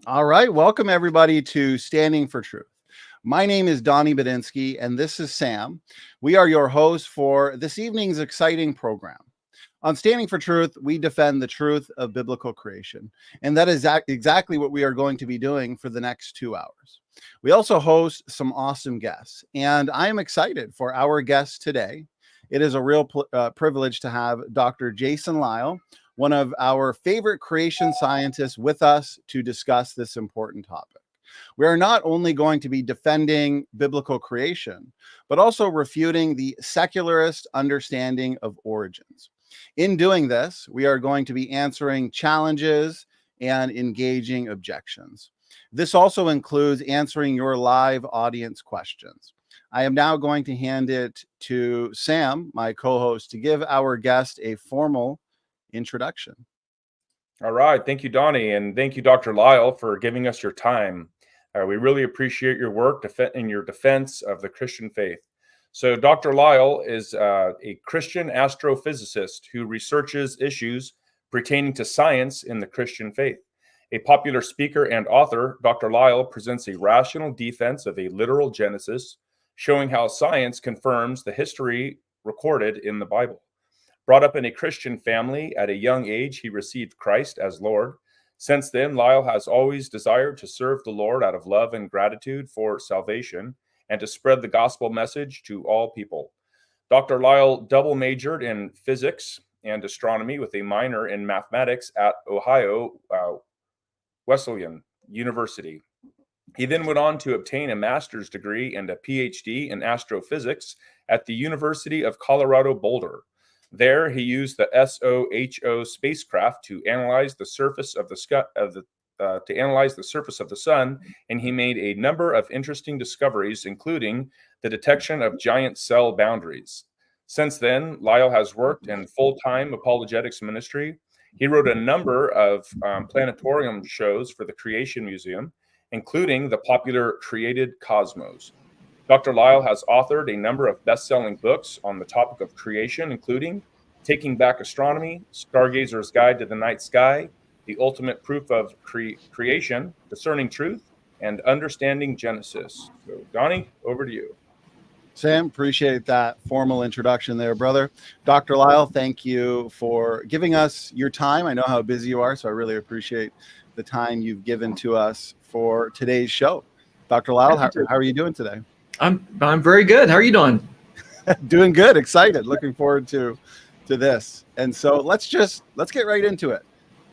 All right, welcome everybody to Standing for Truth. My name is Donny Budinsky, and this is Sam. We are your hosts for this evening's exciting program. On Standing for Truth, we defend the truth of biblical creation, and that is exactly what we are going to be doing for the next 2 hours. We also host some awesome guests, and I am excited for our guest today. It is a real privilege to have Dr. Jason Lisle, one of our favorite creation scientists, with us to discuss this important topic. We are not only going to be defending biblical creation, but also refuting the secularist understanding of origins. In doing this, we are going to be answering challenges and engaging objections. This also includes answering your live audience questions. I am now going to hand it to Sam, my co-host, to give our guest a formal introduction. All right. Thank you, Donny. And thank you, Dr. Lisle, for giving us your time. We really appreciate your work in your defense of the Christian faith. So Dr. Lisle is a Christian astrophysicist who researches issues pertaining to science in the Christian faith. A popular speaker and author, Dr. Lisle presents a rational defense of a literal Genesis, showing how science confirms the history recorded in the Bible. Brought up in a Christian family, at a young age, he received Christ as Lord. Since then, Lisle has always desired to serve the Lord out of love and gratitude for salvation and to spread the gospel message to all people. Dr. Lisle double majored in physics and astronomy with a minor in mathematics at Ohio Wesleyan University. He then went on to obtain a master's degree and a PhD in astrophysics at the University of Colorado Boulder. There, he used the SOHO spacecraft to analyze the surface of the sun, and he made a number of interesting discoveries, including the detection of giant cell boundaries. Since then, Lisle has worked in full-time apologetics ministry. He wrote a number of planetarium shows for the Creation Museum, including the popular Created Cosmos. Dr. Lisle has authored a number of best-selling books on the topic of creation, including Taking Back Astronomy, Stargazer's Guide to the Night Sky, The Ultimate Proof of Creation, Discerning Truth, and Understanding Genesis. So, Donny, over to you. Sam, appreciate that formal introduction there, brother. Dr. Lisle, thank you for giving us your time. I know how busy you are, so I really appreciate the time you've given to us for today's show. Dr. Lisle, how are you doing today? I'm very good. How are you doing? Doing good, excited, looking forward to this. And so let's get right into it.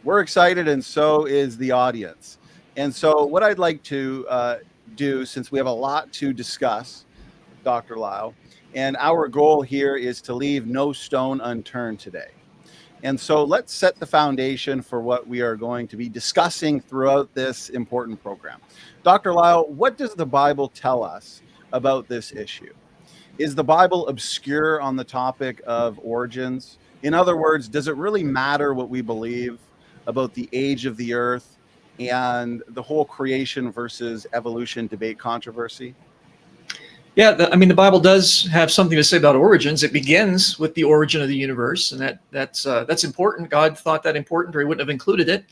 We're excited, and so is the audience. And so what I'd like to do, since we have a lot to discuss, Dr. Lisle, and our goal here is to leave no stone unturned today. And so let's set the foundation for what we are going to be discussing throughout this important program. Dr. Lisle, what does the Bible tell us about this issue? Is the Bible obscure on the topic of origins? In other words, does it really matter what we believe about the age of the earth and the whole creation versus evolution debate controversy? Yeah, the Bible does have something to say about origins. It begins with the origin of the universe, and that's important. God thought that important, or he wouldn't have included it.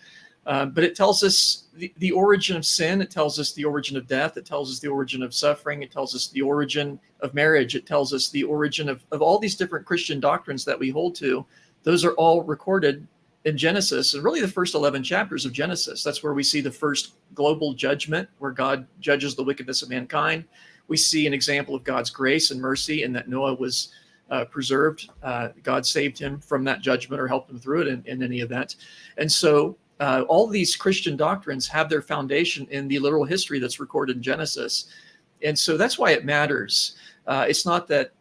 But it tells us the origin of sin. It tells us the origin of death. It tells us the origin of suffering. It tells us the origin of marriage. It tells us the origin of all these different Christian doctrines that we hold to. Those are all recorded in Genesis, and really the first 11 chapters of Genesis. That's where we see the first global judgment, where God judges the wickedness of mankind. We see an example of God's grace and mercy, and that Noah was preserved. God saved him from that judgment, or helped him through it in any event. And so all these Christian doctrines have their foundation in the literal history that's recorded in Genesis. And so that's why it matters. It's not that,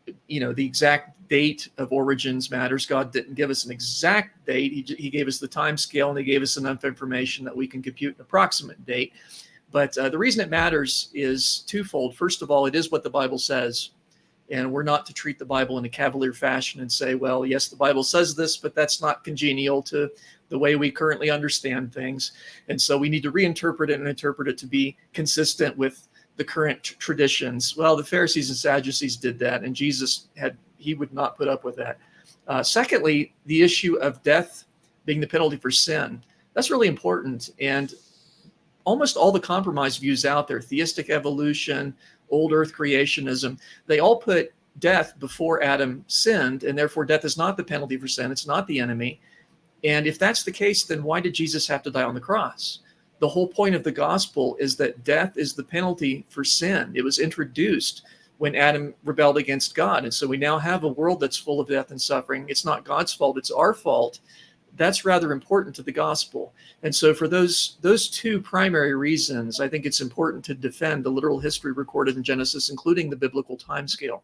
the exact date of origins matters. God didn't give us an exact date. He gave us the time scale, and he gave us enough information that we can compute an approximate date. But the reason it matters is twofold. First of all, it is what the Bible says. And we're not to treat the Bible in a cavalier fashion and say, well, yes, the Bible says this, but that's not congenial to the way we currently understand things. And so we need to reinterpret it and interpret it to be consistent with the current traditions. Well, the Pharisees and Sadducees did that, and Jesus he would not put up with that. Secondly, the issue of death being the penalty for sin. That's really important. And almost all the compromise views out there, theistic evolution, old earth creationism, they all put death before Adam sinned, and therefore death is not the penalty for sin. It's not the enemy. And if that's the case, then why did Jesus have to die on the cross? The whole point of the gospel is that death is the penalty for sin. It was introduced when Adam rebelled against God. And so we now have a world that's full of death and suffering. It's not God's fault, it's our fault. That's rather important to the gospel. And so for those two primary reasons, I think it's important to defend the literal history recorded in Genesis, including the biblical timescale.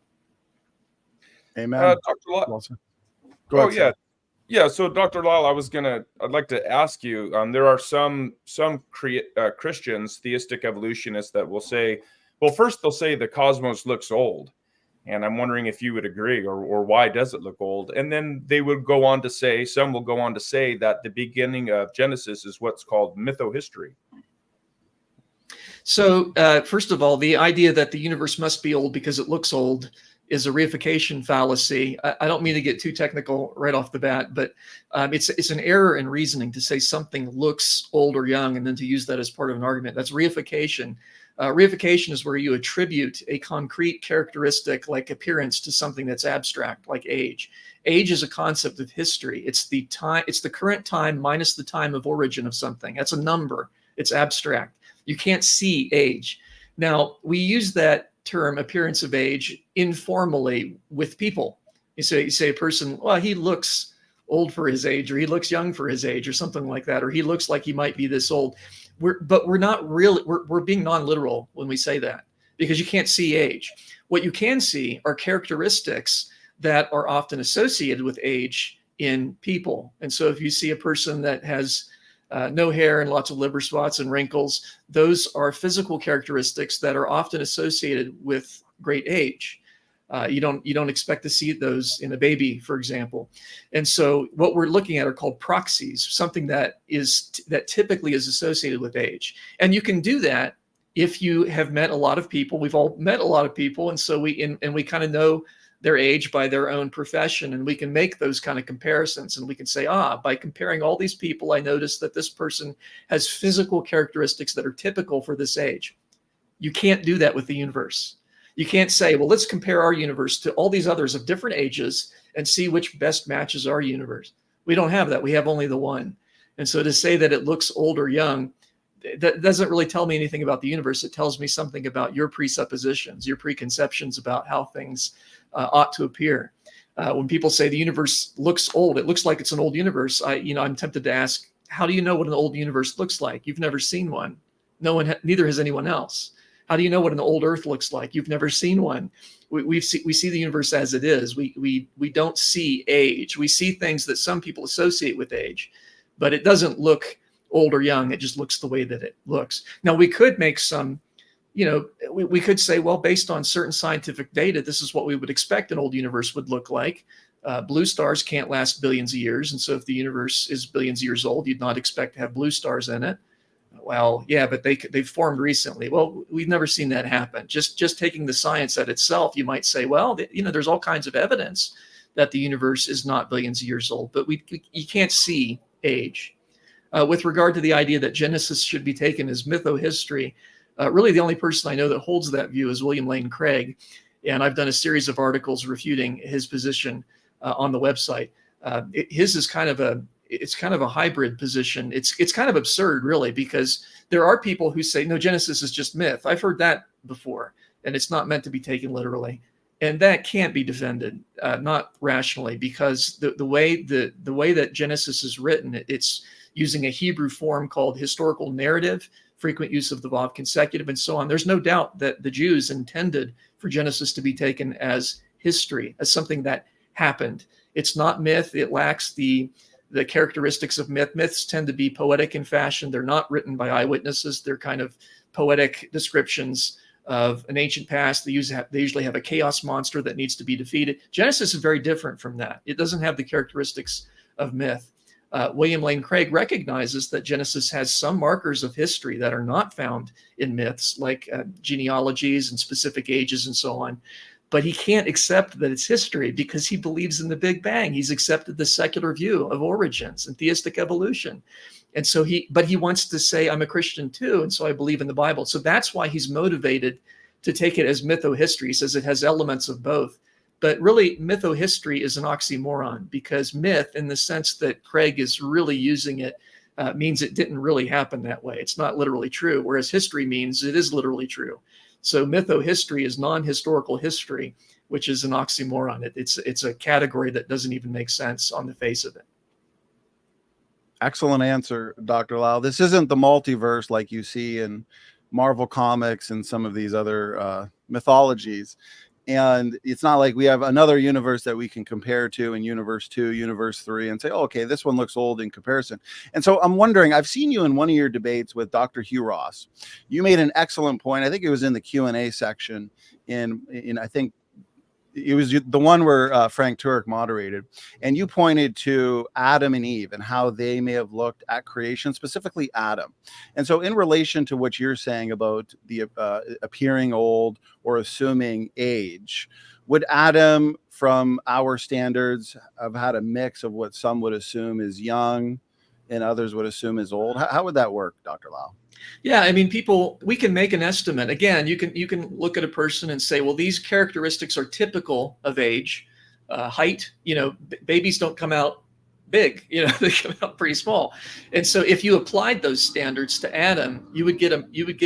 Amen. Dr. Lyle. Wilson. Go ahead, Sam. Yeah. So Dr. Lyle, I'd like to ask you, there are some Christians, theistic evolutionists, that will say, well, first they'll say the cosmos looks old. And I'm wondering if you would agree, or why does it look old? And then they would go on to say, some will go on to say that the beginning of Genesis is what's called mythohistory. So first of all, the idea that the universe must be old because it looks old is a reification fallacy. I don't mean to get too technical right off the bat, but it's an error in reasoning to say something looks old or young and then to use that as part of an argument. That's reification. Reification is where you attribute a concrete characteristic like appearance to something that's abstract, like age. Age is a concept of history. It's the time, it's the current time minus the time of origin of something. That's a number. It's abstract. You can't see age. Now, we use that term, appearance of age, informally with people. You say a person, well, he looks old for his age, or he looks young for his age, or something like that, or he looks like he might be this old. We're not really, we're being non-literal when we say that, because you can't see age. What you can see are characteristics that are often associated with age in people. And so if you see a person that has no hair and lots of liver spots and wrinkles, those are physical characteristics that are often associated with great age. You don't expect to see those in a baby, for example. And so what we're looking at are called proxies, something that typically is associated with age. And you can do that if you have met a lot of people. We've all met a lot of people, and so we kind of know their age by their own profession, and we can make those kind of comparisons, and we can say, by comparing all these people, I noticed that this person has physical characteristics that are typical for this age. You can't do that with the universe. You can't say, well, let's compare our universe to all these others of different ages and see which best matches our universe. We don't have that. We have only the one. And so to say that it looks old or young, that doesn't really tell me anything about the universe. It tells me something about your presuppositions, your preconceptions about how things ought to appear. When people say the universe looks old, it looks like it's an old universe. I'm tempted to ask, how do you know what an old universe looks like? You've never seen one. Neither has anyone else. How do you know what an old Earth looks like? You've never seen one. We see the universe as it is. We don't see age. We see things that some people associate with age, but it doesn't look old or young. It just looks the way that it looks. Now, we could make some, we could say, well, based on certain scientific data, this is what we would expect an old universe would look like. Blue stars can't last billions of years. And so if the universe is billions of years old, you'd not expect to have blue stars in it. Well, yeah, but they've formed recently. Well, we've never seen that happen. Just taking the science at itself, you might say, well, there's all kinds of evidence that the universe is not billions of years old, but you can't see age. With regard to the idea that Genesis should be taken as mythohistory, really the only person I know that holds that view is William Lane Craig, and I've done a series of articles refuting his position on the website. His is kind of a hybrid position. It's kind of absurd, really, because there are people who say, no, Genesis is just myth. I've heard that before, and it's not meant to be taken literally. And that can't be defended, not rationally, because the way that Genesis is written, it's using a Hebrew form called historical narrative, frequent use of the verb consecutive, and so on. There's no doubt that the Jews intended for Genesis to be taken as history, as something that happened. It's not myth. It lacks the characteristics of myth. Myths tend to be poetic in fashion. They're not written by eyewitnesses. They're kind of poetic descriptions of an ancient past. They usually have a chaos monster that needs to be defeated. Genesis is very different from that. It doesn't have the characteristics of myth. William Lane Craig recognizes that Genesis has some markers of history that are not found in myths, like genealogies and specific ages and so on. But he can't accept that it's history because he believes in the Big Bang. He's accepted the secular view of origins and theistic evolution. And so but he wants to say, I'm a Christian too, and so I believe in the Bible. So that's why he's motivated to take it as mytho-history. He says it has elements of both. But really, mytho-history is an oxymoron, because myth, in the sense that Craig is really using it, means it didn't really happen that way. It's not literally true, whereas history means it is literally true. So mytho-history is non-historical history, which is an oxymoron. It's a category that doesn't even make sense on the face of it. Excellent answer, Dr. Lisle. This isn't the multiverse like you see in Marvel Comics and some of these other mythologies. And it's not like we have another universe that we can compare to in universe 2, universe 3, and say, oh, okay, this one looks old in comparison. And so I'm wondering, I've seen you in one of your debates with Dr. Hugh Ross. You made an excellent point. I think it was in the Q&A section in I think it was the one where Frank Turek moderated, and you pointed to Adam and Eve and how they may have looked at creation, specifically Adam. And so in relation to what you're saying about the appearing old or assuming age, would Adam, from our standards, have had a mix of what some would assume is young and others would assume is old? How would that work, Dr. Lisle? Yeah, I mean, we can make an estimate. Again, you can look at a person and say, well, these characteristics are typical of age. Height, babies don't come out big, they come out pretty small. And so if you applied those standards to Adam, you would get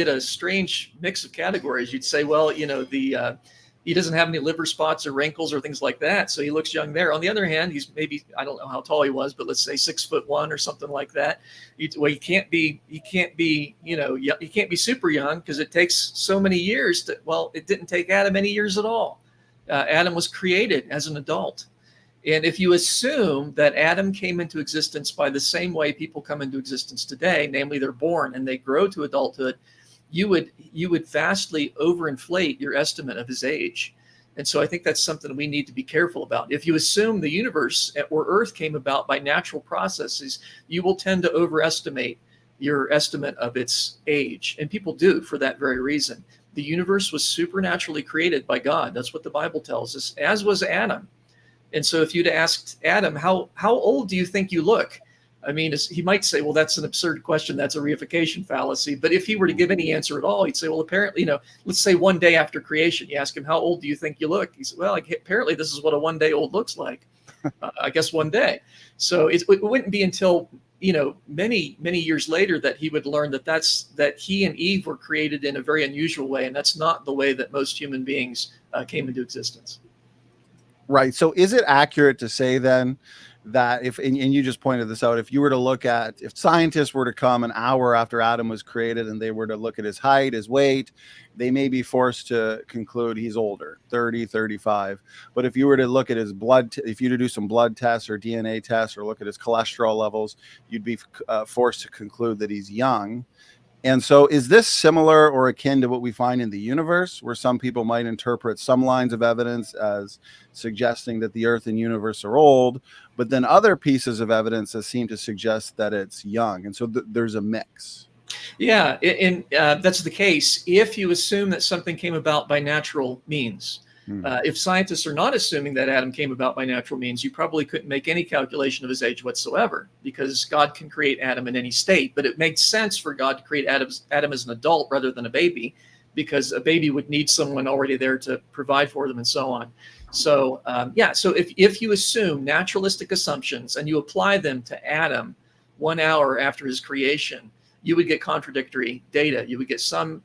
a strange mix of categories. You'd say, well, he doesn't have any liver spots or wrinkles or things like that, so he looks young there. On the other hand, he's maybe, I don't know how tall he was, but let's say 6'1" or something like that. He can't be super young, because it takes so many years it didn't take Adam any years at all. Adam was created as an adult. And if you assume that Adam came into existence by the same way people come into existence today, namely they're born and they grow to adulthood, you would vastly overinflate your estimate of his age. And so I think that's something we need to be careful about. If you assume the universe or Earth came about by natural processes, you will tend to overestimate your estimate of its age. And people do for that very reason. The universe was supernaturally created by God. That's what the Bible tells us, as was Adam. And so if you'd asked Adam, how old do you think you look? I mean, he might say, well, that's an absurd question. That's a reification fallacy. But if he were to give any answer at all, he'd say, well, apparently, let's say one day after creation, you ask him, how old do you think you look? He said, well, apparently this is what a 1 day old looks like. I guess 1 day. So it wouldn't be until, many, many years later that he would learn that he and Eve were created in a very unusual way. And that's not the way that most human beings came into existence. Right. So is it accurate to say then that and you just pointed this out, if you were to look at, if scientists were to come an hour after Adam was created and they were to look at his height, his weight, they may be forced to conclude he's older, 30, 35. But if you were to look at his blood, if you were to do some blood tests or DNA tests or look at his cholesterol levels, you'd be forced to conclude that he's young. And so is this similar or akin to what we find in the universe, where some people might interpret some lines of evidence as suggesting that the Earth and universe are old, but then other pieces of evidence that seem to suggest that it's young? And so there's a mix. Yeah, and that's the case if you assume that something came about by natural means. If scientists are not assuming that Adam came about by natural means, you probably couldn't make any calculation of his age whatsoever, because God can create Adam in any state. But it makes sense for God to create Adam as an adult rather than a baby, because a baby would need someone already there to provide for them and so on. So so if you assume naturalistic assumptions and you apply them to Adam 1 hour after his creation, you would get contradictory data. You would get some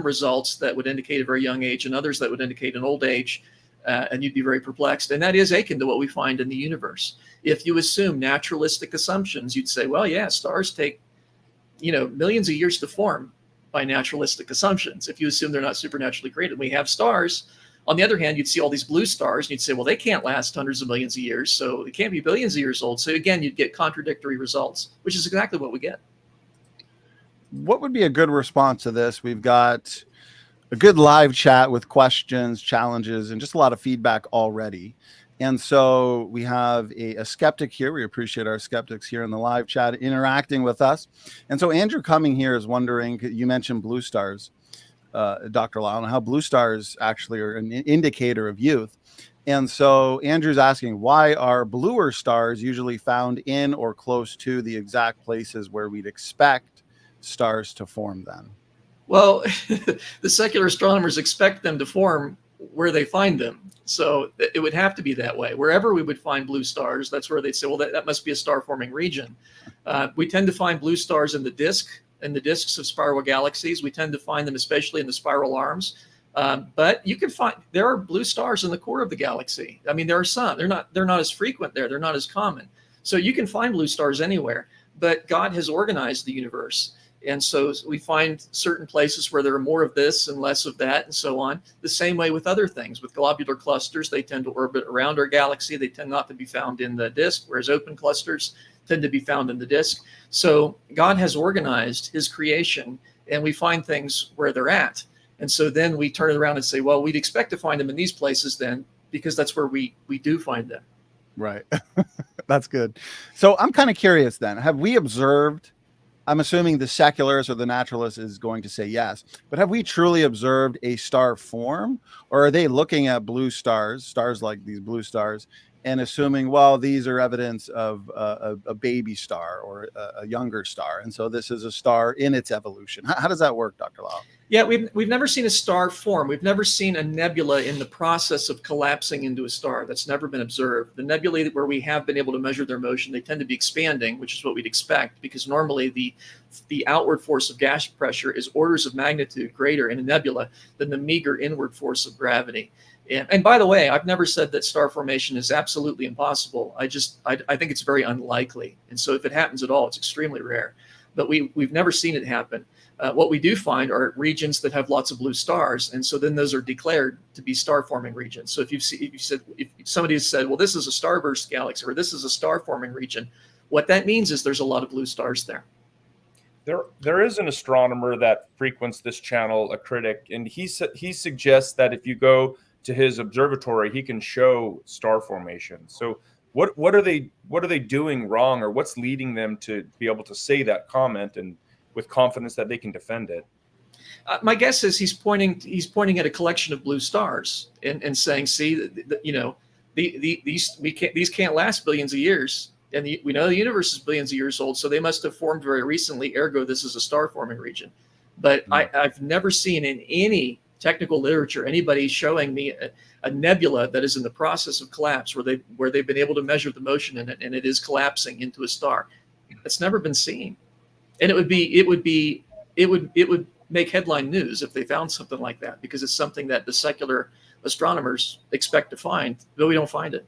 results that would indicate a very young age and others that would indicate an old age, and you'd be very perplexed. And that is akin to what we find in the universe. If you assume naturalistic assumptions, you'd say, well, yeah, stars take, millions of years to form by naturalistic assumptions. If you assume they're not supernaturally created, we have stars. On the other hand, you'd see all these blue stars and you'd say, well, they can't last hundreds of millions of years, so it can't be billions of years old. So again, you'd get contradictory results, which is exactly what we get. What would be a good response to this? We've got a good live chat with questions, challenges, and just a lot of feedback already. And so we have a skeptic here. We appreciate our skeptics here in the live chat interacting with us. And so Andrew Cumming here is wondering, you mentioned blue stars, Dr. Lisle, and how blue stars actually are an indicator of youth. And so Andrew's asking, why are bluer stars usually found in or close to the exact places where we'd expect stars to form then? Well, the secular astronomers expect them to form where they find them. So it would have to be that way. Wherever we would find blue stars, that's where they'd say, well, that must be a star-forming region. We tend to find blue stars in the disks of spiral galaxies. We tend to find them especially in the spiral arms. But you can find, there are blue stars in the core of the galaxy. I mean, there are some. They're not as frequent there. They're not as common. So you can find blue stars anywhere. But God has organized the universe. And so we find certain places where there are more of this and less of that and so on. The same way with other things. With globular clusters, they tend to orbit around our galaxy. They tend not to be found in the disk, whereas open clusters tend to be found in the disk. So God has organized his creation, and we find things where they're at. And so then we turn it around and say, well, we'd expect to find them in these places then, because that's where we do find them. Right. That's good. So I'm kind of curious then, have we observed, I'm assuming the secularist or the naturalist is going to say yes, but have we truly observed a star form, or are they looking at blue stars, stars like these blue stars, and assuming, well, these are evidence of a baby star or a younger star, and so this is a star in its evolution? How does that work, Dr. Lisle? Yeah, we've never seen a star form. We've never seen a nebula in the process of collapsing into a star. That's never been observed. The nebulae where we have been able to measure their motion, they tend to be expanding, which is what we'd expect, because normally the outward force of gas pressure is orders of magnitude greater in a nebula than the meager inward force of gravity. And by the way, I've never said that star formation is absolutely impossible. I think it's very unlikely. And so if it happens at all, it's extremely rare. But we've never seen it happen. What we do find are regions that have lots of blue stars, and so then those are declared to be star-forming regions. So if somebody has said, well, this is a starburst galaxy, or this is a star-forming region, what that means is there's a lot of blue stars there. There is an astronomer that frequents this channel, a critic, and he suggests that if you go to his observatory, he can show star formation. So what are they doing wrong, or what's leading them to be able to say that comment and with confidence that they can defend it? My guess is he's pointing at a collection of blue stars and saying, see, these can't last billions of years, and we know the universe is billions of years old, so they must have formed very recently. Ergo, this is a star forming region. But I've never seen in any technical literature anybody showing me a nebula that is in the process of collapse where they've been able to measure the motion in it and it is collapsing into a star. It's never been seen. And it would make headline news if they found something like that, because it's something that the secular astronomers expect to find, but we don't find it.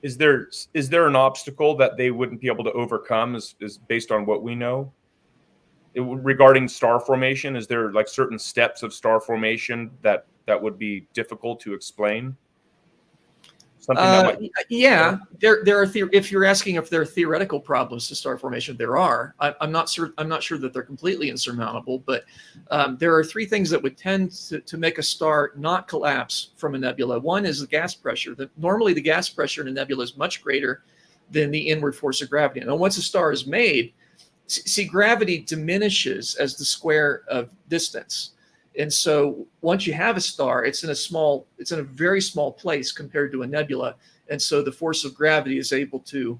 Is there an obstacle that they wouldn't be able to overcome is based on what we know? Regarding star formation, is there like certain steps of star formation that would be difficult to explain? Yeah, there are. If you're asking if there are theoretical problems to star formation, there are. I'm not sure that they're completely insurmountable, but there are three things that would tend to make a star not collapse from a nebula. One is the gas pressure. Normally, the gas pressure in a nebula is much greater than the inward force of gravity. And once a star is made, see, gravity diminishes as the square of distance. And so once you have a star, it's in a very small place compared to a nebula. And so the force of gravity is able to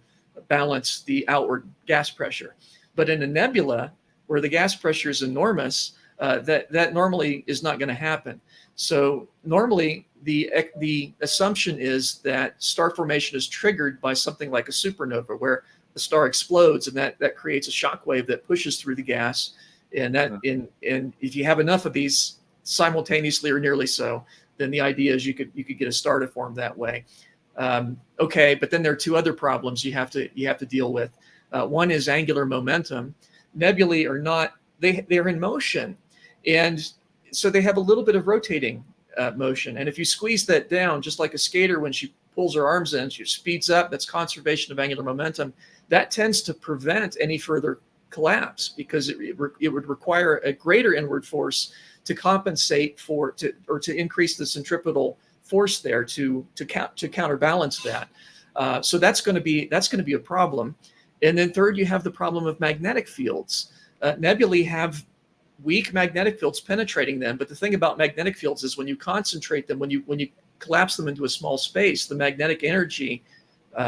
balance the outward gas pressure. But in a nebula, where the gas pressure is enormous, that normally is not going to happen. So normally the assumption is that star formation is triggered by something like a supernova, where the star explodes and that creates a shock wave that pushes through the gas. And if you have enough of these simultaneously or nearly so, then the idea is you could get a star to form that way. Okay, but then there are two other problems you have to deal with. One is angular momentum. Nebulae are not, they're in motion, and so they have a little bit of rotating motion. And if you squeeze that down, just like a skater when she pulls her arms in, she speeds up. That's conservation of angular momentum. That tends to prevent any further collapse, because it would require a greater inward force to compensate or to increase the centripetal force there to counterbalance that. So that's going to be a problem. And then third, you have the problem of magnetic fields. Nebulae have weak magnetic fields penetrating them, but the thing about magnetic fields is when you concentrate them, when you collapse them into a small space, the magnetic energy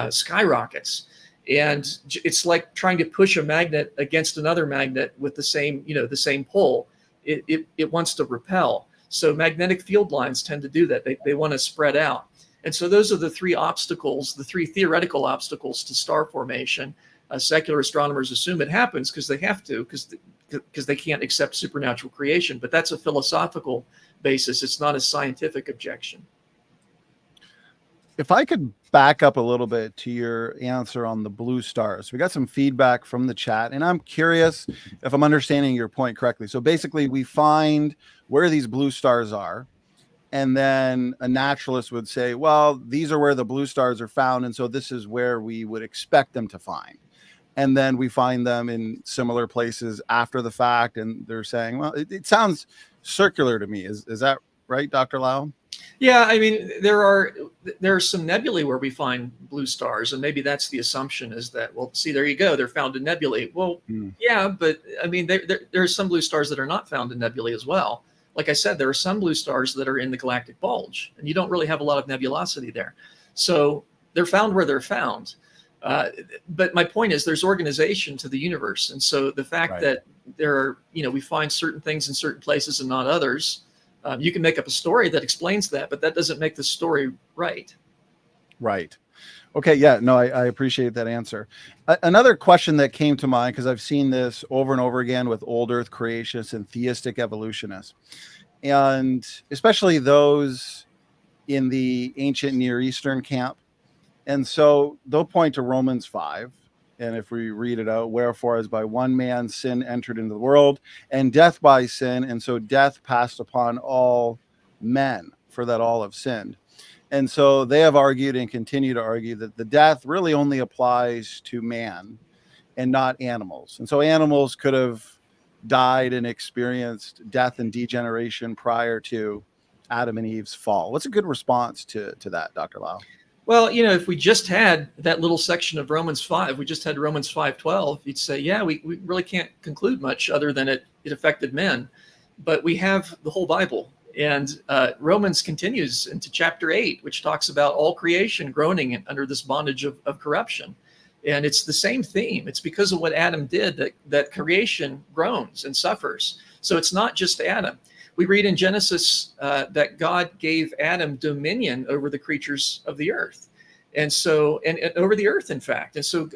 skyrockets. And it's like trying to push a magnet against another magnet with the same, the same pole. It wants to repel. So magnetic field lines tend to do that. They want to spread out. And so those are the three obstacles, the three theoretical obstacles to star formation. Secular astronomers assume it happens because they have to, because they can't accept supernatural creation. But that's a philosophical basis. It's not a scientific objection. If I could back up a little bit to your answer on the blue stars, we got some feedback from the chat, and I'm curious if I'm understanding your point correctly. So basically, we find where these blue stars are, and then a naturalist would say, well, these are where the blue stars are found, and so this is where we would expect them to find. And then we find them in similar places after the fact, and they're saying, well, it sounds circular to me. Is that right, Dr. Lisle? Yeah, I mean, there are some nebulae where we find blue stars, and maybe that's the assumption, is that, well, see, there you go, they're found in nebulae. Well, yeah, but I mean, there are some blue stars that are not found in nebulae as well. Like I said, there are some blue stars that are in the galactic bulge, and you don't really have a lot of nebulosity there. So they're found where they're found. But my point is, there's organization to the universe, and so the fact that there are, we find certain things in certain places and not others. You can make up a story that explains that, but that doesn't make the story right. Right. Okay. Yeah, no, I appreciate that answer. Another question that came to mind, because I've seen this over and over again with old Earth creationists and theistic evolutionists, and especially those in the ancient Near Eastern camp. And so they'll point to Romans 5. And if we read it out, wherefore as by one man sin entered into the world, and death by sin, and so death passed upon all men, for that all have sinned. And so they have argued and continue to argue that the death really only applies to man and not animals. And so animals could have died and experienced death and degeneration prior to Adam and Eve's fall. What's a good response to that, Dr. Lisle? Well, if we just had that little section of Romans 5, we just had Romans 5:12, you'd say, yeah, we really can't conclude much other than it affected men. But we have the whole Bible. And Romans continues into chapter 8, which talks about all creation groaning under this bondage of corruption. And it's the same theme. It's because of what Adam did that creation groans and suffers. So it's not just Adam. We read in Genesis that God gave Adam dominion over the creatures of the earth. And so, and over the earth, in fact. And so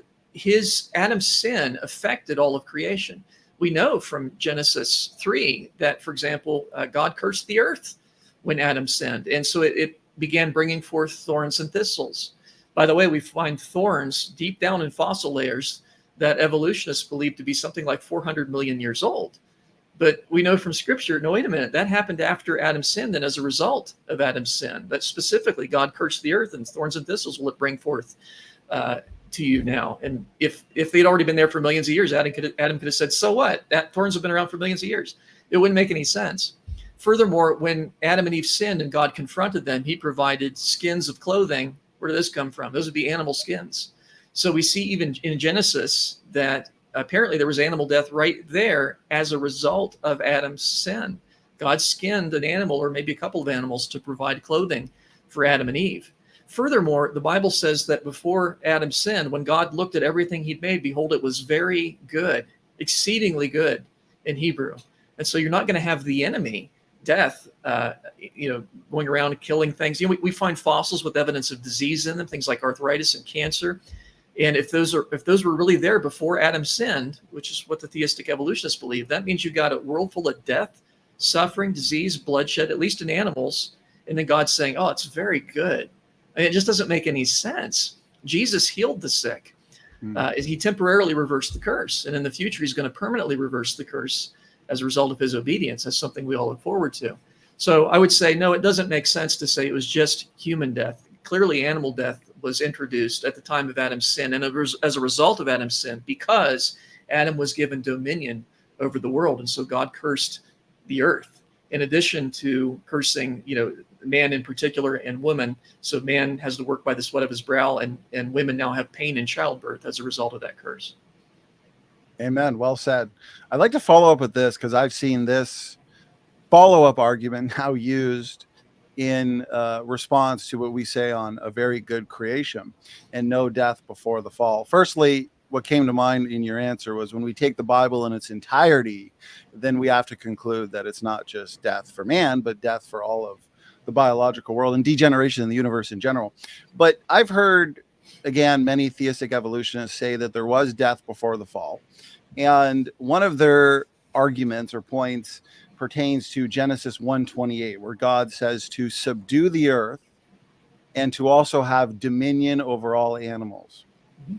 Adam's sin affected all of creation. We know from Genesis 3 that, for example, God cursed the earth when Adam sinned. And so it began bringing forth thorns and thistles. By the way, we find thorns deep down in fossil layers that evolutionists believe to be something like 400 million years old. But we know from Scripture, no, wait a minute, that happened after Adam sinned and as a result of Adam's sin. That specifically, God cursed the earth, and thorns and thistles will it bring forth to you now. And if they'd already been there for millions of years, Adam could have said, so what? That thorns have been around for millions of years. It wouldn't make any sense. Furthermore, when Adam and Eve sinned and God confronted them, he provided skins of clothing. Where did this come from? Those would be animal skins. So we see even in Genesis that apparently there was animal death right there as a result of Adam's sin. God skinned an animal or maybe a couple of animals to provide clothing for Adam and Eve. Furthermore, the Bible says that before Adam sinned, when God looked at everything he'd made, behold, it was very good, exceedingly good in Hebrew. And so you're not going to have the enemy, death, going around and killing things. We find fossils with evidence of disease in them, things like arthritis and cancer. And if those were really there before Adam sinned, which is what the theistic evolutionists believe, that means you got a world full of death, suffering, disease, bloodshed, at least in animals. And then God's saying, oh, it's very good. And it just doesn't make any sense. Jesus healed the sick. He temporarily reversed the curse. And in the future, he's going to permanently reverse the curse as a result of his obedience. That's something we all look forward to. So I would say, no, it doesn't make sense to say it was just human death. Clearly, animal death was introduced at the time of Adam's sin, and as a result of Adam's sin, because Adam was given dominion over the world, and so God cursed the earth, in addition to cursing, man in particular and woman. So man has to work by the sweat of his brow, and women now have pain in childbirth as a result of that curse. Amen. Well said. I'd like to follow up with this because I've seen this follow-up argument now used in response to what we say on a very good creation and no death before the fall. Firstly, what came to mind in your answer was when we take the Bible in its entirety, then we have to conclude that it's not just death for man, but death for all of the biological world and degeneration in the universe in general. But I've heard, again, many theistic evolutionists say that there was death before the fall. And one of their arguments or points pertains to Genesis 1:28, where God says to subdue the earth and to also have dominion over all animals.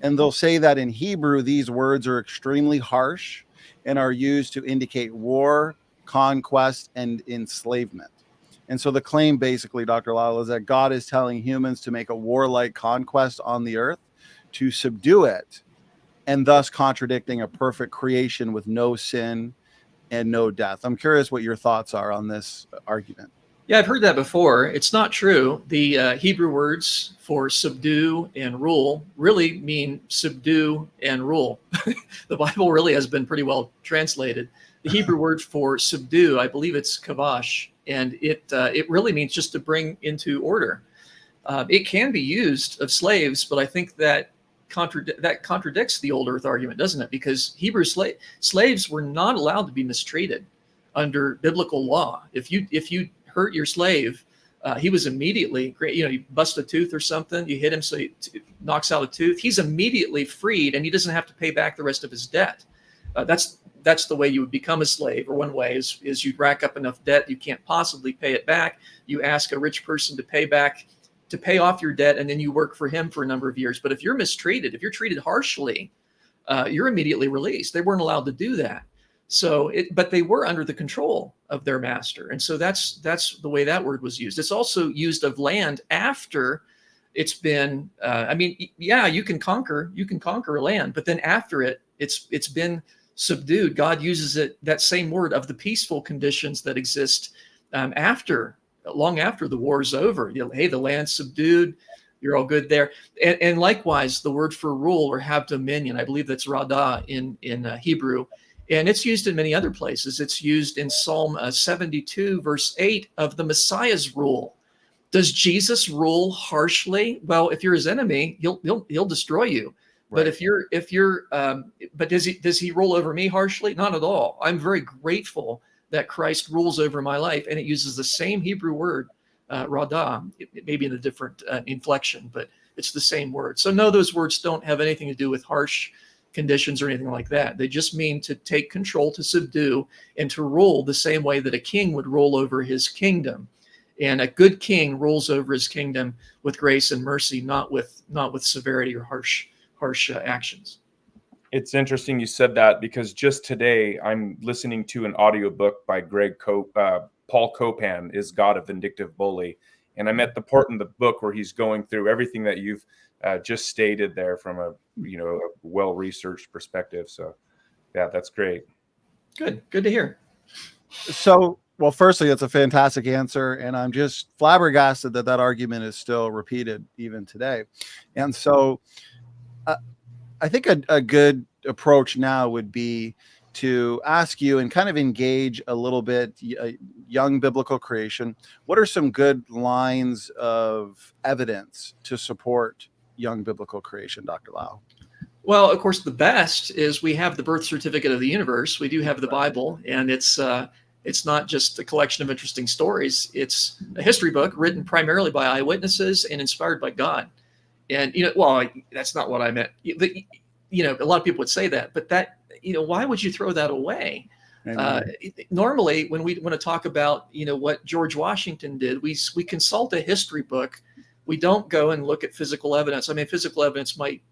And they'll say that in Hebrew, these words are extremely harsh and are used to indicate war, conquest, and enslavement. And so the claim basically, Dr. Lisle, is that God is telling humans to make a warlike conquest on the earth, to subdue it, and thus contradicting a perfect creation with no sin and no death. I'm curious what your thoughts are on this argument. Yeah, I've heard that before. It's not true. The Hebrew words for subdue and rule really mean subdue and rule. The Bible really has been pretty well translated. The Hebrew word for subdue, I believe it's kavash, and it really means just to bring into order. It can be used of slaves, but I think that contradicts the old earth argument, doesn't it? Because Hebrew slaves were not allowed to be mistreated under biblical law. If you hurt your slave, he was immediately, you bust a tooth or something, you hit him so he knocks out a tooth, he's immediately freed and he doesn't have to pay back the rest of his debt. That's the way you would become a slave. Or one way is you'd rack up enough debt you can't possibly pay it back. You ask a rich person to pay off your debt, and then you work for him for a number of years. But if you're mistreated, if you're treated harshly, you're immediately released. They weren't allowed to do that. But they were under the control of their master. And so that's the way that word was used. It's also used of land after it's been, you can conquer a land, but then after it's been subdued. God uses that same word of the peaceful conditions that exist long after the war is over. Hey, the land's subdued. You're all good there. And likewise, the word for rule or have dominion, I believe that's radah in Hebrew. And it's used in many other places. It's used in Psalm 72, verse 8 of the Messiah's rule. Does Jesus rule harshly? Well, if you're his enemy, he'll destroy you. Right. But does he rule over me harshly? Not at all. I'm very grateful that Christ rules over my life, and it uses the same Hebrew word, radah, maybe in a different inflection, but it's the same word. So no, those words don't have anything to do with harsh conditions or anything like that. They just mean to take control, to subdue, and to rule the same way that a king would rule over his kingdom. And a good king rules over his kingdom with grace and mercy, not with severity or harsh actions. It's interesting you said that, because just today I'm listening to an audiobook by Paul Copan, Is God a Vindictive Bully? And I'm at the part in the book where he's going through everything that you've just stated there from a well-researched perspective. So yeah, that's great. Good to hear. So, well, firstly, that's a fantastic answer. And I'm just flabbergasted that argument is still repeated even today. And so I think a good approach now would be to ask you and kind of engage a little bit young biblical creation. What are some good lines of evidence to support young biblical creation, Dr. Lisle? Well, of course, the best is we have the birth certificate of the universe. We do have the Bible, and it's not just a collection of interesting stories. It's a history book written primarily by eyewitnesses and inspired by God. And, that's not what I meant. A lot of people would say that, but why would you throw that away? Normally, when we want to talk about, what George Washington did, we consult a history book. We don't go and look at physical evidence. I mean, physical evidence might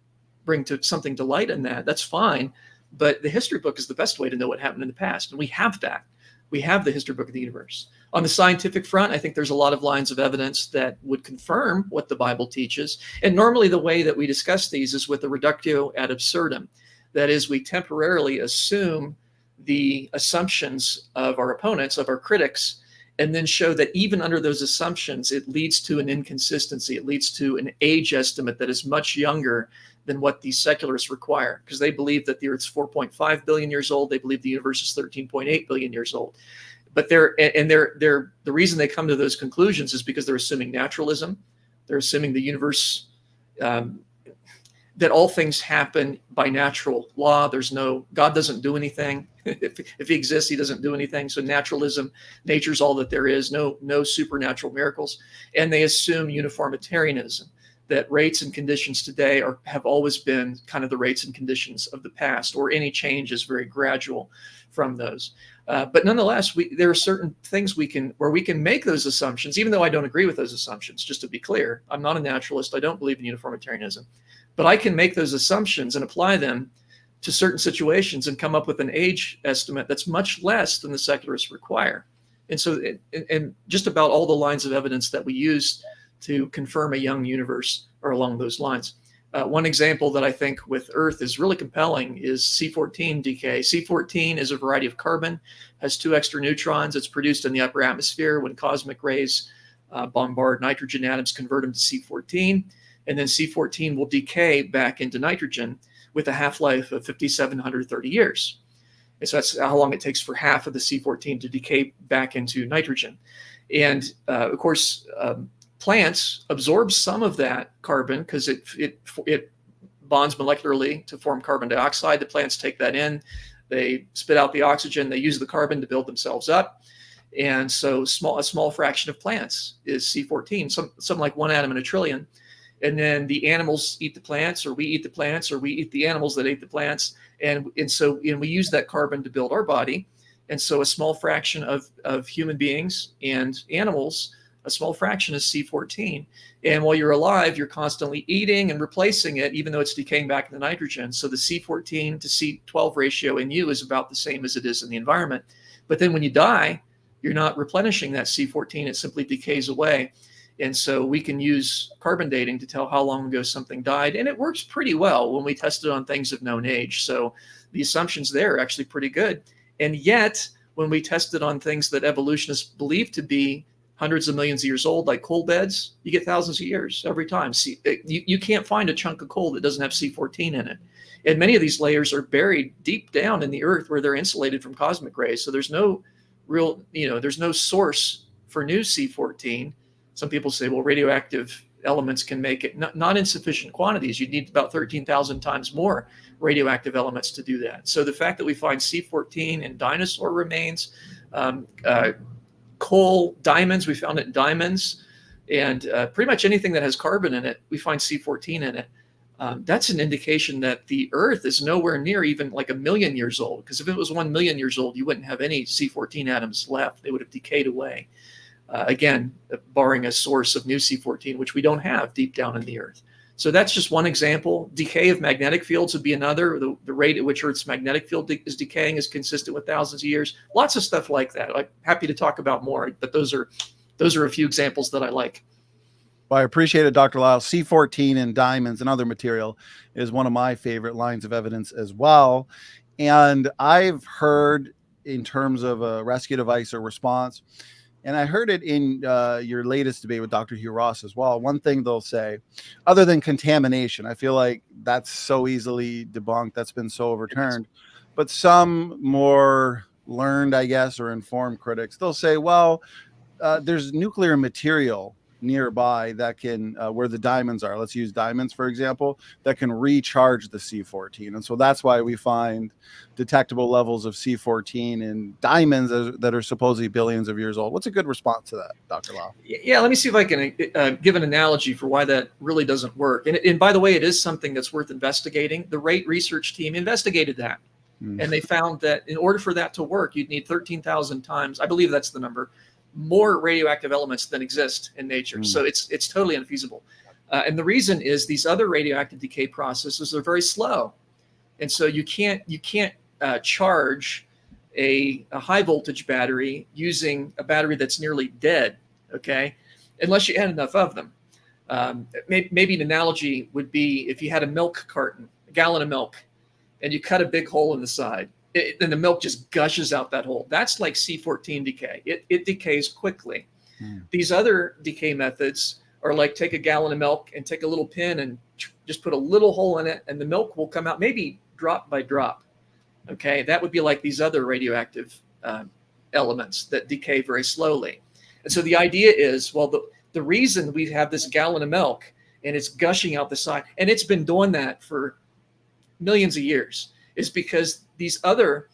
bring something to light in that. That's fine. But the history book is the best way to know what happened in the past. And we have that. We have the history book of the universe. On the scientific front, I think there's a lot of lines of evidence that would confirm what the Bible teaches. And normally the way that we discuss these is with a reductio ad absurdum. That is, we temporarily assume the assumptions of our opponents, of our critics, and then show that even under those assumptions, it leads to an inconsistency. It leads to an age estimate that is much younger than what the secularists require, because they believe that the Earth's 4.5 billion years old. They believe the universe is 13.8 billion years old. But the reason they come to those conclusions is because they're assuming naturalism. They're assuming the universe, that all things happen by natural law. God doesn't do anything. If he exists, he doesn't do anything. So naturalism, nature's all that there is, no supernatural miracles. And they assume uniformitarianism, that rates and conditions today have always been kind of the rates and conditions of the past, or any change is very gradual from those. But nonetheless, there are certain things where we can make those assumptions, even though I don't agree with those assumptions. Just to be clear, I'm not a naturalist. I don't believe in uniformitarianism. But I can make those assumptions and apply them to certain situations and come up with an age estimate that's much less than the secularists require. And so, and just about all the lines of evidence that we use to confirm a young universe are along those lines. One example that I think with Earth is really compelling is C14 decay. C14 is a variety of carbon, has 2 extra neutrons. It's produced in the upper atmosphere when cosmic rays bombard nitrogen atoms, convert them to C14. And then C14 will decay back into nitrogen with a half-life of 5,730 years. And so that's how long it takes for half of the C14 to decay back into nitrogen. And of course, plants absorb some of that carbon because it bonds molecularly to form carbon dioxide. The plants take that in, they spit out the oxygen, they use the carbon to build themselves up. And so a small fraction of plants is C14, something like 1 atom in a trillion. And then the animals eat the plants, or we eat the plants, or we eat the animals that ate the plants. And so we use that carbon to build our body. And so a small fraction of human beings and animals, a small fraction is C14. And while you're alive, you're constantly eating and replacing it, even though it's decaying back into nitrogen. So the C14 to C12 ratio in you is about the same as it is in the environment. But then when you die, you're not replenishing that C14. It simply decays away. And so we can use carbon dating to tell how long ago something died. And it works pretty well when we test it on things of known age. So the assumptions there are actually pretty good. And yet, when we test it on things that evolutionists believe to be hundreds of millions of years old, like coal beds, you get thousands of years every time. You can't find a chunk of coal that doesn't have C14 in it. And many of these layers are buried deep down in the earth where they're insulated from cosmic rays. So there's no real, there's no source for new C14. Some people say, well, radioactive elements can make it not in sufficient quantities. You'd need about 13,000 times more radioactive elements to do that. So the fact that we find C14 in dinosaur remains, coal, diamonds, we found it in diamonds, and pretty much anything that has carbon in it, we find C14 in it. That's an indication that the Earth is nowhere near even like 1 million years old, because if it was 1 million years old, you wouldn't have any C14 atoms left. They would have decayed away. Again, barring a source of new C14, which we don't have deep down in the Earth. So that's just one example. Decay of magnetic fields would be another. The rate at which Earth's magnetic field is decaying is consistent with thousands of years. Lots of stuff like that. I'm happy to talk about more, but those are a few examples that I like. Well, I appreciate it, Dr. Lisle. C14 in diamonds and other material is one of my favorite lines of evidence as well. And I've heard in terms of a rescue device or response, and I heard it in your latest debate with Dr. Hugh Ross as well. One thing they'll say, other than contamination, I feel like that's so easily debunked, that's been so overturned. But some more learned, I guess, or informed critics, they'll say, well, there's nuclear material nearby that can, where the diamonds are, let's use diamonds, for example, that can recharge the C14. And so that's why we find detectable levels of C14 in diamonds that are supposedly billions of years old. What's a good response to that, Dr. Lisle? Yeah, let me see if I can give an analogy for why that really doesn't work. And by the way, it is something that's worth investigating. The Rate research team investigated that. And they found that in order for that to work, you'd need 13,000 times, I believe that's the number, more radioactive elements than exist in nature. So it's totally unfeasible. And the reason is these other radioactive decay processes are very slow. And so you can't charge a high voltage battery using a battery that's nearly dead, okay, unless you had enough of them. Maybe an analogy would be if you had a milk carton, a gallon of milk, and you cut a big hole in the side. And the milk just gushes out that hole. That's like C14 decay. It decays quickly. These other decay methods are like take a gallon of milk and take a little pin and just put a little hole in it, and the milk will come out maybe drop by drop. Okay, that would be like these other radioactive elements that decay very slowly. And so the idea is, well, the reason we have this gallon of milk and it's gushing out the side, and it's been doing that for millions of years, is because these other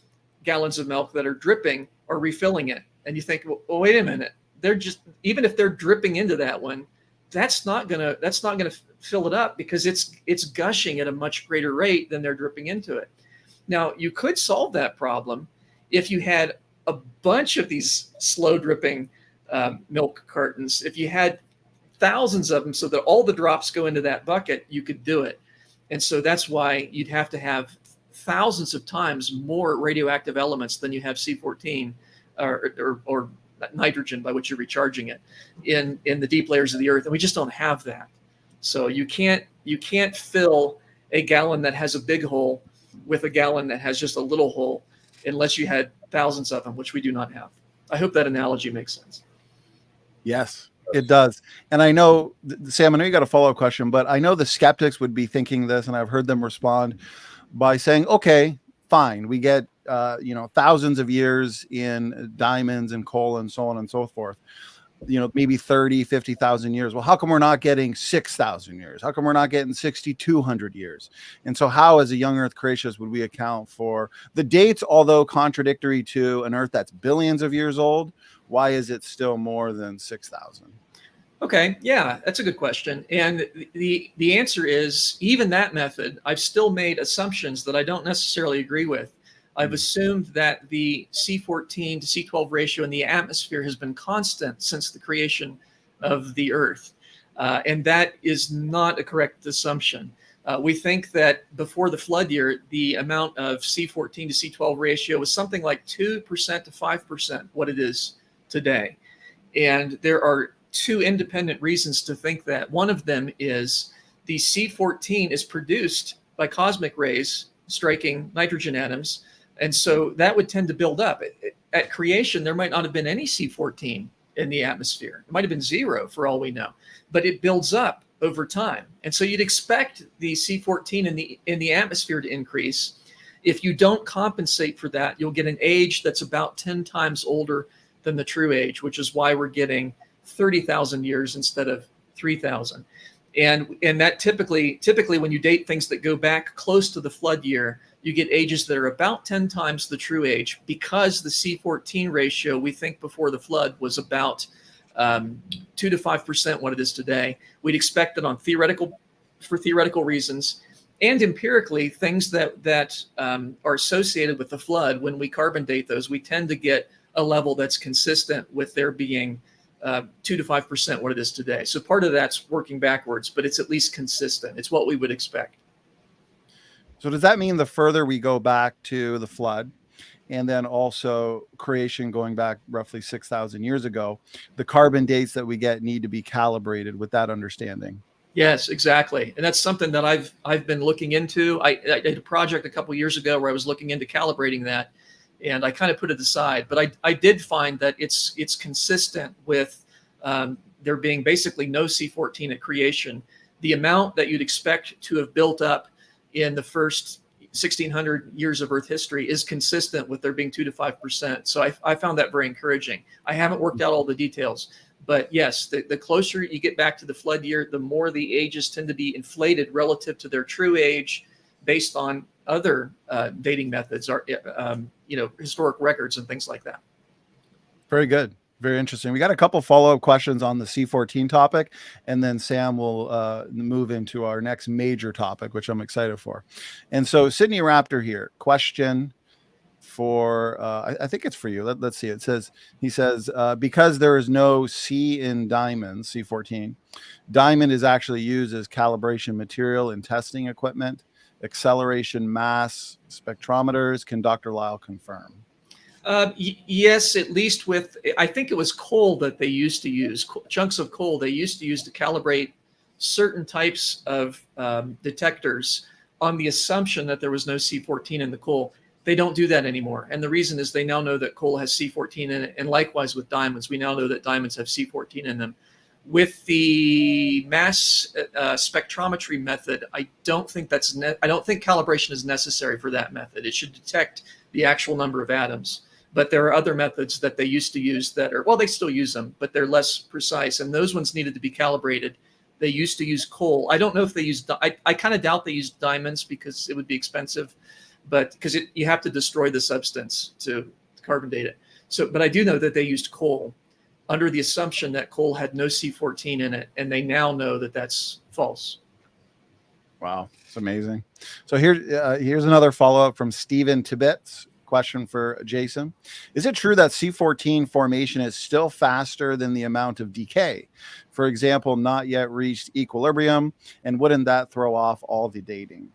gallons of milk that are dripping are refilling it. And you think, well, wait a minute, they're just, even if they're dripping into that one, that's not gonna fill it up, because it's gushing at a much greater rate than they're dripping into it. Now, you could solve that problem if you had a bunch of these slow dripping milk cartons. If you had thousands of them so that all the drops go into that bucket, you could do it. And so that's why you'd have to have thousands of times more radioactive elements than you have C14 or nitrogen by which you're recharging it in the deep layers of the earth. And we just don't have that. So you can't fill a gallon that has a big hole with a gallon that has just a little hole unless you had thousands of them, which we do not have. I hope that analogy makes sense. Yes, it does. And I know, Sam, I know you got a follow-up question, but I know the skeptics would be thinking this, and I've heard them respond by saying, okay, fine, we get thousands of years in diamonds and coal and so on and so forth, maybe 30, 50,000 years. Well, how come we're not getting 6,000 years? How come we're not getting 6,200 years? And so how, as a young earth creationist, would we account for the dates, although contradictory to an earth that's billions of years old? Why is it still more than 6,000? Okay, yeah, that's a good question. And the answer is, even that method, I've still made assumptions that I don't necessarily agree with. I've assumed that the C14 to C12 ratio in the atmosphere has been constant since the creation of the Earth. And that is not a correct assumption. We think that before the flood year, the amount of C14 to C12 ratio was something like 2% to 5% what it is today. And there are two independent reasons to think that. One of them is the C14 is produced by cosmic rays striking nitrogen atoms. And so that would tend to build up. At creation, there might not have been any C14 in the atmosphere. It might have been zero for all we know, but it builds up over time. And so you'd expect the C14 in the atmosphere to increase. If you don't compensate for that, you'll get an age that's about 10 times older than the true age, which is why we're getting 30,000 years instead of 3,000. And that typically when you date things that go back close to the flood year, you get ages that are about 10 times the true age, because the C14 ratio, we think before the flood, was about 2 to 5% what it is today. We'd expect that for theoretical reasons and empirically, things that are associated with the flood, when we carbon date those, we tend to get a level that's consistent with there being 2 to 5% what it is today. So part of that's working backwards, but it's at least consistent. It's what we would expect. So does that mean the further we go back to the flood, and then also creation going back roughly 6,000 years ago, the carbon dates that we get need to be calibrated with that understanding? Yes, exactly. And that's something that I've been looking into. I did a project a couple of years ago where I was looking into calibrating that, and I kind of put it aside. But I did find that it's consistent with there being basically no C14 at creation. The amount that you'd expect to have built up in the first 1,600 years of Earth history is consistent with there being 2 to 5%. So I found that very encouraging. I haven't worked out all the details, but yes, the closer you get back to the flood year, the more the ages tend to be inflated relative to their true age based on other dating methods, or historic records and things like that. Very good. Very interesting. We got a couple follow-up questions on the C14 topic, and then Sam will move into our next major topic, which I'm excited for. And so Sydney Raptor here, question for, I think it's for you. Let's see. He says, because there is no C in diamonds, C14, diamond is actually used as calibration material in testing equipment, acceleration mass spectrometers. Can Dr. Lisle confirm? Yes, at least with, I think it was coal that they used to use, chunks of coal they used to use to calibrate certain types of detectors on the assumption that there was no C14 in the coal. They don't do that anymore. And the reason is they now know that coal has C14 in it. And likewise with diamonds, we now know that diamonds have C14 in them. With the mass spectrometry method, I don't think calibration is necessary for that method. It should detect the actual number of atoms. But there are other methods that they used to use that are, well, they still use them, but they're less precise. And those ones needed to be calibrated. They used to use coal. I don't know if they used, I kind of doubt they used diamonds because it would be expensive, but because you have to destroy the substance to carbon date it. So, but I do know that they used coal under the assumption that coal had no C14 in it. And they now know that that's false. Wow, it's amazing. So here's another follow-up from Stephen Tibbetts. Question for Jason. Is it true that C14 formation is still faster than the amount of decay? For example, not yet reached equilibrium, and wouldn't that throw off all the dating?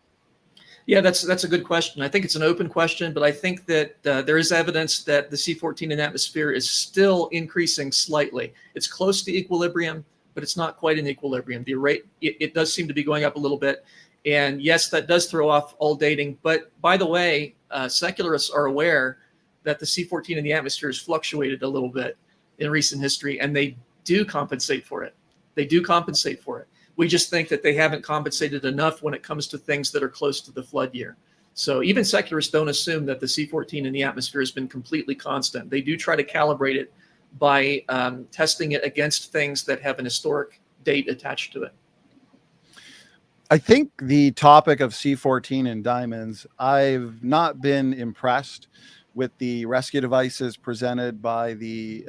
Yeah, that's a good question. I think it's an open question, but I think that there is evidence that the C14 in atmosphere is still increasing slightly. It's close to equilibrium, but it's not quite in equilibrium. The rate, it does seem to be going up a little bit. And yes, that does throw off all dating. But by the way, secularists are aware that the C14 in the atmosphere has fluctuated a little bit in recent history, and they do compensate for it. They do compensate for it. We just think that they haven't compensated enough when it comes to things that are close to the flood year. So even secularists don't assume that the C14 in the atmosphere has been completely constant. They do try to calibrate it by testing it against things that have an historic date attached to it. I think the topic of C14 and diamonds, I've not been impressed with the rescue devices presented by the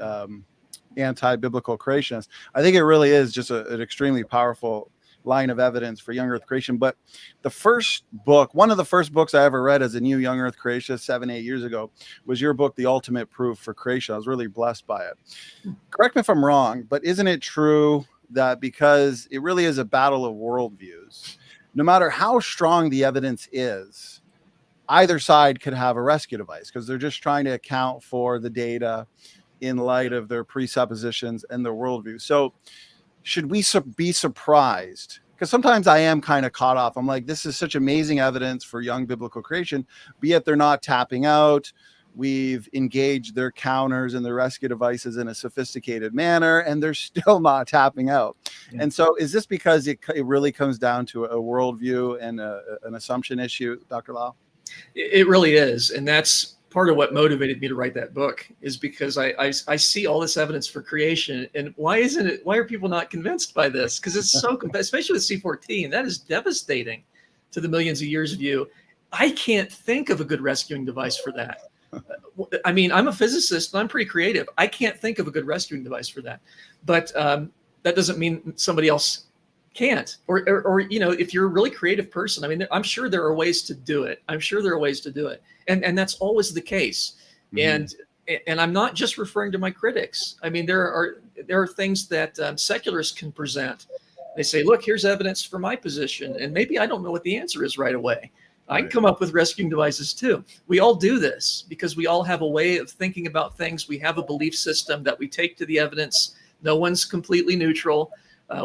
anti-biblical creationists. I think it really is just an extremely powerful line of evidence for young earth creation. But the first book, one of the first books I ever read as a new young earth creationist 7-8 years ago, was your book, The Ultimate Proof for Creation. I was really blessed by it. Correct me if I'm wrong, but isn't it true that because it really is a battle of worldviews, no matter how strong the evidence is, either side could have a rescue device because they're just trying to account for the data in light of their presuppositions and their worldview? So should we be surprised? Because sometimes I am kind of caught off. I'm like, this is such amazing evidence for young biblical creation, but yet they're not tapping out. We've engaged their counters and their rescue devices in a sophisticated manner, and they're still not tapping out. Yeah. And so is this because it really comes down to a worldview and an assumption issue, Dr. Lisle? It really is. And that's part of what motivated me to write that book, is because I see all this evidence for creation. And why are people not convinced by this? Because it's so, especially with C14, that is devastating to the millions of years view. I can't think of a good rescuing device for that. I mean, I'm a physicist and I'm pretty creative. I can't think of a good rescuing device for that. But that doesn't mean somebody else can't. Or you know, if you're a really creative person, I mean, I'm sure there are ways to do it. And that's always the case. Mm-hmm. And I'm not just referring to my critics. I mean, there are things that secularists can present. They say, look, here's evidence for my position. And maybe I don't know what the answer is right away. I can come up with rescuing devices too. We all do this because we all have a way of thinking about things. We have a belief system that we take to the evidence. No one's completely neutral.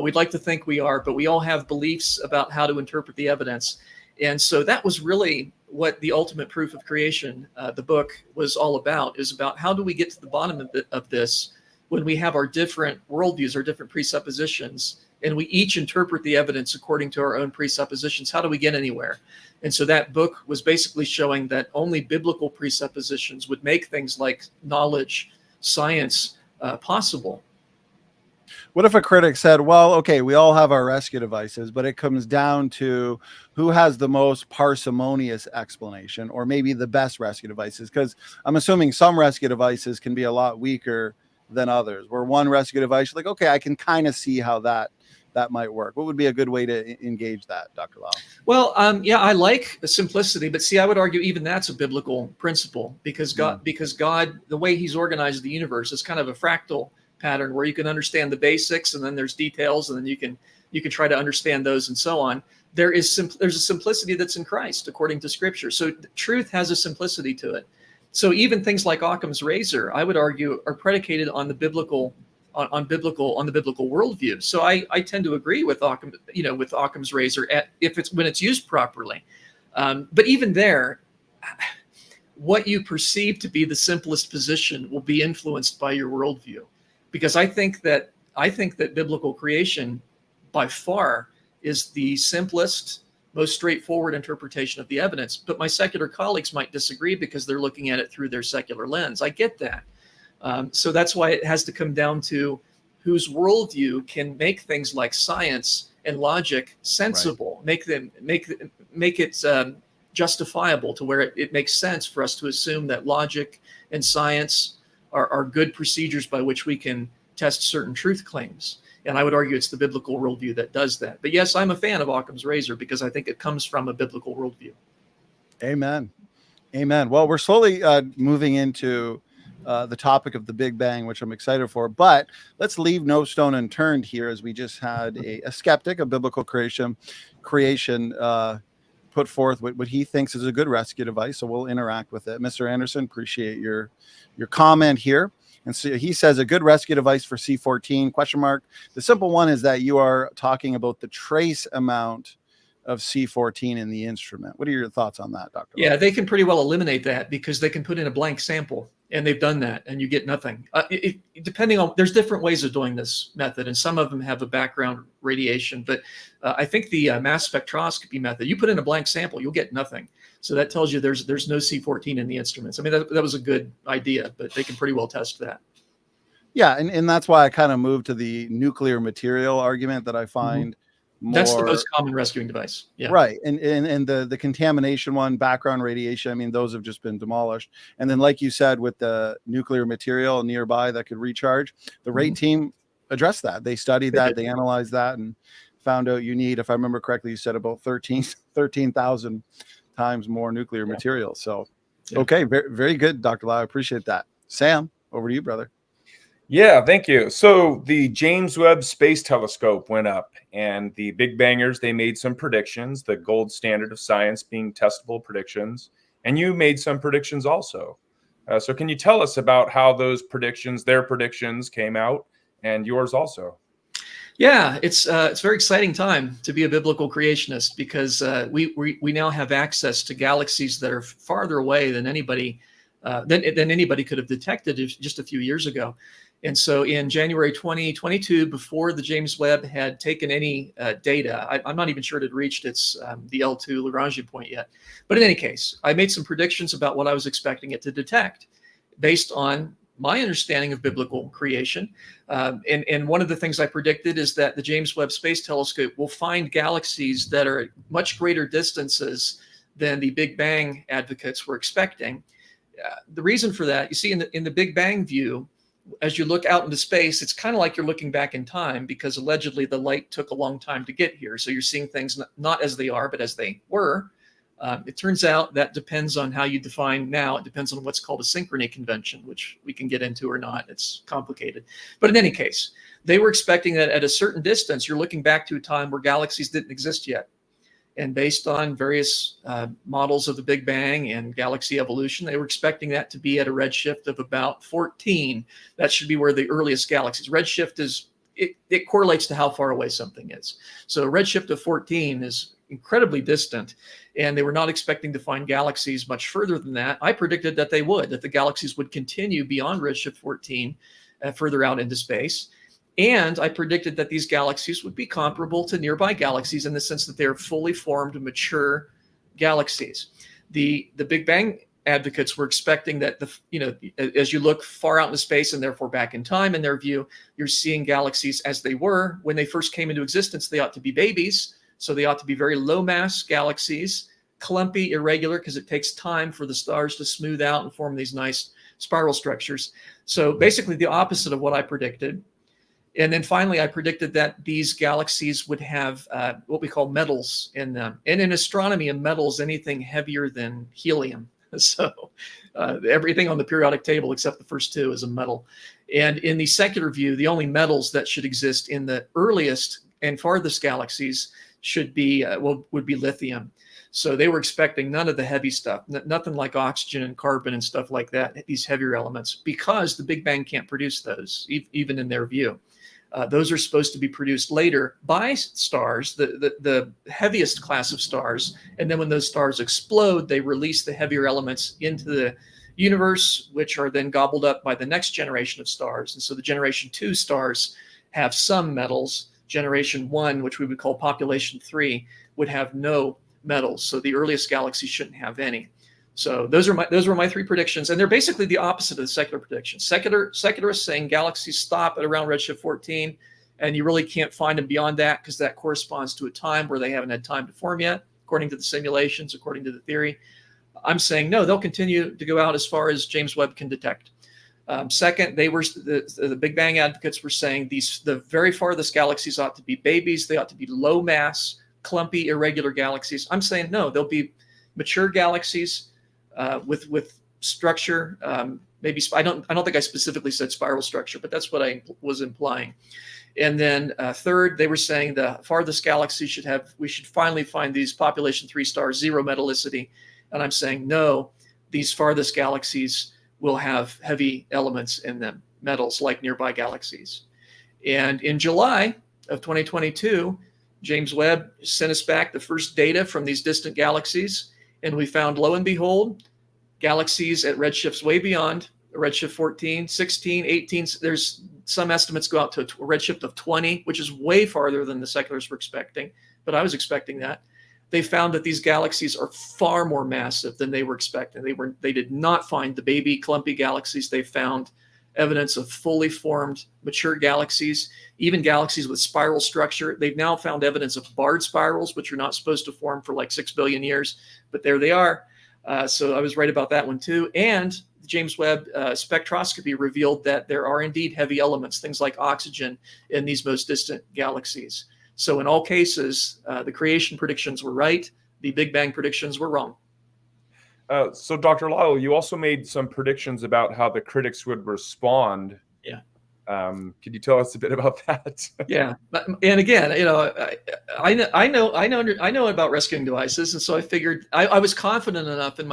We'd like to think we are, but we all have beliefs about how to interpret the evidence. And so that was really what The Ultimate Proof of Creation, the book, was all about, is about how do we get to the bottom of this when we have our different worldviews, our different presuppositions, and we each interpret the evidence according to our own presuppositions. How do we get anywhere? And so that book was basically showing that only biblical presuppositions would make things like knowledge, science possible. What if a critic said, well, okay, we all have our rescue devices, but it comes down to who has the most parsimonious explanation, or maybe the best rescue devices? Because I'm assuming some rescue devices can be a lot weaker than others, where one rescue device, like, okay, I can kind of see how that might work. What would be a good way to engage that, Dr. Lisle? Well, yeah, I like simplicity, but see, I would argue even that's a biblical principle, because God, the way He's organized the universe is kind of a fractal pattern where you can understand the basics, and then there's details, and then you can try to understand those, and so on. There's a simplicity that's in Christ according to Scripture. So truth has a simplicity to it. So even things like Occam's razor, I would argue, are predicated on the biblical worldview. So I tend to agree with Occam, with Occam's razor when it's used properly. But even there, what you perceive to be the simplest position will be influenced by your worldview, because I think that biblical creation by far is the simplest, most straightforward interpretation of the evidence. But my secular colleagues might disagree because they're looking at it through their secular lens. I get that. So that's why it has to come down to whose worldview can make things like science and logic sensible, make it justifiable to where it makes sense for us to assume that logic and science are good procedures by which we can test certain truth claims. And I would argue it's the biblical worldview that does that. But yes, I'm a fan of Occam's razor because I think it comes from a biblical worldview. Amen. Amen. Well, we're slowly moving into the topic of the Big Bang, which I'm excited for. But let's leave no stone unturned here, as we just had a skeptic of biblical creation put forth what he thinks is a good rescue device. So we'll interact with it. Mr. Anderson, appreciate your comment here. And so he says a good rescue device for C14 ? The simple one is that you are talking about the trace amount of C14 in the instrument. What are your thoughts on that, Dr.? Yeah, they can pretty well eliminate that because they can put in a blank sample, and they've done that, and you get nothing. Depending on, there's different ways of doing this method, and some of them have a background radiation, but I think the mass spectroscopy method, you put in a blank sample, you'll get nothing. So that tells you there's no C14 in the instruments. I mean, that was a good idea, but they can pretty well test that. Yeah, and that's why I kind of moved to the nuclear material argument that I find more... That's the most common rescuing device. Yeah. Right. And the contamination one, background radiation, I mean, those have just been demolished. And then, like you said, with the nuclear material nearby that could recharge, the RATE team addressed that. They studied that, they analyzed that, and found out you need, if I remember correctly, you said about 13,000 times more nuclear material. So, okay, very, very good, Dr. Lau. I appreciate that. Sam, over to you, brother. Yeah, thank you. So the James Webb Space Telescope went up, and the Big Bangers, they made some predictions, the gold standard of science being testable predictions, and you made some predictions also. So can you tell us about how those predictions, their predictions, came out, and yours also? Yeah, it's a very exciting time to be a biblical creationist because we now have access to galaxies that are farther away than anybody could have detected just a few years ago. And so in January 2022, before the James Webb had taken any data, I'm not even sure it had reached the L2 Lagrangian point yet. But in any case, I made some predictions about what I was expecting it to detect based on my understanding of biblical creation. And one of the things I predicted is that the James Webb Space Telescope will find galaxies that are at much greater distances than the Big Bang advocates were expecting. The reason for that, you see, in the Big Bang view, as you look out into space, it's kind of like you're looking back in time because allegedly the light took a long time to get here. So you're seeing things not as they are, but as they were. It turns out that depends on how you define now. It depends on what's called a synchrony convention, which we can get into or not. It's complicated. But in any case, they were expecting that at a certain distance, you're looking back to a time where galaxies didn't exist yet. And based on various models of the Big Bang and galaxy evolution, they were expecting that to be at a redshift of about 14. That should be where the earliest galaxies. Redshift is, it correlates to how far away something is. So a redshift of 14 is incredibly distant, and they were not expecting to find galaxies much further than that. I predicted that they would, that the galaxies would continue beyond redshift 14, further out into space. And I predicted that these galaxies would be comparable to nearby galaxies in the sense that they are fully formed, mature galaxies. The Big Bang advocates were expecting that as you look far out into space and therefore back in time, in their view, you're seeing galaxies as they were when they first came into existence. They ought to be babies, so they ought to be very low mass galaxies, clumpy, irregular, because it takes time for the stars to smooth out and form these nice spiral structures. So basically the opposite of what I predicted. And then finally, I predicted that these galaxies would have what we call metals in them. And in astronomy, a metal is anything heavier than helium. So everything on the periodic table except the first two is a metal. And in the secular view, the only metals that should exist in the earliest and farthest galaxies should be would be lithium. So they were expecting none of the heavy stuff, nothing like oxygen and carbon and stuff like that, these heavier elements, because the Big Bang can't produce those, even in their view. Those are supposed to be produced later by stars, the heaviest class of stars. And then when those stars explode, they release the heavier elements into the universe, which are then gobbled up by the next generation of stars. And so the generation 2 stars have some metals. Generation 1, which we would call population 3, would have no metals. So the earliest galaxies shouldn't have any. So those were my three predictions, and they're basically the opposite of the secular predictions. Secularists saying galaxies stop at around redshift 14, and you really can't find them beyond that because that corresponds to a time where they haven't had time to form yet, according to the simulations, according to the theory. I'm saying no, they'll continue to go out as far as James Webb can detect. Second, the Big Bang advocates were saying the very farthest galaxies ought to be babies. They ought to be low mass, clumpy, irregular galaxies. I'm saying no, they'll be mature galaxies with structure. Maybe I don't think I specifically said spiral structure, but that's what I was implying. And then third, they were saying the farthest galaxy we should finally find these population 3 stars, zero metallicity. And I'm saying no, these farthest galaxies will have heavy elements in them, metals like nearby galaxies. And in July of 2022, James Webb sent us back the first data from these distant galaxies. And we found, lo and behold, galaxies at redshifts way beyond redshift 14, 16, 18. There's some estimates go out to a redshift of 20, which is way farther than the secularists were expecting, but I was expecting that. They found that these galaxies are far more massive than they were expecting. They did not find the baby clumpy galaxies. They found evidence of fully formed mature galaxies, even galaxies with spiral structure. They've now found evidence of barred spirals, which are not supposed to form for like 6 billion years, but there they are. So I was right about that one too. And James Webb spectroscopy revealed that there are indeed heavy elements, things like oxygen, in these most distant galaxies. So in all cases, the creation predictions were right. The Big Bang predictions were wrong. So Dr. Lisle, you also made some predictions about how the critics would respond. Yeah. Could you tell us a bit about that? Yeah. And again, I know about rescuing devices, and so I figured I was confident enough in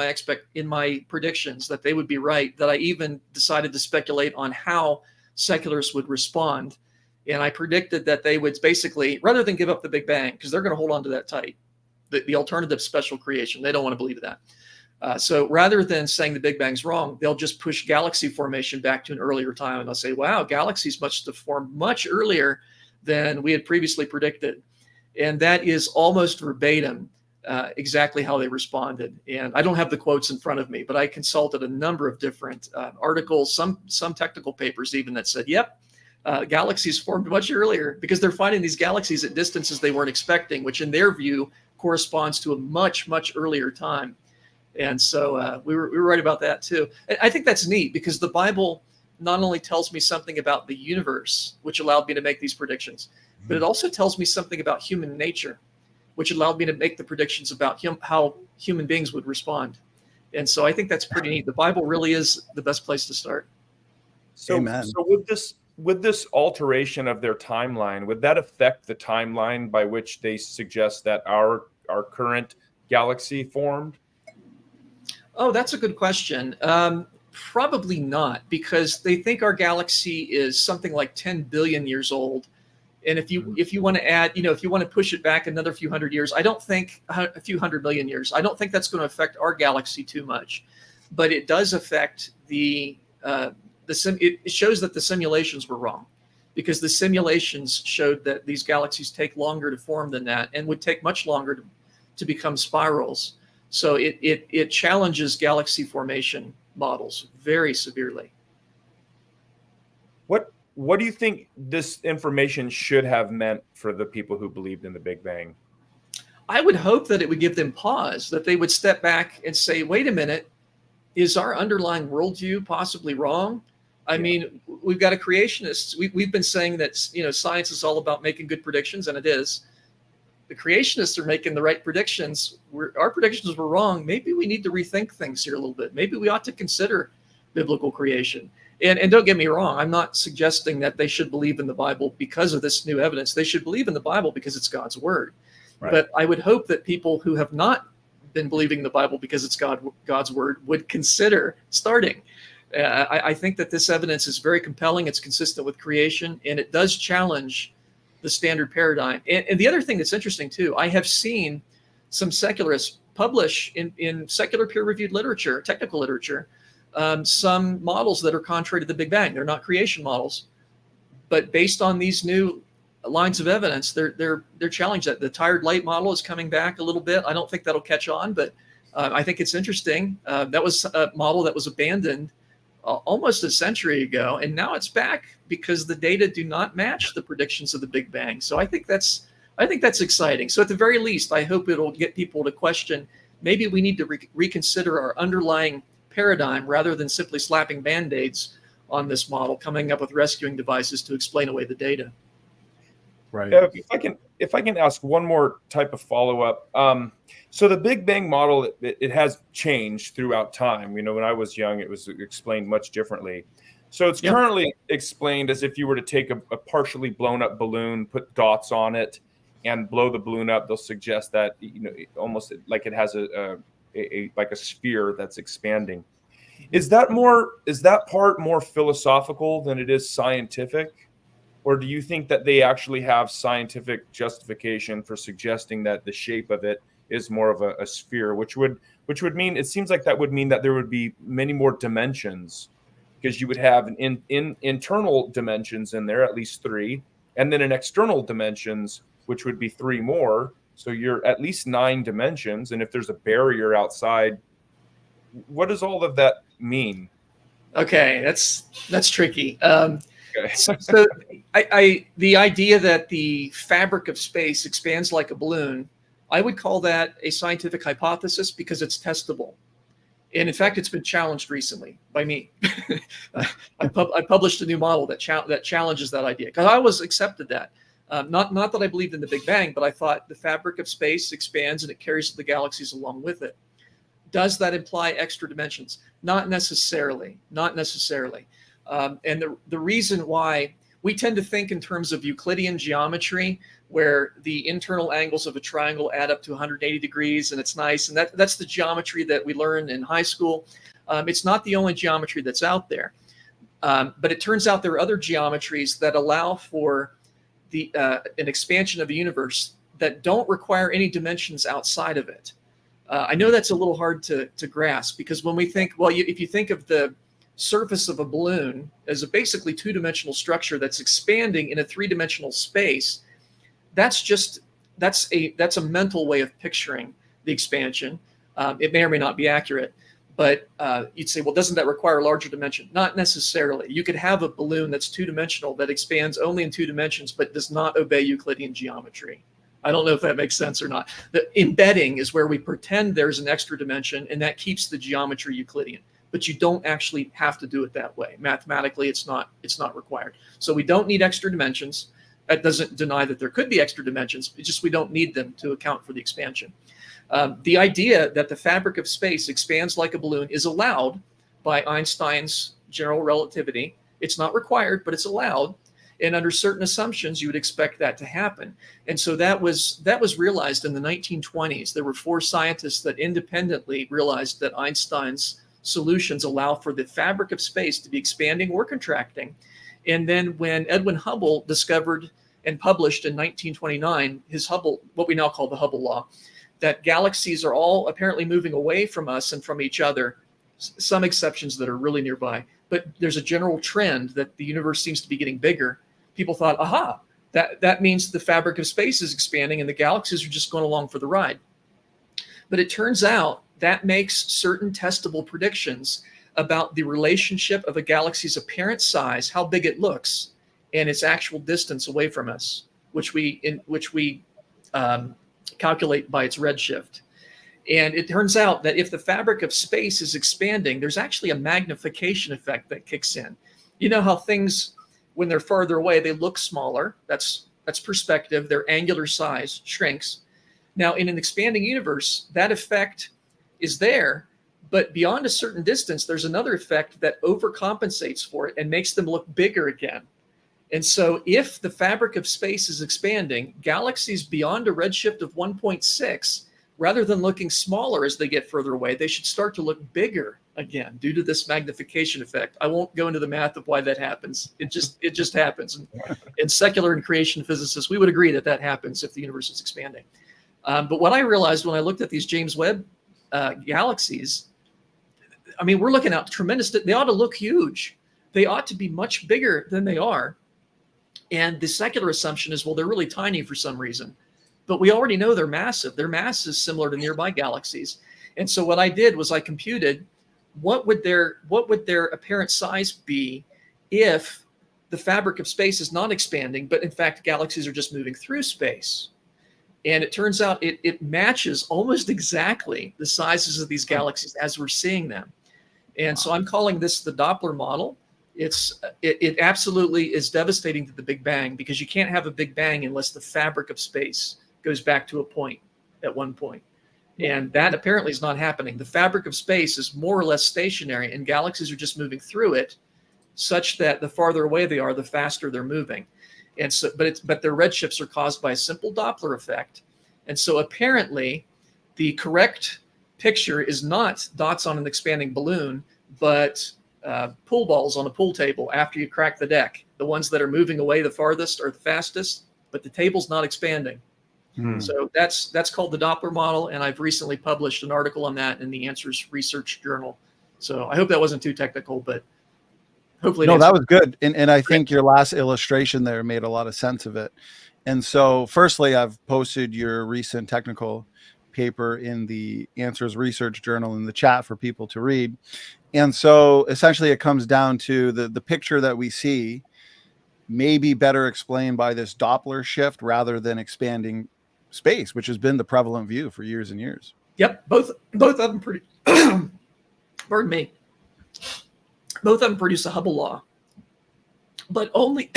my predictions that they would be right that I even decided to speculate on how secularists would respond. And I predicted that they would basically, rather than give up the Big Bang, because they're going to hold on to that tight, the alternative special creation, they don't want to believe that. So rather than saying the Big Bang's wrong, they'll just push galaxy formation back to an earlier time. And they'll say, wow, galaxies must have formed much earlier than we had previously predicted. And that is almost verbatim exactly how they responded. And I don't have the quotes in front of me, but I consulted a number of different articles, some technical papers even that said, yep, galaxies formed much earlier, because they're finding these galaxies at distances they weren't expecting, which in their view corresponds to a much, much earlier time. And so we were right about that too. I think that's neat, because the Bible not only tells me something about the universe, which allowed me to make these predictions, but it also tells me something about human nature, which allowed me to make the predictions about how human beings would respond. And so I think that's pretty neat. The Bible really is the best place to start. So, Amen. So with this alteration of their timeline, would that affect the timeline by which they suggest that our current galaxy formed? Oh, that's a good question. Probably not, because they think our galaxy is something like 10 billion years old. And if you want to add, if you want to push it back another few hundred years, I don't think a few 100 million years, I don't think that's going to affect our galaxy too much. But it does affect it shows that the simulations were wrong, because the simulations showed that these galaxies take longer to form than that, and would take much longer to become spirals. So it challenges galaxy formation models very severely. What do you think this information should have meant for the people who believed in the Big Bang? I would hope that it would give them pause, that they would step back and say, wait a minute, is our underlying worldview possibly wrong? I mean, we've got a creationist. We've been saying that, science is all about making good predictions, and it is. The creationists are making the right predictions. Our predictions were wrong. Maybe we need to rethink things here a little bit. Maybe we ought to consider biblical creation. And don't get me wrong, I'm not suggesting that they should believe in the Bible because of this new evidence. They should believe in the Bible because it's God's word. Right. But I would hope that people who have not been believing in the Bible because it's God's word would consider starting. I think that this evidence is very compelling. It's consistent with creation, and it does challenge the standard paradigm. And the other thing that's interesting too, I have seen some secularists publish in secular peer-reviewed literature, technical literature, some models that are contrary to the Big Bang. They're not creation models, but based on these new lines of evidence, they're challenged. That the tired light model is coming back a little bit. I don't think that'll catch on, but I think it's interesting. That was a model that was abandoned almost a century ago, and now it's back because the data do not match the predictions of the Big Bang. So I think that's exciting. So at the very least, I hope it'll get people to question, maybe we need to reconsider our underlying paradigm rather than simply slapping Band-Aids on this model, coming up with rescuing devices to explain away the data. Right. If I can ask one more type of follow-up. So the Big Bang model, it has changed throughout time. You know, when I was young, it was explained much differently. So it's currently explained as if you were to take a partially blown up balloon, put dots on it, and blow the balloon up. They'll suggest that, you know, almost like it has like a sphere that's expanding. Is that part more philosophical than it is scientific? Or do you think that they actually have scientific justification for suggesting that the shape of it is more of a sphere, which would mean, it seems like that would mean that there would be many more dimensions, because you would have internal dimensions in there, at least 3, and then an external dimensions, which would be 3 more. So you're at least 9 dimensions. And if there's a barrier outside, what does all of that mean? Okay, that's tricky. Okay. So the idea that the fabric of space expands like a balloon, I would call that a scientific hypothesis because it's testable. And in fact, it's been challenged recently by me. I published a new model that challenges that idea, because I always accepted that. Not that I believed in the Big Bang, but I thought the fabric of space expands and it carries the galaxies along with it. Does that imply extra dimensions? Not necessarily. Not necessarily. And the reason why we tend to think in terms of Euclidean geometry, where the internal angles of a triangle add up to 180 degrees, and it's nice. And that's the geometry that we learn in high school. It's not the only geometry that's out there. But it turns out there are other geometries that allow for an expansion of the universe that don't require any dimensions outside of it. I know that's a little hard to grasp, because when we think, well, if you think of the surface of a balloon as a basically 2-dimensional structure that's expanding in a 3-dimensional space, that's a mental way of picturing the expansion. It may or may not be accurate, but you'd say, well, doesn't that require a larger dimension? Not necessarily. You could have a balloon that's 2-dimensional that expands only in 2 dimensions, but does not obey Euclidean geometry. I don't know if that makes sense or not. The embedding is where we pretend there's an extra dimension, and that keeps the geometry Euclidean. But you don't actually have to do it that way. Mathematically, it's not required. So we don't need extra dimensions. That doesn't deny that there could be extra dimensions. It's just we don't need them to account for the expansion. The idea that the fabric of space expands like a balloon is allowed by Einstein's general relativity. It's not required, but it's allowed. And under certain assumptions, you would expect that to happen. And so that was realized in the 1920s. There were 4 scientists that independently realized that Einstein's solutions allow for the fabric of space to be expanding or contracting. And then when Edwin Hubble discovered and published in 1929 his Hubble, what we now call the Hubble Law, that galaxies are all apparently moving away from us and from each other, some exceptions that are really nearby. But there's a general trend that the universe seems to be getting bigger. People thought, aha, that means the fabric of space is expanding and the galaxies are just going along for the ride. But it turns out that makes certain testable predictions about the relationship of a galaxy's apparent size, how big it looks, and its actual distance away from us, which we calculate by its redshift. And it turns out that if the fabric of space is expanding, there's actually a magnification effect that kicks in. You know how things, when they're farther away, they look smaller. That's perspective. Their angular size shrinks. Now, in an expanding universe, that effect is there, but beyond a certain distance, there's another effect that overcompensates for it and makes them look bigger again. And so if the fabric of space is expanding, galaxies beyond a redshift of 1.6, rather than looking smaller as they get further away, they should start to look bigger again due to this magnification effect. I won't go into the math of why that happens. It just happens. And secular and creation physicists, we would agree that happens if the universe is expanding. But what I realized when I looked at these James Webb galaxies, I mean, we're looking at tremendous, they ought to look huge. They ought to be much bigger than they are. And the secular assumption is, well, they're really tiny for some reason, but we already know they're massive. Their mass is similar to nearby galaxies. And so what I did was I computed what would their apparent size be if the fabric of space is not expanding, but in fact galaxies are just moving through space. And it turns out it matches almost exactly the sizes of these galaxies as we're seeing them. And so I'm calling this the Doppler model. It absolutely is devastating to the Big Bang, because you can't have a Big Bang unless the fabric of space goes back to a point at one point. And that apparently is not happening. The fabric of space is more or less stationary, and galaxies are just moving through it, such that the farther away they are, the faster they're moving. And so, but their redshifts are caused by a simple Doppler effect. And so apparently the correct picture is not dots on an expanding balloon, but pool balls on a pool table after you crack the deck. The ones that are moving away the farthest are the fastest, but the table's not expanding. So that's called the Doppler model, and I've recently published an article on that in the Answers Research Journal. So I hope that wasn't too technical, but hopefully. No, that was good. And I think your last illustration there made a lot of sense of it. And so firstly, I've posted your recent technical paper in the Answers Research Journal in the chat for people to read. And so essentially it comes down to the picture that we see may be better explained by this Doppler shift rather than expanding space, which has been the prevalent view for years and years. Yep, both of them pardon me. Both of them produce a Hubble law, but only.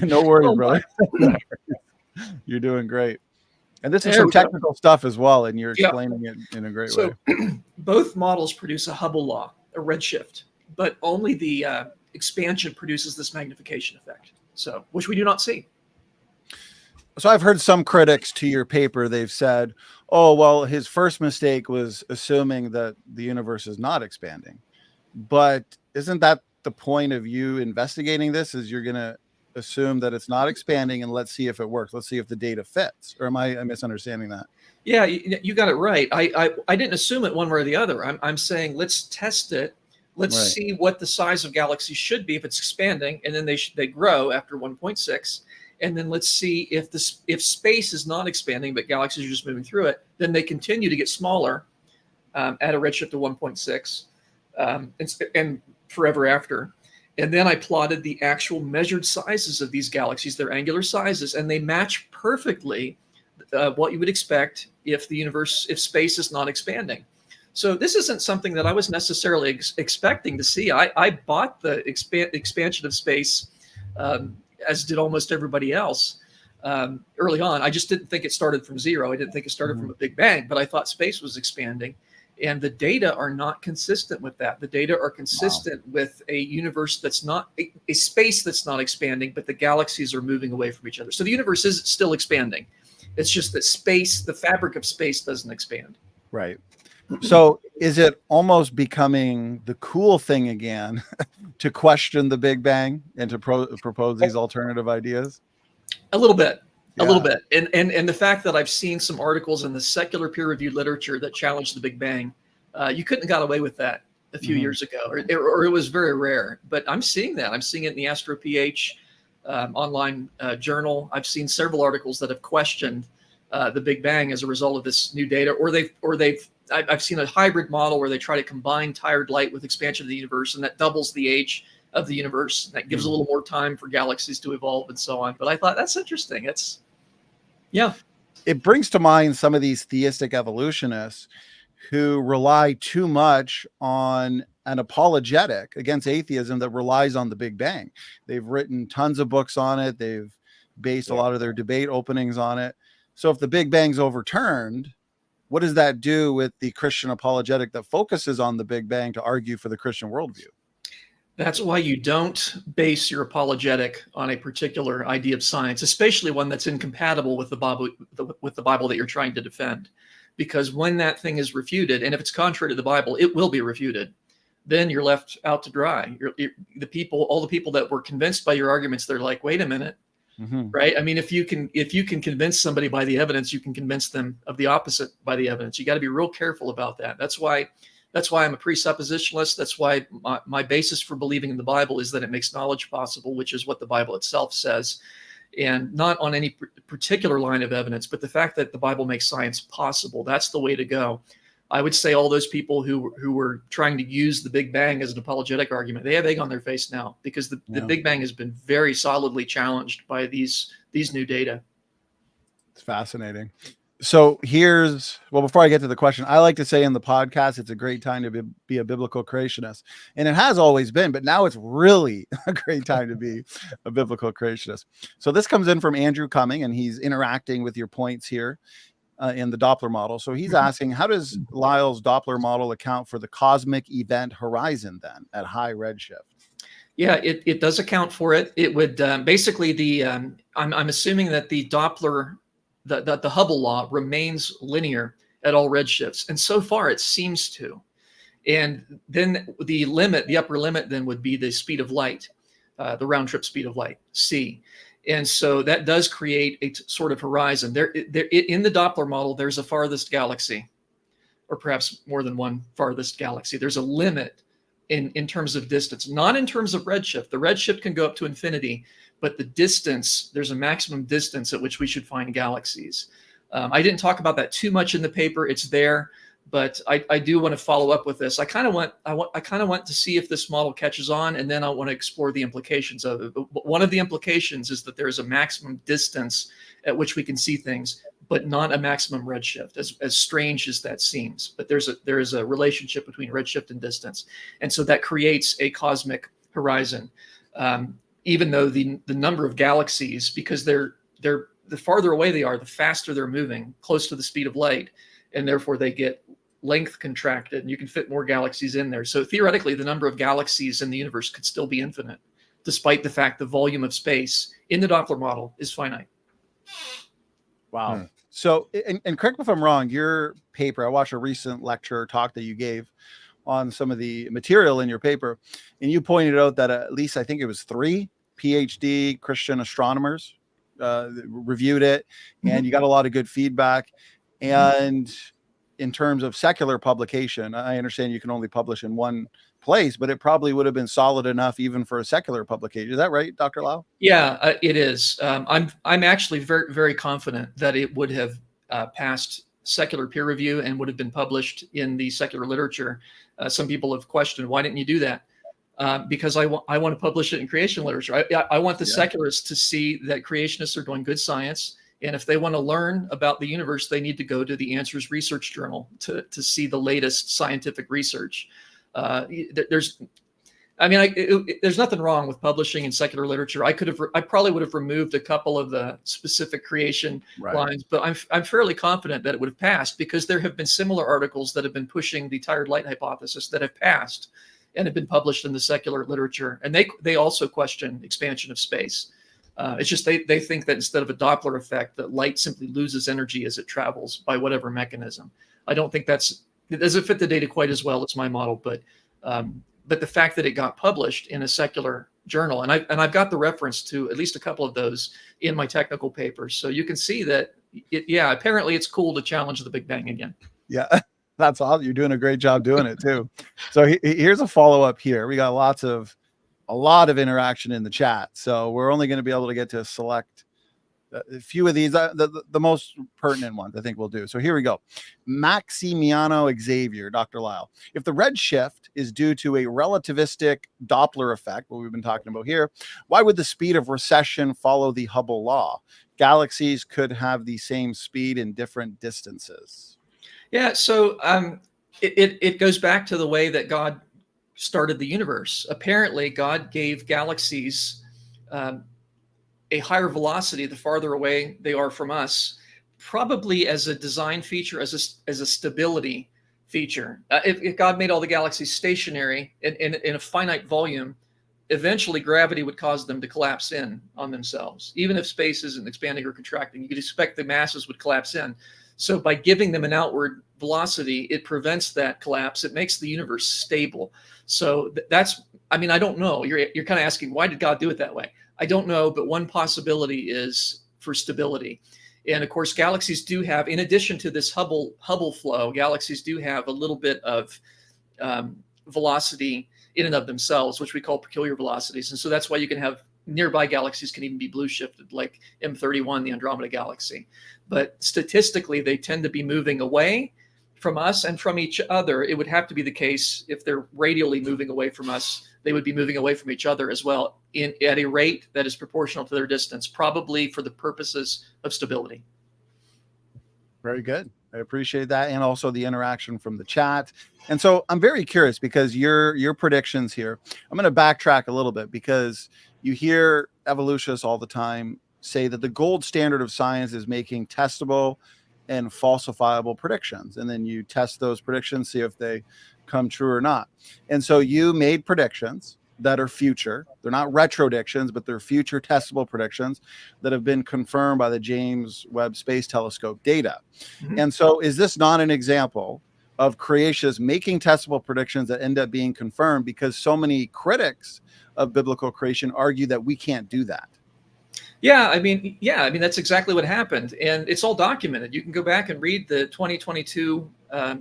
No worries, brother. You're doing great. And this is some technical stuff as well, and you're explaining it in a great way. Both models produce a Hubble law, a redshift, but only the expansion produces this magnification effect, so which we do not see. So I've heard some critics to your paper, they've said, oh, well, his first mistake was assuming that the universe is not expanding. But isn't that the point of you investigating this, is you're going to assume that it's not expanding and let's see if it works. Let's see if the data fits. Or am I misunderstanding that? Yeah, you got it right. I didn't assume it one way or the other. I'm saying let's test it. Let's see what the size of galaxies should be if it's expanding, and then they grow after 1.6. And then let's see if space is not expanding, but galaxies are just moving through it, then they continue to get smaller at a redshift of 1.6 and forever after. And then I plotted the actual measured sizes of these galaxies, their angular sizes, and they match perfectly what you would expect if space is not expanding. So this isn't something that I was necessarily expecting to see. I bought the expansion of space, as did almost everybody else early on. I just didn't think it started from zero. I didn't think it started from a Big Bang, but I thought space was expanding. And the data are not consistent with that. The data are consistent with a universe that's not, a space that's not expanding, but the galaxies are moving away from each other. So the universe is still expanding. It's just that space, the fabric of space doesn't expand. Right. So is it almost becoming the cool thing again to question the Big Bang and to propose these alternative ideas? A little bit. And the fact that I've seen some articles in the secular peer-reviewed literature that challenge the Big Bang, you couldn't have got away with that a few years ago, or it was very rare. But I'm seeing that. I'm seeing it in the AstroPH online journal. I've seen several articles that have questioned the Big Bang as a result of this new data, I've seen a hybrid model where they try to combine tired light with expansion of the universe, and that doubles the age of the universe. That gives a little more time for galaxies to evolve and so on. But I thought that's interesting. It brings to mind some of these theistic evolutionists who rely too much on an apologetic against atheism that relies on the Big Bang. They've written tons of books on it. They've based a lot of their debate openings on it. So if the Big Bang's overturned, what does that do with the Christian apologetic that focuses on the Big Bang to argue for the Christian worldview? That's why you don't base your apologetic on a particular idea of science, especially one that's incompatible with the Bible that you're trying to defend. Because when that thing is refuted, and if it's contrary to the Bible, it will be refuted. Then you're left out to dry. All the people that were convinced by your arguments, they're like, wait a minute. Right? I mean, if you can convince somebody by the evidence, you can convince them of the opposite by the evidence. You got to be real careful about that. That's why That's why I'm a presuppositionalist. That's why my basis for believing in the Bible is that it makes knowledge possible, which is what the Bible itself says, and not on any particular line of evidence, but the fact that the Bible makes science possible. That's the way to go. I would say all those people who were trying to use the Big Bang as an apologetic argument, they have egg on their face now, because the Big Bang has been very solidly challenged by these new data. It's fascinating. So before I get to the question, I like to say in the podcast, it's a great time to be a biblical creationist. And it has always been, but now it's really a great time to be a biblical creationist. So this comes in from Andrew Cumming, and he's interacting with your points here in the Doppler model. So he's asking, how does Lisle's Doppler model account for the cosmic event horizon then at high redshift? Yeah, it does account for it. It would basically I'm assuming that the Doppler, the Hubble law remains linear at all redshifts. And so far it seems to. And then the upper limit then would be the speed of light, the round trip speed of light, c. And so that does create a sort of horizon. There in the Doppler model, there's a farthest galaxy, or perhaps more than one farthest galaxy. There's a limit in terms of distance, not in terms of redshift. The redshift can go up to infinity, but the distance, there's a maximum distance at which we should find galaxies. I didn't talk about that too much in the paper. It's there, but I do want to follow up with this. I kind of want to see if this model catches on, and then I want to explore the implications of it. But one of the implications is that there is a maximum distance at which we can see things, but not a maximum redshift, as strange as that seems. But there is a relationship between redshift and distance, and so that creates a cosmic horizon. Even though the number of galaxies, because they're the farther away they are, the faster they're moving, close to the speed of light, and therefore they get length contracted, and you can fit more galaxies in there. So theoretically, the number of galaxies in the universe could still be infinite, despite the fact the volume of space in the Doppler model is finite. Wow. So, and correct me if I'm wrong, your paper, I watched a recent lecture talk that you gave on some of the material in your paper, and you pointed out that at least, I think it was 3 PhD Christian astronomers reviewed it, and you got a lot of good feedback. And in terms of secular publication, I understand you can only publish in one place, but it probably would have been solid enough even for a secular publication. Is that right, Dr. Lisle? Yeah, it is. I'm actually very, very confident that it would have passed secular peer review and would have been published in the secular literature. Some people have questioned, why didn't you do that? Because I want to publish it in creation literature. I want the secularists to see that creationists are doing good science. And if they want to learn about the universe, they need to go to the Answers Research Journal to see the latest scientific research. There's nothing wrong with publishing in secular literature. I probably would have removed a couple of the specific creation lines, but I'm fairly confident that it would have passed, because there have been similar articles that have been pushing the tired light hypothesis that have passed and have been published in the secular literature, and they also question expansion of space. It's just they think that instead of a Doppler effect, that light simply loses energy as it travels by whatever mechanism. I don't think it doesn't fit the data quite as well as my model, but the fact that it got published in a secular journal, and I've got the reference to at least a couple of those in my technical papers, so you can see that apparently it's cool to challenge the Big Bang again. Yeah. That's all. You're doing a great job doing it too. So here's a follow-up here. We got a lot of interaction in the chat. So we're only going to be able to get to select a few of these, the most pertinent ones I think we'll do. So here we go. Maximiano Xavier, Dr. Lisle. If the redshift is due to a relativistic Doppler effect, what we've been talking about here, why would the speed of recession follow the Hubble law? Galaxies could have the same speed in different distances. Yeah, so it goes back to the way that God started the universe. Apparently, God gave galaxies a higher velocity the farther away they are from us, probably as a design feature, as a stability feature. If God made all the galaxies stationary in a finite volume, eventually gravity would cause them to collapse in on themselves. Even if space isn't expanding or contracting, you could expect the masses would collapse in. So by giving them an outward velocity, it prevents that collapse. It makes the universe stable. So I don't know. You're kind of asking, why did God do it that way? I don't know, but one possibility is for stability. And of course, galaxies do have, in addition to this Hubble flow, galaxies do have a little bit of velocity in and of themselves, which we call peculiar velocities. And so that's why you can have nearby galaxies can even be blue shifted, like M31, the Andromeda galaxy. But statistically, they tend to be moving away from us and from each other. It would have to be the case if they're radially moving away from us, they would be moving away from each other as well at a rate that is proportional to their distance, probably for the purposes of stability. Very good. I appreciate that, and also the interaction from the chat. And so I'm very curious, because your predictions here, I'm going to backtrack a little bit, because you hear evolutionists all the time say that the gold standard of science is making testable and falsifiable predictions, and then you test those predictions, see if they come true or not. And so you made predictions that are future. They're not retrodictions, but they're future testable predictions that have been confirmed by the James Webb Space Telescope data. Mm-hmm. And so is this not an example of creationists making testable predictions that end up being confirmed, because so many critics of biblical creation argue that we can't do that? Yeah, I mean, that's exactly what happened. And it's all documented. You can go back and read the 2022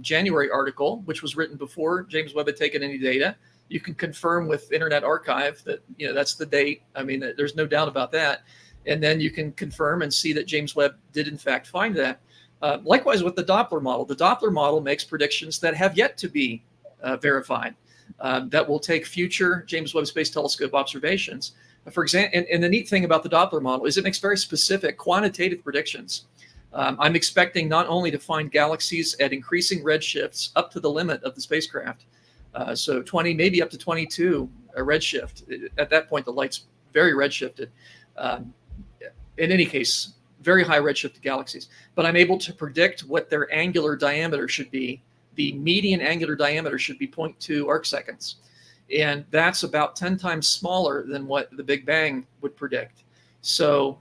January article, which was written before James Webb had taken any data. You can confirm with Internet Archive that, that's the date. I mean, there's no doubt about that. And then you can confirm and see that James Webb did in fact find that. Likewise with the Doppler model. The Doppler model makes predictions that have yet to be verified, that will take future James Webb Space Telescope observations. For example, and the neat thing about the Doppler model is it makes very specific quantitative predictions. I'm expecting not only to find galaxies at increasing redshifts up to the limit of the spacecraft, so 20, maybe up to 22 a redshift. At that point, the light's very redshifted. In any case, very high redshifted galaxies. But I'm able to predict what their angular diameter should be. The median angular diameter should be 0.2 arcseconds. And that's about 10 times smaller than what the Big Bang would predict. So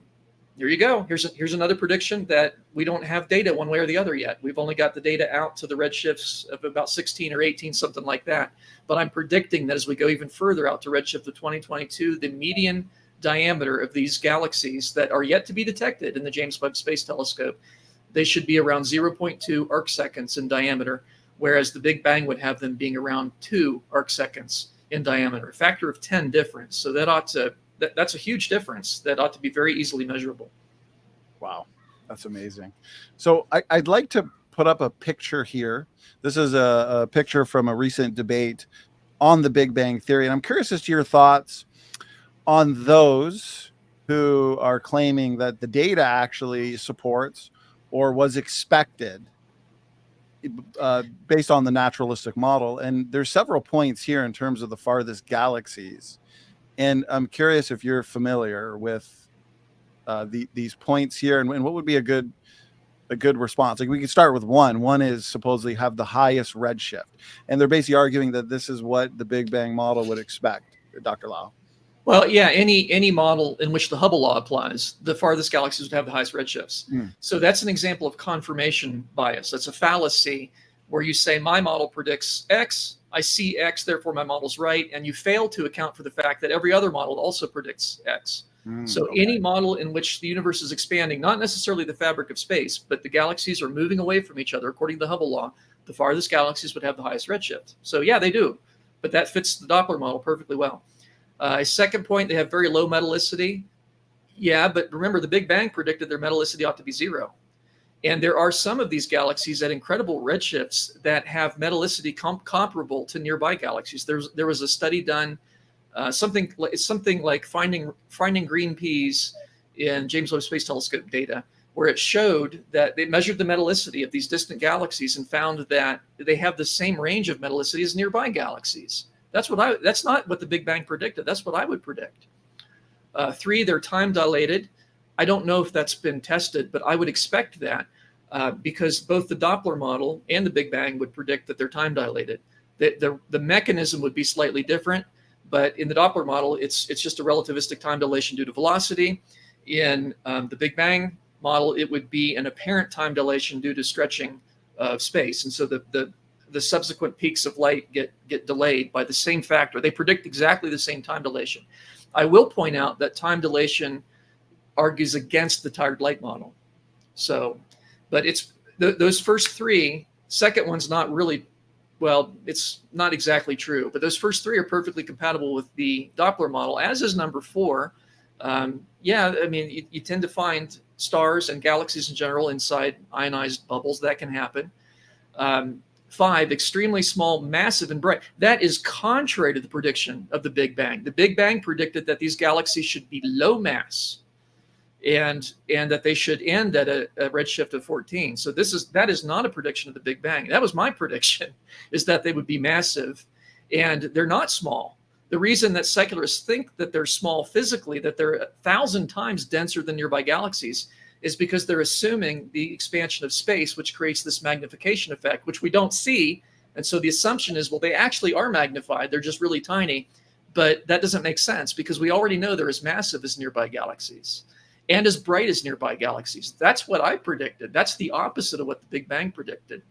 there you go. Here's another prediction that we don't have data one way or the other yet. We've only got the data out to the redshifts of about 16 or 18, something like that. But I'm predicting that as we go even further out to redshift of 2022, the median diameter of these galaxies that are yet to be detected in the James Webb Space Telescope, they should be around 0.2 arcseconds in diameter, whereas the Big Bang would have them being around 2 arcseconds in diameter, a factor of 10 difference. So that's a huge difference that ought to be very easily measurable. Wow, that's amazing. So I'd like to put up a picture here. This is a picture from a recent debate on the Big Bang Theory. And I'm curious as to your thoughts on those who are claiming that the data actually supports or was expected based on the naturalistic model. And there's several points here in terms of the farthest galaxies. And I'm curious if you're familiar with these points here, and what would be a good response. Like, we could start with one. One is supposedly have the highest redshift, and they're basically arguing that this is what the Big Bang model would expect. Dr. Lisle. Well, yeah, any model in which the Hubble law applies, the farthest galaxies would have the highest redshifts. So that's an example of confirmation bias. That's a fallacy where you say my model predicts X, I see X, therefore my model's right, and you fail to account for the fact that every other model also predicts X. So any model in which the universe is expanding, not necessarily the fabric of space, but the galaxies are moving away from each other, according to the Hubble law, the farthest galaxies would have the highest redshift. So yeah, they do, but that fits the Doppler model perfectly well. A second point, they have very low metallicity. Yeah, but remember, the Big Bang predicted their metallicity ought to be 0. And there are some of these galaxies at incredible redshifts that have metallicity comparable to nearby galaxies. There was a study done, something like finding green peas in James Webb Space Telescope data, where it showed that they measured the metallicity of these distant galaxies and found that they have the same range of metallicity as nearby galaxies. That's not what the Big Bang predicted. That's what I would predict. 3, they're time dilated. I don't know if that's been tested, but I would expect that because both the Doppler model and the Big Bang would predict that they're time dilated. The mechanism would be slightly different, but in the Doppler model, it's just a relativistic time dilation due to velocity. In the Big Bang model, it would be an apparent time dilation due to stretching of space. And so the subsequent peaks of light get delayed by the same factor. They predict exactly the same time dilation. I will point out that time dilation argues against the tired light model. So, but it's those first 3, second one's not really well, it's not exactly true, but those first three are perfectly compatible with the Doppler model, as is number 4. Yeah, I mean, you tend to find stars and galaxies in general inside ionized bubbles. That can happen. 5, extremely small, massive, and bright. That is contrary to the prediction of the Big Bang. The Big Bang predicted that these galaxies should be low mass, and that they should end at a redshift of 14. So that is not a prediction of the Big Bang. That was my prediction, is that they would be massive, and they're not small. The reason that secularists think that they're small physically, that they're 1,000 times denser than nearby galaxies, is because they're assuming the expansion of space, which creates this magnification effect, which we don't see. And so the assumption is, well, they actually are magnified. They're just really tiny. But that doesn't make sense, because we already know they're as massive as nearby galaxies and as bright as nearby galaxies. That's what I predicted. That's the opposite of what the Big Bang predicted.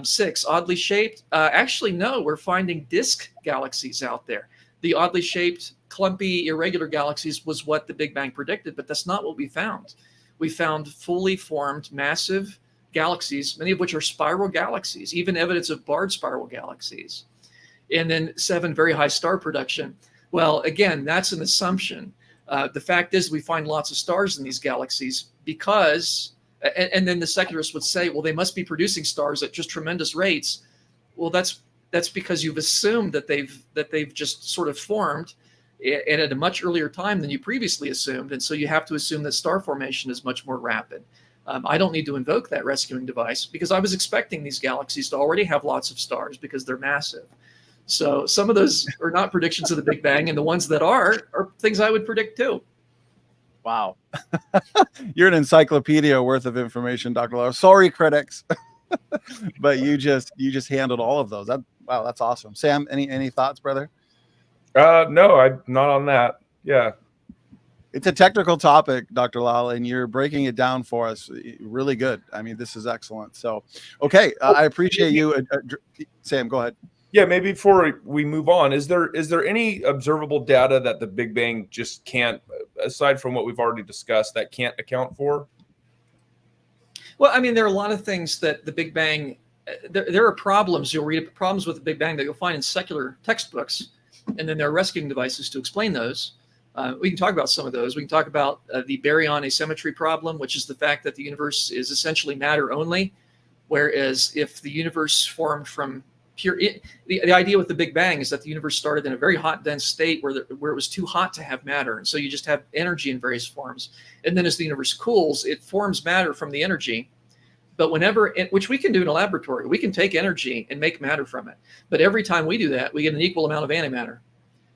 6, oddly shaped. Actually, no, we're finding disk galaxies out there. The oddly shaped, clumpy, irregular galaxies was what the Big Bang predicted, but that's not what we found. We found fully formed, massive galaxies, many of which are spiral galaxies, even evidence of barred spiral galaxies. And then 7, very high star production. Well, again, that's an assumption. The fact is, we find lots of stars in these galaxies because, and then the secularists would say, well, they must be producing stars at just tremendous rates. Well, that's because you've assumed that they've just sort of formed and at a much earlier time than you previously assumed. And so you have to assume that star formation is much more rapid. I don't need to invoke that rescuing device, because I was expecting these galaxies to already have lots of stars because they're massive. So some of those are not predictions of the Big Bang, and the ones that are things I would predict too. Wow. You're an encyclopedia worth of information, Dr. Lisle. Sorry, critics. But you just handled all of those. Wow, that's awesome. Sam, any thoughts, brother? No, I'm not on that. Yeah. It's a technical topic, Dr. Lisle, and you're breaking it down for us. Really good. I mean, this is excellent. So, okay, I appreciate you. Sam, go ahead. Yeah, maybe before we move on, is there any observable data that the Big Bang just can't, aside from what we've already discussed, that can't account for? Well, I mean, there are a lot of things that the Big Bang, there are problems. You'll read problems with the Big Bang that you'll find in secular textbooks, and then there are rescuing devices to explain those. We can talk about some of those. We can talk about the baryon asymmetry problem, which is the fact that the universe is essentially matter only, whereas if the universe formed from pure, the idea with the Big Bang is that the universe started in a very hot, dense state where it was too hot to have matter, and so you just have energy in various forms. And then as the universe cools, it forms matter from the energy. But which we can do in a laboratory, we can take energy and make matter from it. But every time we do that, we get an equal amount of antimatter.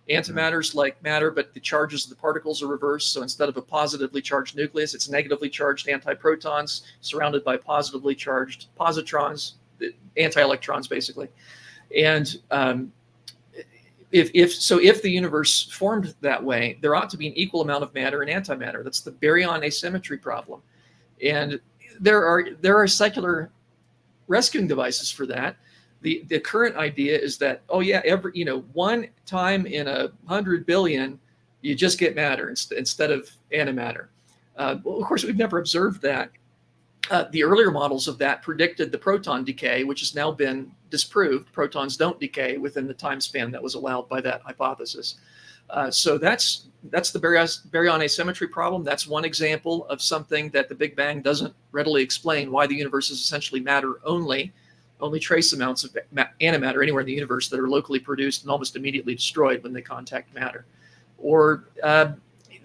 Antimatter's like matter, but the charges of the particles are reversed. So instead of a positively charged nucleus, it's negatively charged antiprotons surrounded by positively charged positrons, anti-electrons, basically. And if the universe formed that way, there ought to be an equal amount of matter and antimatter. That's the baryon asymmetry problem. And there are secular rescuing devices for that. The current idea is that, oh yeah, every one time in 100 billion, you just get matter instead of antimatter. Well, of course, we've never observed that. The earlier models of that predicted the proton decay, which has now been disproved. Protons don't decay within the time span that was allowed by that hypothesis. So that's the baryon asymmetry problem. That's one example of something that the Big Bang doesn't readily explain, why the universe is essentially matter only trace amounts of antimatter anywhere in the universe that are locally produced and almost immediately destroyed when they contact matter. Or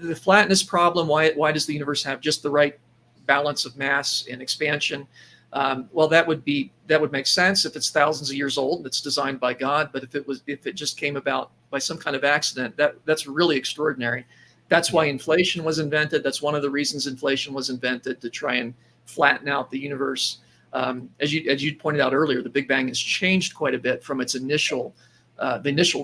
the flatness problem, why does the universe have just the right balance of mass and expansion? Well, that would make sense if it's thousands of years old and it's designed by God. But if it just came about by some kind of accident, that's really extraordinary. That's why inflation was invented. That's one of the reasons inflation was invented, to try and flatten out the universe. As you pointed out earlier, the Big Bang has changed quite a bit from its initial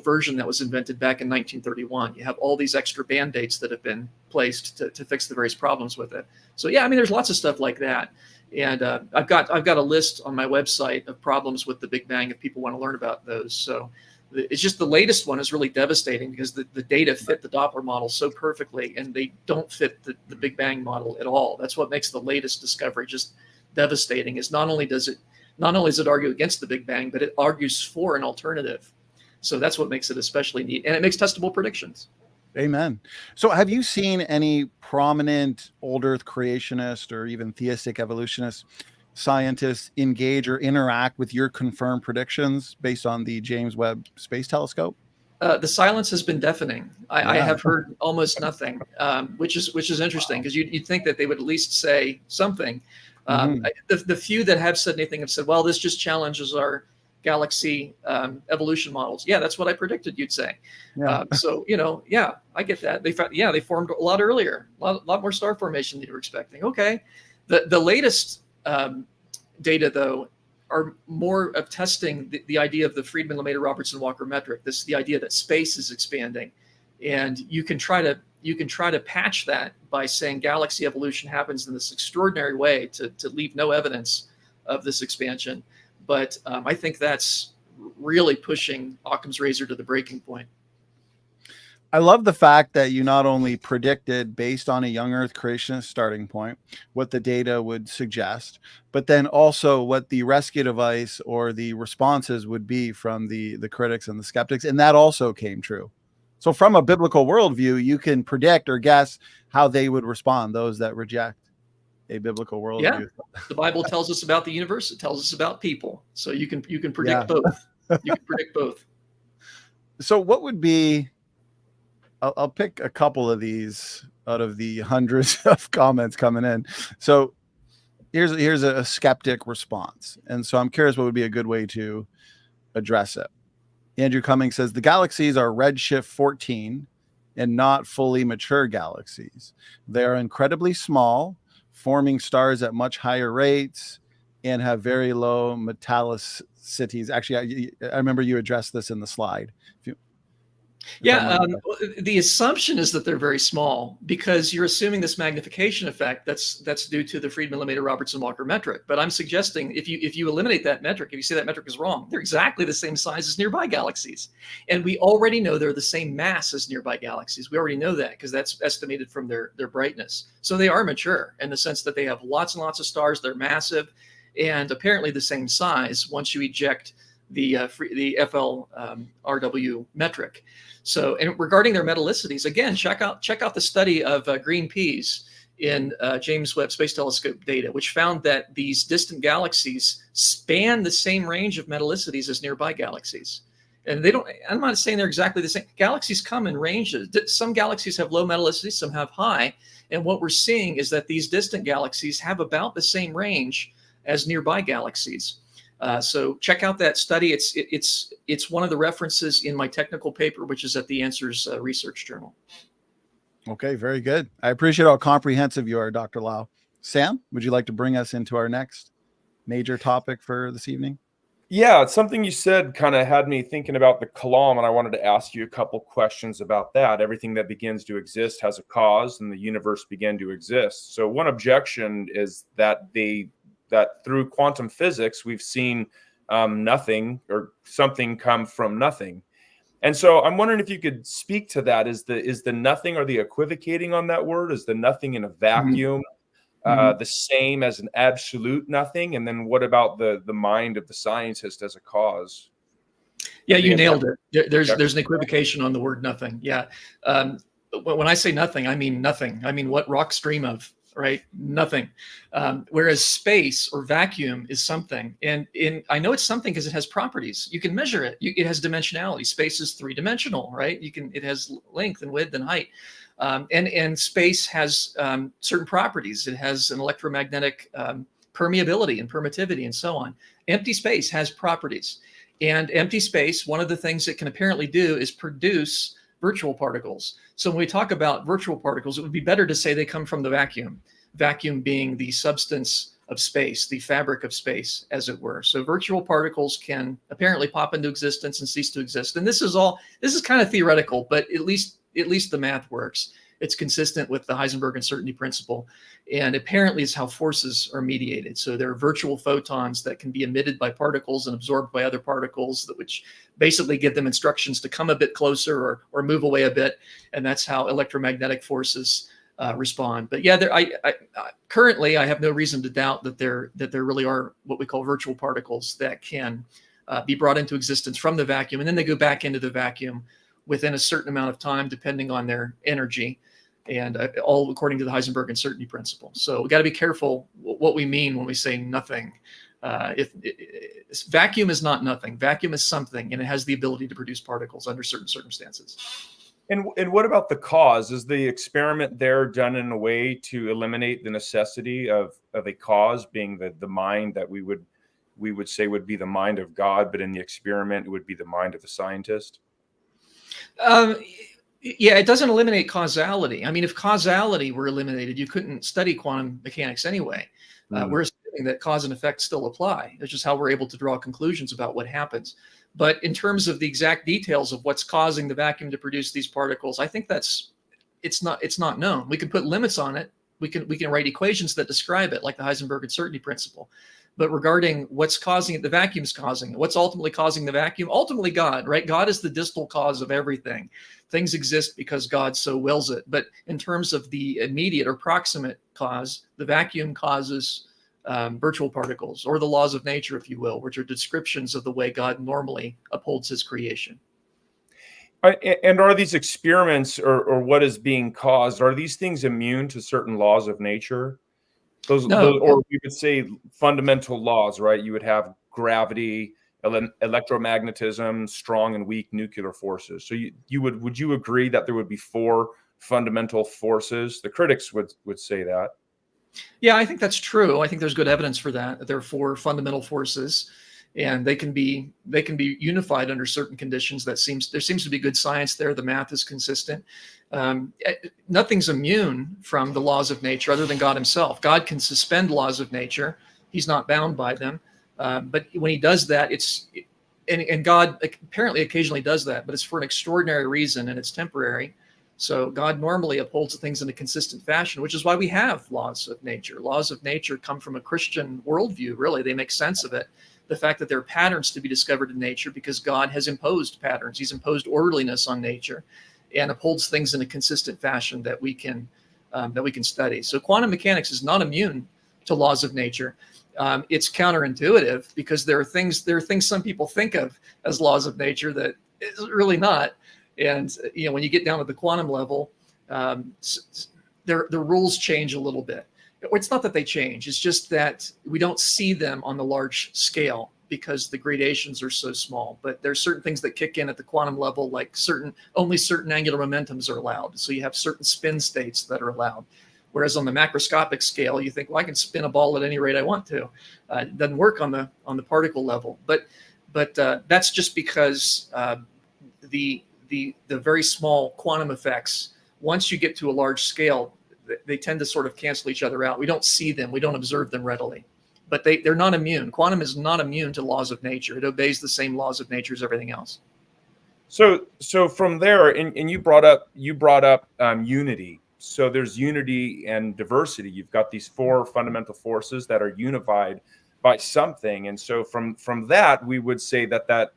version that was invented back in 1931. You have all these extra band-aids that have been placed to fix the various problems with it. So yeah, I mean, there's lots of stuff like that. And I've got a list on my website of problems with the Big Bang if people want to learn about those. So it's just the latest one is really devastating because the data fit the Doppler model so perfectly, and they don't fit the Big Bang model at all. That's what makes the latest discovery just devastating. Is not only does it not only does it argue against the Big Bang, but it argues for an alternative. So that's what makes it especially neat. And it makes testable predictions. Amen. So have you seen any prominent old Earth creationist or even theistic evolutionist scientists engage or interact with your confirmed predictions based on the James Webb Space Telescope? The silence has been deafening. I have heard almost nothing, which is interesting, because you'd think that they would at least say something. The few that have said anything have said, well, this just challenges our galaxy evolution models. Yeah, that's what I predicted you'd say. So, I get that. They formed a lot earlier, a lot more star formation than you were expecting. Okay. The latest data, though, are more of testing the idea of the Friedmann-Lemaitre-Robertson-Walker metric. The idea that space is expanding, and you can try to patch that by saying galaxy evolution happens in this extraordinary way to leave no evidence of this expansion. But I think that's really pushing Occam's razor to the breaking point. I love the fact that you not only predicted based on a young Earth creationist starting point what the data would suggest, but then also what the rescue device or the responses would be from the critics and the skeptics. And that also came true. So from a biblical worldview, you can predict or guess how they would respond, those that reject a biblical worldview. Yeah. The Bible tells us about the universe. It tells us about people. So you can predict both. You can predict both. So what would be, I'll pick a couple of these out of the hundreds of comments coming in. So here's a skeptic response. And so I'm curious what would be a good way to address it. Andrew Cummings says the galaxies are redshift 14 and not fully mature galaxies. They are incredibly small, forming stars at much higher rates, and have very low metallicities. Actually, I remember you addressed this in the slide. The assumption is that they're very small because you're assuming this magnification effect that's due to the Friedmann-Lemaitre-Robertson-Walker metric. But I'm suggesting if you eliminate that metric, if you say that metric is wrong, they're exactly the same size as nearby galaxies. And we already know they're the same mass as nearby galaxies. We already know that because that's estimated from their brightness. So they are mature in the sense that they have lots and lots of stars. They're massive and apparently the same size once you eject the FLRW metric. So, and regarding their metallicities, again, check out the study of green peas in James Webb Space Telescope data, which found that these distant galaxies span the same range of metallicities as nearby galaxies. And I'm not saying they're exactly the same. Galaxies come in ranges. Some galaxies have low metallicity, some have high. And what we're seeing is that these distant galaxies have about the same range as nearby galaxies. So check out that study. It's one of the references in my technical paper, which is at the Answers Research Journal. Okay, very good. I appreciate how comprehensive you are, Dr. Lau. Sam, would you like to bring us into our next major topic for this evening? Yeah, something you said kind of had me thinking about the Kalam, and I wanted to ask you a couple questions about that. Everything that begins to exist has a cause, and the universe began to exist. So one objection is that through quantum physics, we've seen nothing or something come from nothing. And so I'm wondering if you could speak to that. Is the nothing, or the equivocating on that word? Is the nothing in a vacuum the same as an absolute nothing? And then what about the mind of the scientist as a cause? Yeah, you nailed it. There's an equivocation on the word nothing. Yeah. When I say nothing, I mean nothing. I mean what rocks dream of. Right? Nothing. Whereas space or vacuum is something. And I know it's something because it has properties. You can measure it. It has dimensionality. Space is three-dimensional, right? It has length and width and height. And space has certain properties. It has an electromagnetic permeability and permittivity and so on. Empty space has properties. And empty space, one of the things it can apparently do is produce virtual particles. So when we talk about virtual particles, it would be better to say they come from the vacuum being the substance of space, the fabric of space, as it were. So virtual particles can apparently pop into existence and cease to exist. And this is kind of theoretical, but at least the math works. It's consistent with the Heisenberg uncertainty principle. And apparently is how forces are mediated. So there are virtual photons that can be emitted by particles and absorbed by other particles, which basically give them instructions to come a bit closer or move away a bit. And that's how electromagnetic forces respond. But yeah, currently I have no reason to doubt that there really are what we call virtual particles that can be brought into existence from the vacuum, and then they go back into the vacuum within a certain amount of time, depending on their energy, and all according to the Heisenberg uncertainty principle. So we got to be careful what we mean when we say nothing. Vacuum is not nothing. Vacuum is something, and it has the ability to produce particles under certain circumstances. And what about the cause? Is the experiment there done in a way to eliminate the necessity of a cause being the mind that we would say would be the mind of God, but in the experiment it would be the mind of the scientist? Yeah, it doesn't eliminate causality. I mean, if causality were eliminated, you couldn't study quantum mechanics anyway. We're assuming that cause and effect still apply. It's just how we're able to draw conclusions about what happens. But in terms of the exact details of what's causing the vacuum to produce these particles, I think it's not known. We can put limits on it. We can write equations that describe it, like the Heisenberg uncertainty principle. But regarding what's causing it, the vacuum's causing it. What's ultimately causing the vacuum? Ultimately, God, right? God is the distal cause of everything. Things exist because God so wills it. But in terms of the immediate or proximate cause, the vacuum causes virtual particles, or the laws of nature, if you will, which are descriptions of the way God normally upholds his creation. And are these experiments or what is being caused, are these things immune to certain laws of nature? Those, or we would say fundamental laws, right? You would have gravity, electromagnetism, strong and weak nuclear forces. So would you agree that there would be 4 fundamental forces? The critics would say that. Yeah, I think that's true. I think there's good evidence for that. There are 4 fundamental forces, and they can be unified under certain conditions. There seems to be good science there. The math is consistent. Nothing's immune from the laws of nature other than God himself. God can suspend laws of nature. He's not bound by them. But when he does that, and God apparently occasionally does that, but it's for an extraordinary reason, and it's temporary. So God normally upholds things in a consistent fashion, which is why we have laws of nature. Laws of nature come from a Christian worldview, really. They make sense of it. The fact that there are patterns to be discovered in nature because God has imposed patterns. He's imposed orderliness on nature and upholds things in a consistent fashion that we can study. So quantum mechanics is not immune to laws of nature. It's counterintuitive because there are things some people think of as laws of nature that is really not. And when you get down to the quantum level, the rules change a little bit. It's not that they change. It's just that we don't see them on the large scale because the gradations are so small. But there's certain things that kick in at the quantum level, like only certain angular momentums are allowed. So you have certain spin states that are allowed. Whereas on the macroscopic scale, you think, well, I can spin a ball at any rate I want to. It doesn't work on the particle level. But that's just because the very small quantum effects, once you get to a large scale, they tend to sort of cancel each other out. We don't see them. We don't observe them readily. But they're not immune. Quantum is not immune to laws of nature. It obeys the same laws of nature as everything else. So from there, and you brought up unity. So there's unity and diversity. You've got these 4 fundamental forces that are unified by something. And so from that, we would say that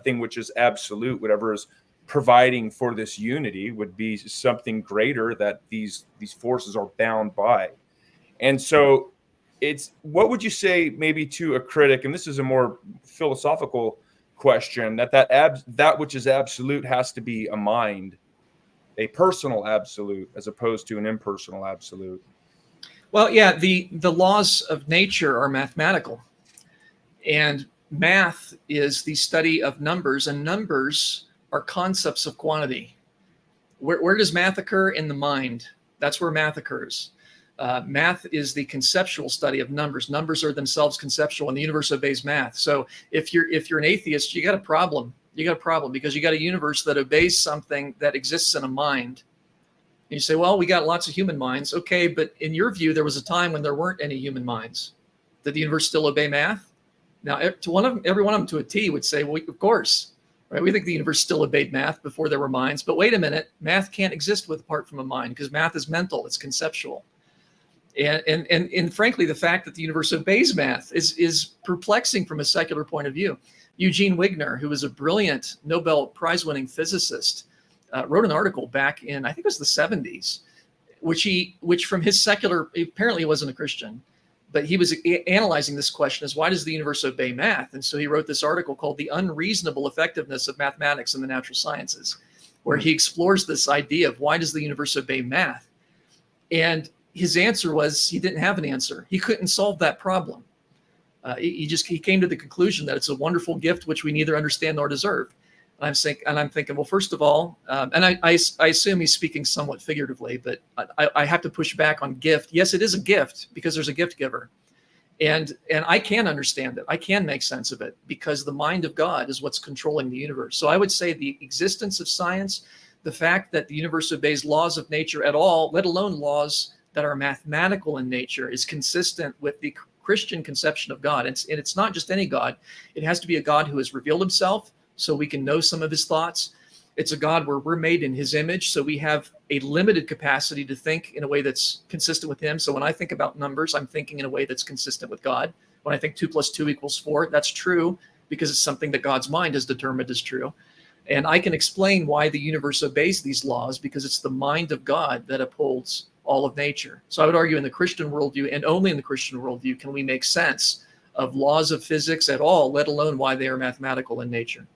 thing which is absolute, whatever is providing for this unity, would be something greater that these forces are bound by. And so what would you say maybe to a critic, and this is a more philosophical question, that which is absolute has to be a mind, a personal absolute, as opposed to an impersonal absolute? Well, yeah, the laws of nature are mathematical, and math is the study of numbers, and numbers are concepts of quantity. Where does math occur? In the mind. That's where math occurs. Math is the conceptual study of numbers. Numbers are themselves conceptual, and the universe obeys math. So if you're an atheist, you got a problem. You got a problem because you got a universe that obeys something that exists in a mind. And you say, well, we got lots of human minds. Okay, but in your view, there was a time when there weren't any human minds. Did the universe still obey math? Now, every one of them to a T would say, well, of course. Right? We think the universe still obeyed math before there were minds, but wait a minute, math can't exist apart from a mind because math is mental, it's conceptual. And frankly, the fact that the universe obeys math is perplexing from a secular point of view. Eugene Wigner, who was a brilliant Nobel Prize-winning physicist, wrote an article back in, I think it was the 70s, which from his secular, apparently he wasn't a Christian, but he was analyzing this question as why does the universe obey math? And so he wrote this article called The Unreasonable Effectiveness of Mathematics and the Natural Sciences, where he explores this idea of why does the universe obey math? And his answer was he didn't have an answer. He couldn't solve that problem. He came to the conclusion that it's a wonderful gift which we neither understand nor deserve. And I'm thinking, well, first of all, and I assume he's speaking somewhat figuratively, but I have to push back on gift. Yes, it is a gift because there's a gift giver. And I can understand it. I can make sense of it because the mind of God is what's controlling the universe. So I would say the existence of science, the fact that the universe obeys laws of nature at all, let alone laws that are mathematical in nature, is consistent with the Christian conception of God. And it's not just any God. It has to be a God who has revealed himself, so we can know some of his thoughts. It's a God where we're made in his image, so we have a limited capacity to think in a way that's consistent with him. So when I think about numbers, I'm thinking in a way that's consistent with God. When I think 2 + 2 = 4, that's true because it's something that God's mind has determined is true. And I can explain why the universe obeys these laws because it's the mind of God that upholds all of nature. So I would argue in the Christian worldview, and only in the Christian worldview, can we make sense of laws of physics at all, let alone why they are mathematical in nature.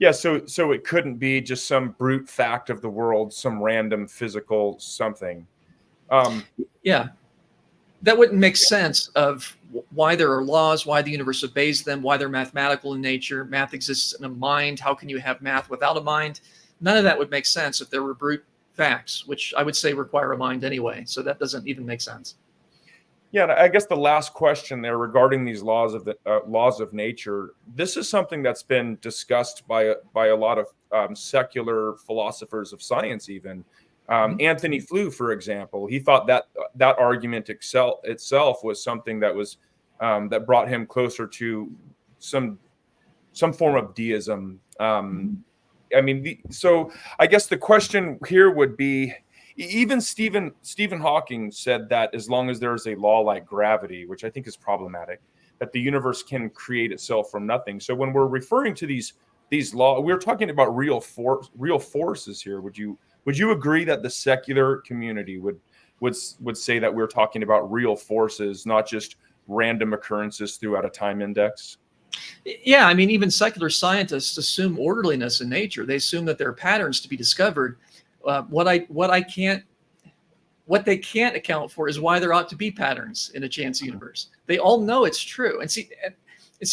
Yeah, so it couldn't be just some brute fact of the world, some random physical something. Yeah, that wouldn't make sense of why there are laws, why the universe obeys them, why they're mathematical in nature. Math exists in a mind. How can you have math without a mind? None of that would make sense if there were brute facts, which I would say require a mind anyway. So that doesn't even make sense. Yeah, and I guess the last question there regarding these laws of nature, this is something that's been discussed by a lot of secular philosophers of science. Even Anthony Flew, for example, he thought that argument itself was something that was that brought him closer to some form of deism. So I guess the question here would be. Even Stephen Hawking said that as long as there is a law like gravity, which I think is problematic, that the universe can create itself from nothing. So when we're referring to these laws, we're talking about real forces here. Would you agree that the secular community would say that we're talking about real forces, not just random occurrences throughout a time index? Yeah, I mean, even secular scientists assume orderliness in nature. They assume that there are patterns to be discovered. What they can't account for is why there ought to be patterns in a chance universe. They all know it's true. And see,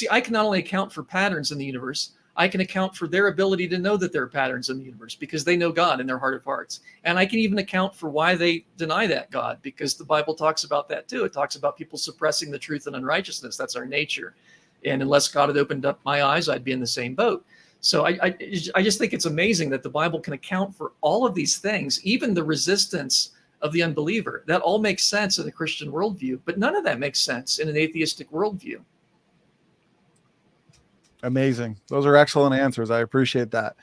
I can not only account for patterns in the universe, I can account for their ability to know that there are patterns in the universe because they know God in their heart of hearts. And I can even account for why they deny that God, because the Bible talks about that too. It talks about people suppressing the truth and unrighteousness. That's our nature. And unless God had opened up my eyes, I'd be in the same boat. So I just think it's amazing that the Bible can account for all of these things, even the resistance of the unbeliever. That all makes sense in a Christian worldview, but none of that makes sense in an atheistic worldview. Amazing. Those are excellent answers. I appreciate that.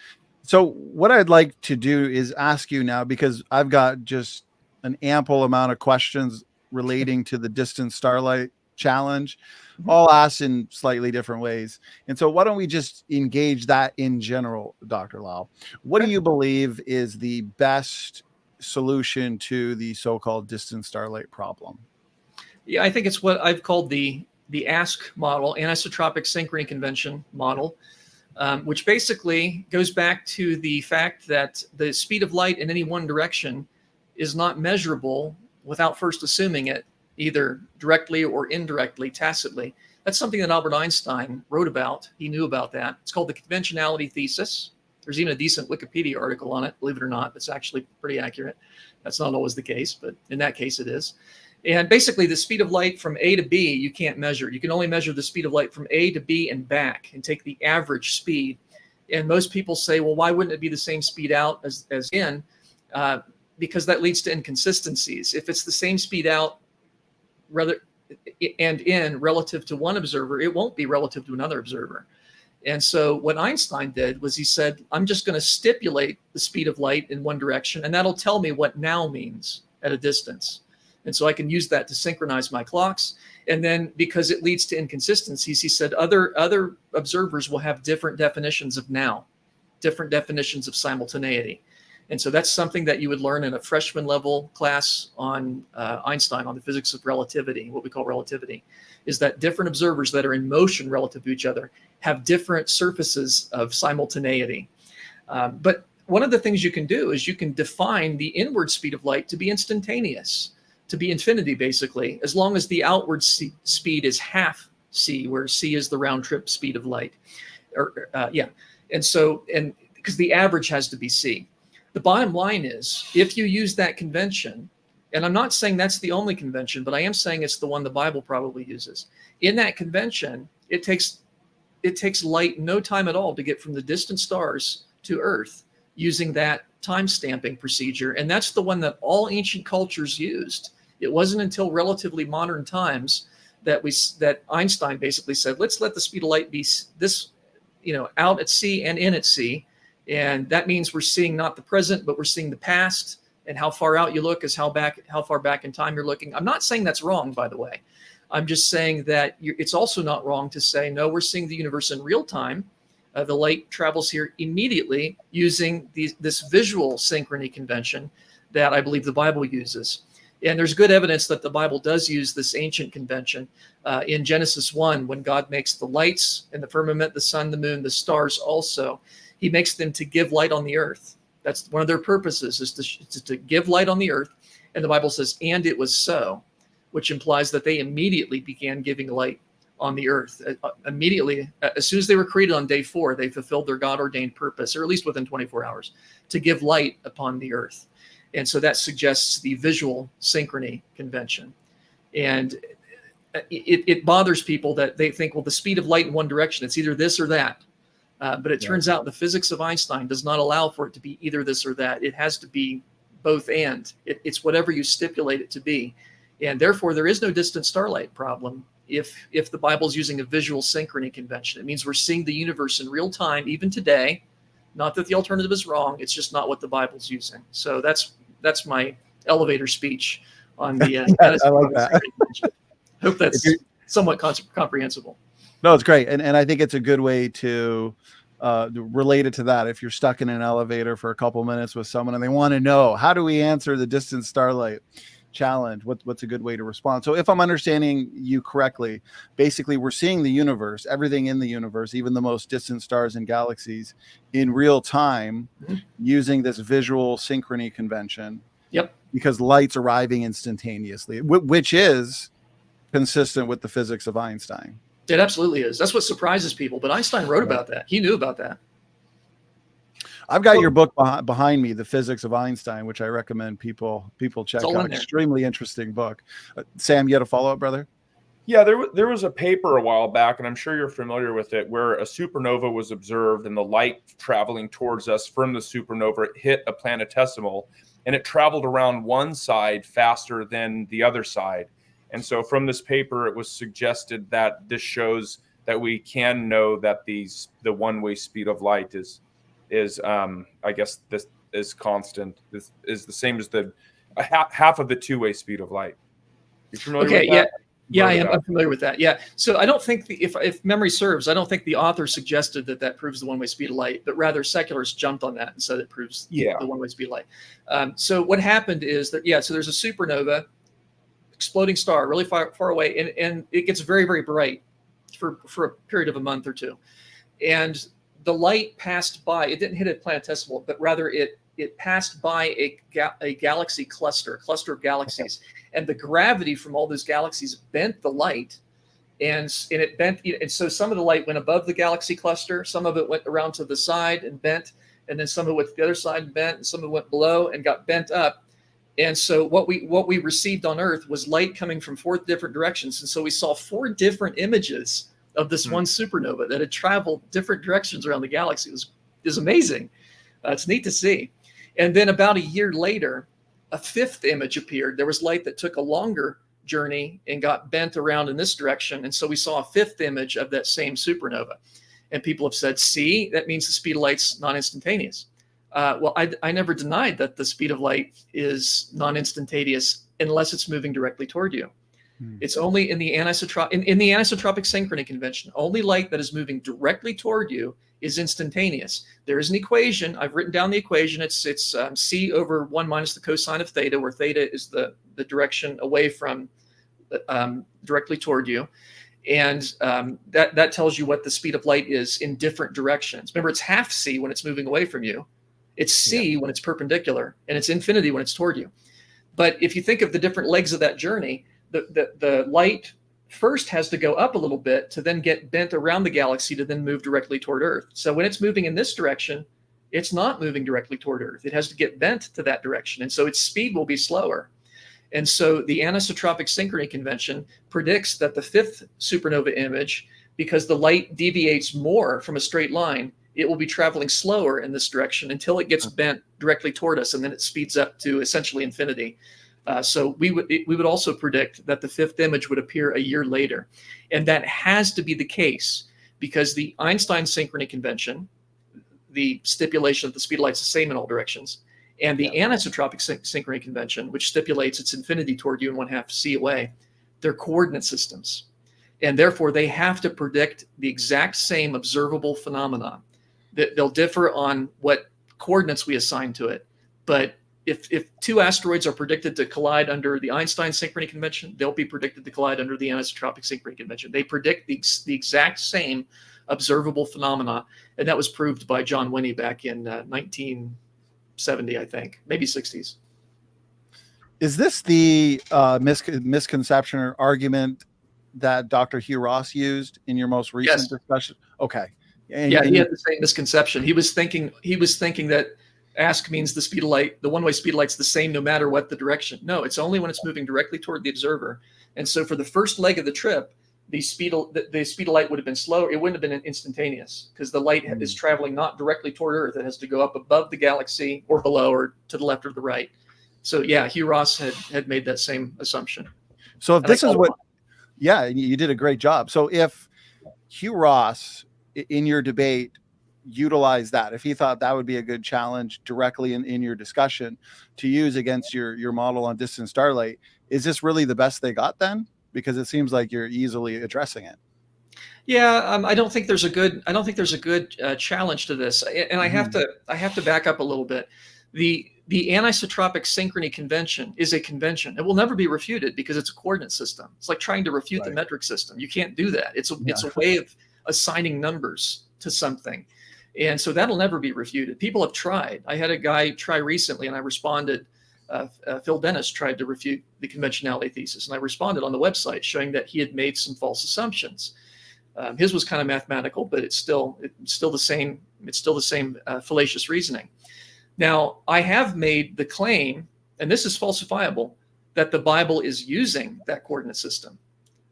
So what I'd like to do is ask you now, because I've got just an ample amount of questions relating to the distant starlight challenge, all asked in slightly different ways. And so why don't we just engage that in general, Dr. Lisle? What do you believe is the best solution to the so-called distant starlight problem? Yeah, I think it's what I've called the ASK model, anisotropic synchrony convention model, which basically goes back to the fact that the speed of light in any one direction is not measurable without first assuming it, either directly or indirectly, tacitly. That's something that Albert Einstein wrote about. He knew about that. It's called the conventionality thesis. There's even a decent Wikipedia article on it, believe it or not. It's actually pretty accurate. That's not always the case, but in that case it is. And basically the speed of light from A to B, you can't measure. You can only measure the speed of light from A to B and back and take the average speed. And most people say, well, why wouldn't it be the same speed out as in? Because that leads to inconsistencies. If it's the same speed out and in relative to one observer, it won't be relative to another observer. And so what Einstein did was he said, I'm just going to stipulate the speed of light in one direction, and that'll tell me what now means at a distance. And so I can use that to synchronize my clocks. And then because it leads to inconsistencies, he said other observers will have different definitions of now, different definitions of simultaneity. And so that's something that you would learn in a freshman level class on Einstein, on the physics of relativity, what we call relativity, is that different observers that are in motion relative to each other have different surfaces of simultaneity. But one of the things you can do is you can define the inward speed of light to be instantaneous, to be infinity, basically, as long as the outward speed is half c, where c is the round trip speed of light. And because the average has to be c. The bottom line is, if you use that convention, and I'm not saying that's the only convention, but I am saying it's the one the Bible probably uses. In that convention, it takes light no time at all to get from the distant stars to Earth using that time stamping procedure. And that's the one that all ancient cultures used. It wasn't until relatively modern times that Einstein basically said, let's let the speed of light be this, out at sea and in at sea. And that means we're seeing not the present, but we're seeing the past. And how far out you look is how far back in time you're looking. I'm not saying that's wrong, by the way. I'm just saying that it's also not wrong to say, no, we're seeing the universe in real time. The light travels here immediately using this visual synchrony convention that I believe the Bible uses. And there's good evidence that the Bible does use this ancient convention. In Genesis 1, when God makes the lights and the firmament, the sun, the moon, the stars also, he makes them to give light on the earth. That's one of their purposes, is to give light on the earth. And the Bible says, and it was so, which implies that they immediately began giving light on the earth. Immediately, as soon as they were created on day 4, they fulfilled their God-ordained purpose, or at least within 24 hours, to give light upon the earth. And so that suggests the visual synchrony convention. And it bothers people that they think, well, the speed of light in one direction, it's either this or that. But it turns out the physics of Einstein does not allow for it to be either this or that. It has to be both and. It's whatever you stipulate it to be. And therefore, there is no distant starlight problem if the Bible's using a visual synchrony convention. It means we're seeing the universe in real time, even today. Not that the alternative is wrong. It's just not what the Bible's using. So that's my elevator speach on the I like that. Hope that's somewhat comprehensible. No, it's great. And I think it's a good way to relate it to that. If you're stuck in an elevator for a couple minutes with someone and they want to know, how do we answer the distant starlight challenge? What's a good way to respond? So if I'm understanding you correctly, basically we're seeing the universe, everything in the universe, even the most distant stars and galaxies, in real time using this visual synchrony convention. Yep. Because light's arriving instantaneously, which is consistent with the physics of Einstein. It absolutely is. That's what surprises people. But Einstein wrote about that. He knew about that. I've got your book behind me, The Physics of Einstein, which I recommend people check out. Extremely interesting book. Sam, you had a follow-up, brother? Yeah, there was a paper a while back, and I'm sure you're familiar with it, where a supernova was observed, and the light traveling towards us from the supernova hit a planetesimal, and it traveled around one side faster than the other side. And so from this paper, it was suggested that this shows that we can know that the one-way speed of light is I guess this is constant. This is the same as the half of the two-way speed of light. You familiar with that? Yeah, I am. I'm familiar with that. Yeah. So I don't think if memory serves, I don't think the author suggested that proves the one-way speed of light, but rather secularists jumped on that and said it proves the one-way speed of light. So what happened is that, so there's a supernova, exploding star, really far away, and it gets very, very bright for a period of a month or two. And the light passed by, it didn't hit a planetesimal, but rather it passed by a galaxy cluster of galaxies. And the gravity from all those galaxies bent the light, and it bent. And so some of the light went above the galaxy cluster, some of it went around to the side and bent, and then some of it went to the other side and bent, and some of it went below and got bent up. And so what we received on Earth was light coming from 4 different directions. And so we saw 4 different images of this one supernova that had traveled different directions around the galaxy. It was amazing. It's neat to see. And then about a year later, a 5th image appeared. There was light that took a longer journey and got bent around in this direction. And so we saw a 5th image of that same supernova. And people have said, see, that means the speed of light's non-instantaneous. Well, I never denied that the speed of light is non-instantaneous unless it's moving directly toward you. It's only in the anisotropic synchrony convention. Only light that is moving directly toward you is instantaneous. There is an equation. I've written down the equation. It's c over 1 minus the cosine of theta, where theta is the direction away from directly toward you. And that tells you what the speed of light is in different directions. Remember, it's half c when it's moving away from you. It's c when it's perpendicular, and it's infinity when it's toward you. But if you think of the different legs of that journey, the light first has to go up a little bit to then get bent around the galaxy to then move directly toward Earth. So when it's moving in this direction, it's not moving directly toward Earth. It has to get bent to that direction. And so its speed will be slower. And so the anisotropic synchrony convention predicts that the fifth supernova image, because the light deviates more from a straight line, it will be traveling slower in this direction until it gets bent directly toward us, and then it speeds up to essentially infinity. So we would also predict that the fifth image would appear a year later. And that has to be the case because the Einstein synchrony convention, the stipulation that the speed of light is the same in all directions, and the anisotropic synchrony convention, which stipulates its infinity toward you and 1/2 c away, they're coordinate systems. And therefore, they have to predict the exact same observable phenomena. They'll differ on what coordinates we assign to it. But if two asteroids are predicted to collide under the Einstein synchrony convention, they'll be predicted to collide under the anisotropic synchrony convention. They predict the exact same observable phenomena, and that was proved by John Winnie back in 1970, I think, maybe 60s. Is this the misconception or argument that Dr. Hugh Ross used in your most recent discussion? Okay. And he had the same misconception. He was thinking that ask means the speed of light, the one-way speed of light's the same no matter what the direction. No, it's only when it's moving directly toward the observer. And so for the first leg of the trip, the speed of light would have been slower. It wouldn't have been instantaneous because the light is traveling not directly toward Earth. It has to go up above the galaxy or below or to the left or the right. So yeah, Hugh Ross had made that same assumption. So if this is what, you did a great job. So if Hugh Ross in your debate utilize that, if he thought that would be a good challenge directly in your discussion to use against your model on distant starlight, is this really the best they got then? Because it seems like you're easily addressing it. Yeah, I don't think there's a good challenge to this, and I have to back up a little bit. The anisotropic synchrony convention is a convention. It will never be refuted because it's a coordinate system. It's like trying to refute the metric system. You can't do that. It's a way of assigning numbers to something. And so that'll never be refuted. People have tried. I had a guy try recently, and I responded. Phil Dennis tried to refute the conventionality thesis, and I responded on the website showing that he had made some false assumptions. His was kind of mathematical, but it's still the same. It's still the same fallacious reasoning. Now, I have made the claim, and this is falsifiable, that the Bible is using that coordinate system.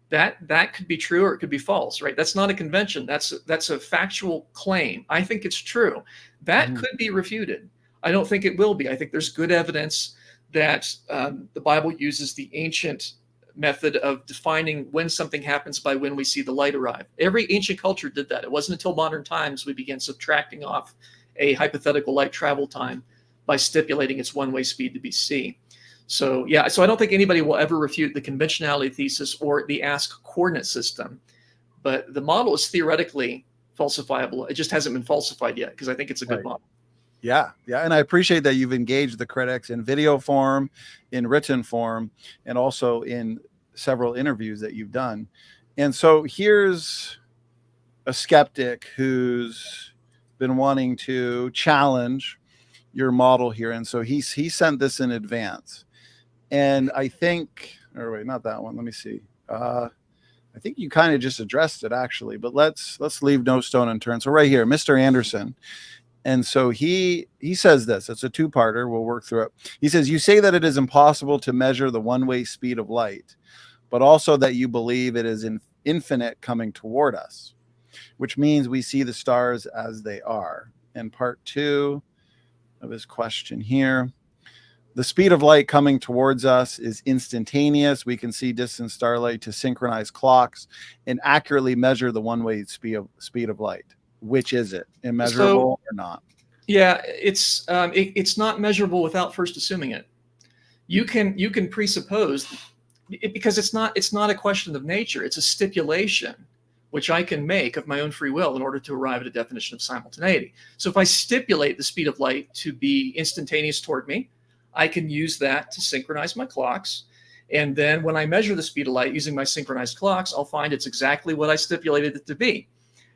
That could be true or it could be false, right? That's not a convention. That's a factual claim. I think it's true. That could be refuted. I don't think it will be. I think there's good evidence that the Bible uses the ancient method of defining when something happens by when we see the light arrive. Every ancient culture did that. It wasn't until modern times we began subtracting off a hypothetical light travel time by stipulating its one-way speed to be c. So I don't think anybody will ever refute the conventionality thesis or the ask coordinate system, but the model is theoretically falsifiable. It just hasn't been falsified yet because I think it's a good model. Yeah. And I appreciate that you've engaged the critics in video form, in written form, and also in several interviews that you've done. And so here's a skeptic who's been wanting to challenge your model here. And so he sent this in advance. And I think, or wait, not that one. Let me see. I think you kind of just addressed it actually, but let's leave no stone unturned. So right here, Mr. Anderson. And so he says this, it's a two-parter. We'll work through it. He says, you say that it is impossible to measure the one-way speed of light, but also that you believe it is infinite coming toward us, which means we see the stars as they are. And part two of his question here. The speed of light coming towards us is instantaneous. We can see distant starlight to synchronize clocks and accurately measure the one-way speed of light. Which is it? Immeasurable or not? Yeah, it's not measurable without first assuming it. You can presuppose because it's not a question of nature. It's a stipulation which I can make of my own free will in order to arrive at a definition of simultaneity. So if I stipulate the speed of light to be instantaneous toward me, I can use that to synchronize my clocks. And then when I measure the speed of light using my synchronized clocks, I'll find it's exactly what I stipulated it to be.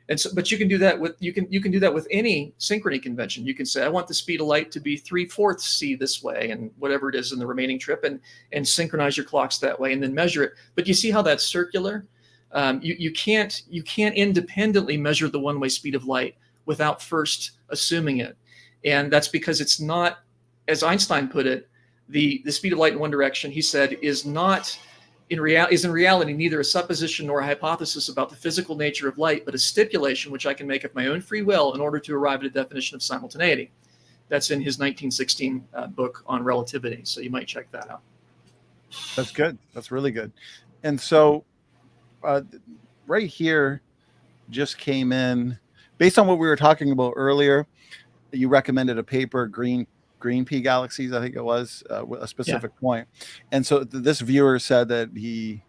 And so, but you can do that with you can do that with any synchrony convention. You can say, I want the speed of light to be 3/4 c this way, and whatever it is in the remaining trip, and synchronize your clocks that way, and then measure it. But you see how that's circular? You can't independently measure the one-way speed of light without first assuming it, and that's because it's not, as Einstein put it, the speed of light in one direction, he said, is in reality neither a supposition nor a hypothesis about the physical nature of light, but a stipulation which I can make of my own free will in order to arrive at a definition of simultaneity. That's in his 1916 book on relativity, so you might check that out. That's good. That's really good. And so right here just came in, based on what we were talking about earlier, you recommended a paper, green pea galaxies, I think it was, a specific point. And so this viewer said that he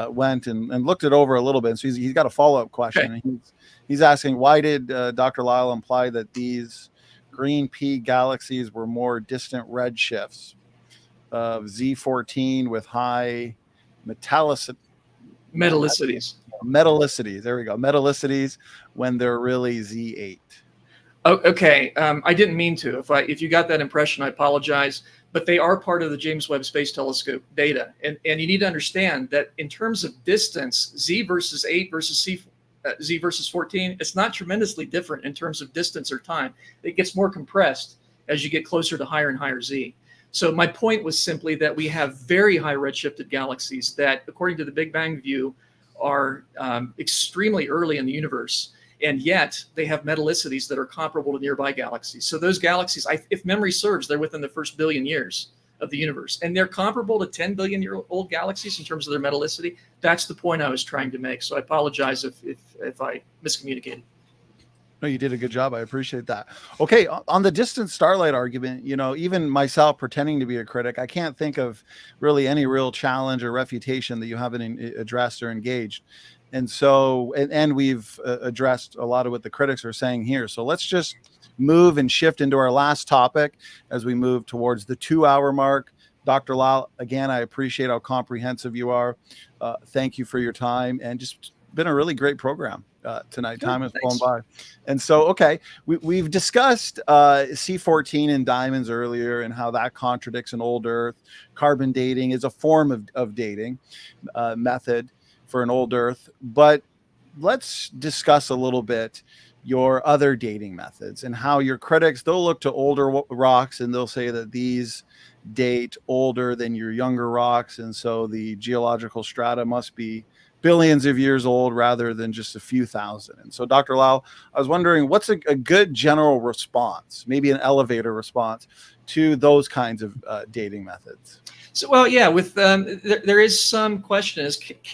went and looked it over a little bit. And so he's got a follow-up question. Okay. He's asking, why did Dr. Lisle imply that these green pea galaxies were more distant redshifts of Z14 with high metallicities? There we go. Metallicities when they're really Z8. Oh, okay. I didn't mean to. If you got that impression, I apologize. But they are part of the James Webb Space Telescope data, and you need to understand that in terms of distance, Z versus 8 versus Z versus 14, it's not tremendously different in terms of distance or time. It gets more compressed as you get closer to higher and higher Z. So my point was simply that we have very high redshifted galaxies that, according to the Big Bang view, are extremely early in the universe. And yet they have metallicities that are comparable to nearby galaxies. So those galaxies, if memory serves, they're within the first billion years of the universe. And they're comparable to 10 billion year old galaxies in terms of their metallicity. That's the point I was trying to make. So I apologize if I miscommunicated. No, you did a good job. I appreciate that. Okay, on the distant starlight argument, even myself pretending to be a critic, I can't think of really any real challenge or refutation that you haven't addressed or engaged. And so, and we've addressed a lot of what the critics are saying here. So let's just move and shift into our last topic as we move towards the 2-hour mark. Dr. Lisle, again, I appreciate how comprehensive you are. Thank you for your time, and just been a really great program tonight. Good, time has flown by. And so, okay, we've discussed C14 in diamonds earlier and how that contradicts an old Earth. Carbon dating is a form of dating method for an old Earth, but let's discuss a little bit your other dating methods and how your critics, they'll look to older rocks and they'll say that these date older than your younger rocks, and so the geological strata must be billions of years old rather than just a few thousand. And so, Dr. Lisle, I was wondering, what's a good general response, maybe an elevator response to those kinds of dating methods? So, well, yeah, with there is some question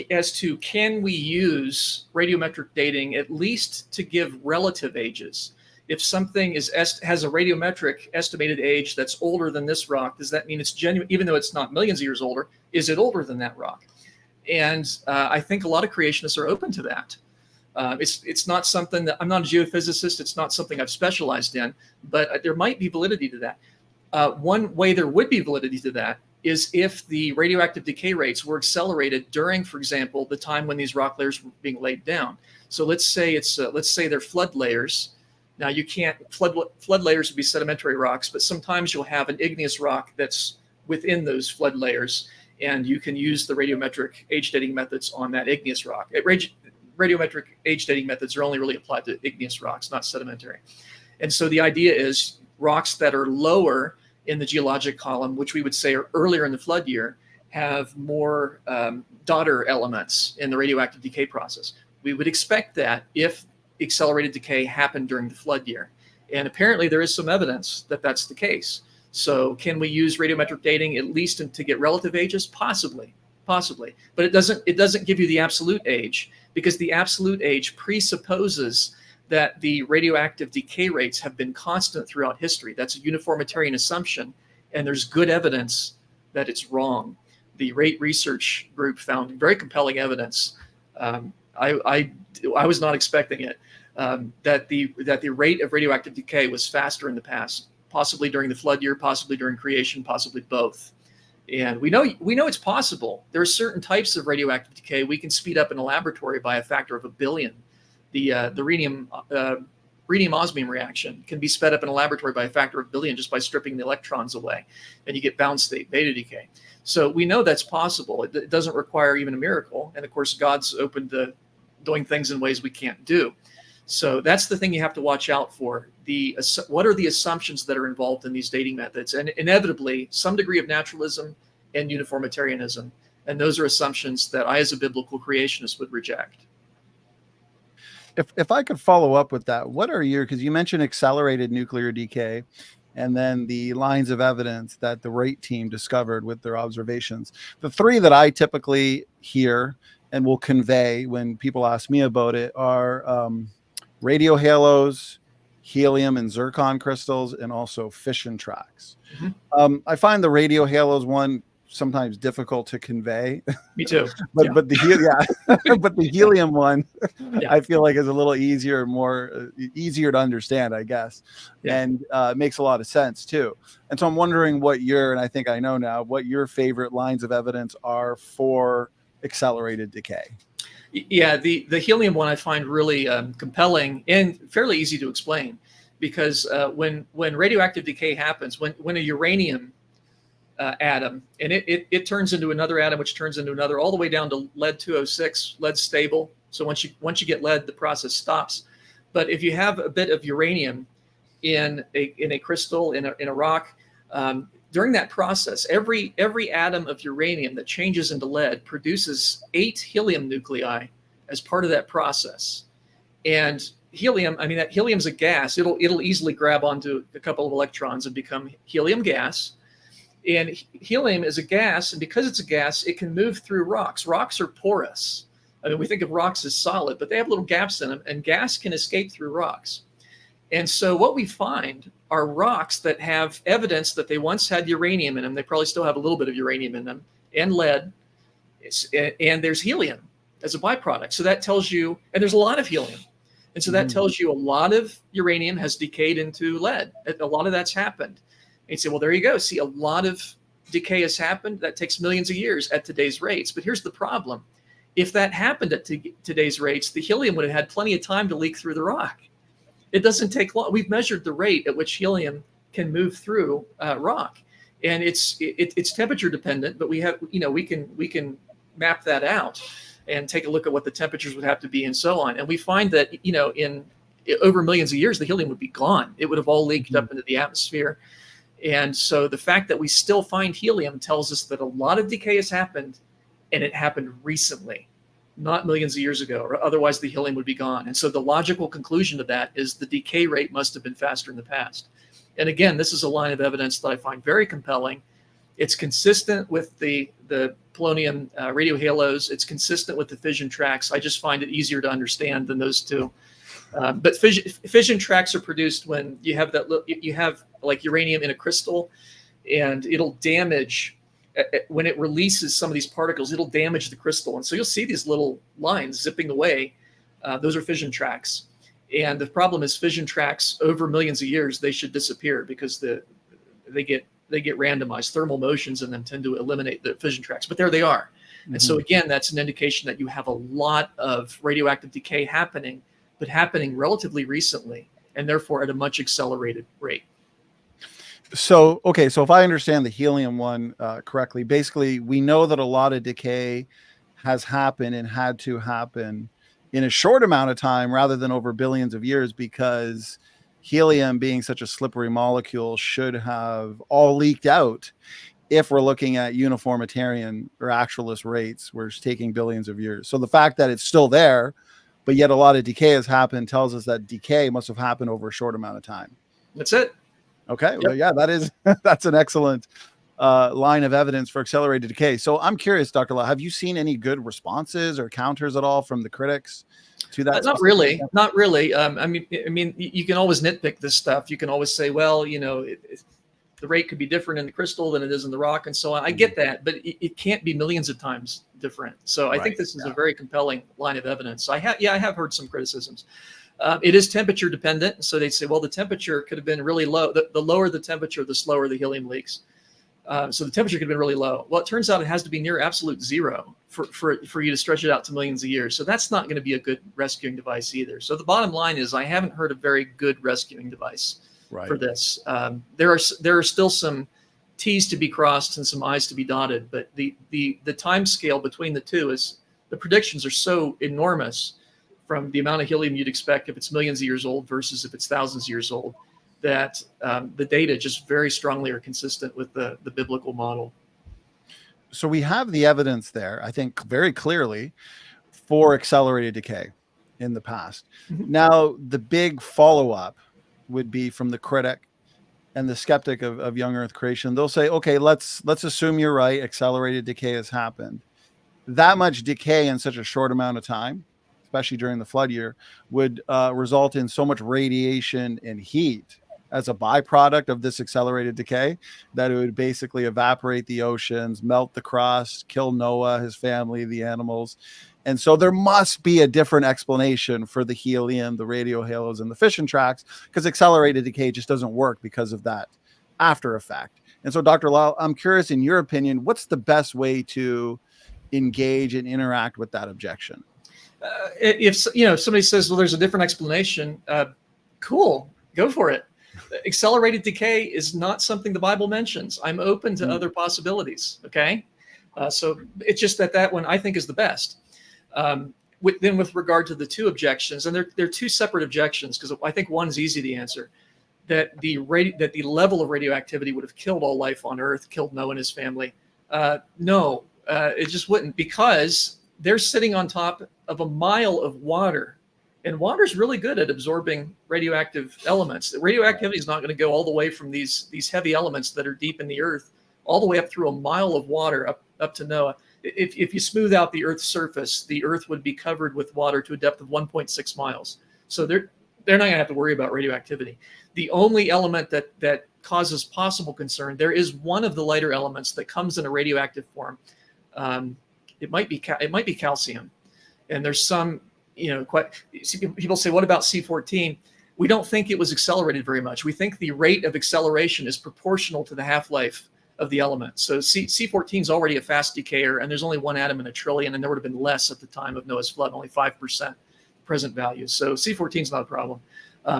as to can we use radiometric dating at least to give relative ages? If something has a radiometric estimated age that's older than this rock, does that mean it's genuine, even though it's not millions of years older? Is it older than that rock? And I think a lot of creationists are open to that. It's not something that, I'm not a geophysicist, it's not something I've specialized in, but there might be validity to that. One way there would be validity to that is if the radioactive decay rates were accelerated during, for example, the time when these rock layers were being laid down. So let's say they're flood layers. Now you can't, flood layers would be sedimentary rocks, but sometimes you'll have an igneous rock that's within those flood layers, and you can use the radiometric age dating methods on that igneous rock. Radiometric age dating methods are only really applied to igneous rocks, not sedimentary. And so the idea is rocks that are lower in the geologic column, which we would say are earlier in the flood year, have more daughter elements in the radioactive decay process. We would expect that if accelerated decay happened during the flood year. And apparently there is some evidence that that's the case. So can we use radiometric dating at least to get relative ages? Possibly. But it doesn't give you the absolute age, because the absolute age presupposes that the radioactive decay rates have been constant throughout history. That's a uniformitarian assumption, and there's good evidence that it's wrong. the rate research group found very compelling evidence. I was not expecting it, that the rate of radioactive decay was faster in the past, possibly during the flood year, possibly during creation, possibly both. And we know it's possible. There are certain types of radioactive decay we can speed up in a laboratory by a factor of 1 billion. The rhenium osmium reaction can be sped up in a laboratory by a factor of 1 billion just by stripping the electrons away, and you get bound state beta decay. So we know that's possible. It doesn't require even a miracle. And of course, God's open to doing things in ways we can't do. So that's the thing you have to watch out for. What are the assumptions that are involved in these dating methods? And inevitably, some degree of naturalism and uniformitarianism. And those are assumptions that I, as a biblical creationist, would reject. If I could follow up with that, what are because you mentioned accelerated nuclear decay and then the lines of evidence that the rate team discovered with their observations. The three that I typically hear and will convey when people ask me about it are radio halos, helium and zircon crystals, and also fission tracks. Mm-hmm. I find the radio halos one sometimes difficult to convey. Me too. but the helium one, I feel like is a little easier, more easier to understand, I guess, and makes a lot of sense too. And so I'm wondering and I think I know now, what your favorite lines of evidence are for accelerated decay. Yeah, the helium one I find really compelling and fairly easy to explain, because when radioactive decay happens, when a uranium atom, and it turns into another atom, which turns into another, all the way down to lead 206, lead stable. So once you get lead, the process stops. But if you have a bit of uranium in a crystal, in a rock, during that process, every atom of uranium that changes into lead produces 8 helium nuclei as part of that process. And helium, that helium's a gas. It'll easily grab onto a couple of electrons and become helium gas. And helium is a gas, and because it's a gas, it can move through rocks. Rocks are porous. We think of rocks as solid, but they have little gaps in them, and gas can escape through rocks. And so what we find are rocks that have evidence that they once had uranium in them. They probably still have a little bit of uranium in them, and lead, and there's helium as a byproduct. So that tells you, and there's a lot of helium. And so that tells you a lot of uranium has decayed into lead. A lot of that's happened. And you say, well, there you go. See, a lot of decay has happened. That takes millions of years at today's rates. But here's the problem. If that happened at today's rates, the helium would have had plenty of time to leak through the rock. It doesn't take long. We've measured the rate at which helium can move through rock, and it's temperature dependent. But we can map that out and take a look at what the temperatures would have to be and so on. And we find that in over millions of years, the helium would be gone. It would have all leaked up into the atmosphere. And so the fact that we still find helium tells us that a lot of decay has happened, and it happened recently, not millions of years ago, or otherwise the helium would be gone. And so the logical conclusion to that is the decay rate must have been faster in the past. And again, this is a line of evidence that I find very compelling. It's consistent with the polonium radio halos. It's consistent with the fission tracks. I just find it easier to understand than those two. But fission tracks are produced when you have like uranium in a crystal, and it'll damage. When it releases some of these particles, it'll damage the crystal. And so you'll see these little lines zipping away. Those are fission tracks. And the problem is fission tracks over millions of years, they should disappear because they get randomized. Thermal motions in them tend to eliminate the fission tracks, but there they are. Mm-hmm. And so again, that's an indication that you have a lot of radioactive decay happening, but happening relatively recently, and therefore at a much accelerated rate. So if I understand the helium one correctly, basically we know that a lot of decay has happened and had to happen in a short amount of time rather than over billions of years, because helium, being such a slippery molecule, should have all leaked out if we're looking at uniformitarian or actualist rates, where it's taking billions of years. So the fact that it's still there, but yet a lot of decay has happened, tells us that decay must have happened over a short amount of time. That's it. Okay. Yep. Well, yeah, that's an excellent line of evidence for accelerated decay. So I'm curious, Dr. Lisle, have you seen any good responses or counters at all from the critics to that? Not really. I mean, you can always nitpick this stuff. You can always say, well, the rate could be different in the crystal than it is in the rock and so on. I get that, but it can't be millions of times different. So I think this is a very compelling line of evidence. I have heard some criticisms. It is temperature dependent. So they say, well, the temperature could have been really low. The lower the temperature, the slower the helium leaks. So the temperature could have been really low. Well, it turns out it has to be near absolute zero for you to stretch it out to millions of years. So that's not going to be a good rescuing device either. So the bottom line is I haven't heard a very good rescuing device for this. There are still some T's to be crossed and some I's to be dotted, but the time scale between the two is, the predictions are so enormous from the amount of helium you'd expect if it's millions of years old versus if it's thousands of years old, that the data just very strongly are consistent with the biblical model. So we have the evidence there, I think, very clearly for accelerated decay in the past. Now, the big follow-up would be from the critic and the skeptic of young Earth creation. They'll say, okay, let's assume you're right. Accelerated decay has happened. That much decay in such a short amount of time, especially during the flood year, would result in so much radiation and heat as a byproduct of this accelerated decay that it would basically evaporate the oceans, melt the crust, kill Noah, his family, the animals. And so there must be a different explanation for the helium, the radio halos, and the fission tracks, because accelerated decay just doesn't work because of that after effect. And so, Dr. Lisle, I'm curious, in your opinion, what's the best way to engage and interact with that objection? If somebody says, well, there's a different explanation, cool, go for it. Accelerated decay is not something the Bible mentions. I'm open to other possibilities. Okay. So it's just that one I think is the best. Then with regard to the two objections, and they're two separate objections, because I think one's easy to answer, that the level of radioactivity would have killed all life on Earth, killed Noah and his family. No, it just wouldn't, because they're sitting on top of a mile of water. And water is really good at absorbing radioactive elements. The radioactivity is not going to go all the way from these heavy elements that are deep in the earth, all the way up through a mile of water up to Noah. If you smooth out the Earth's surface, the Earth would be covered with water to a depth of 1.6 miles. So they're not going to have to worry about radioactivity. The only element that causes possible concern, there is one of the lighter elements that comes in a radioactive form. It might be calcium, and there's some. People say, what about C14? We don't think it was accelerated very much. We think the rate of acceleration is proportional to the half-life of the element. So C14 is already a fast decayer, and there's only one atom in a trillion, and there would have been less at the time of Noah's flood, only 5% present value. So C14 is not a problem.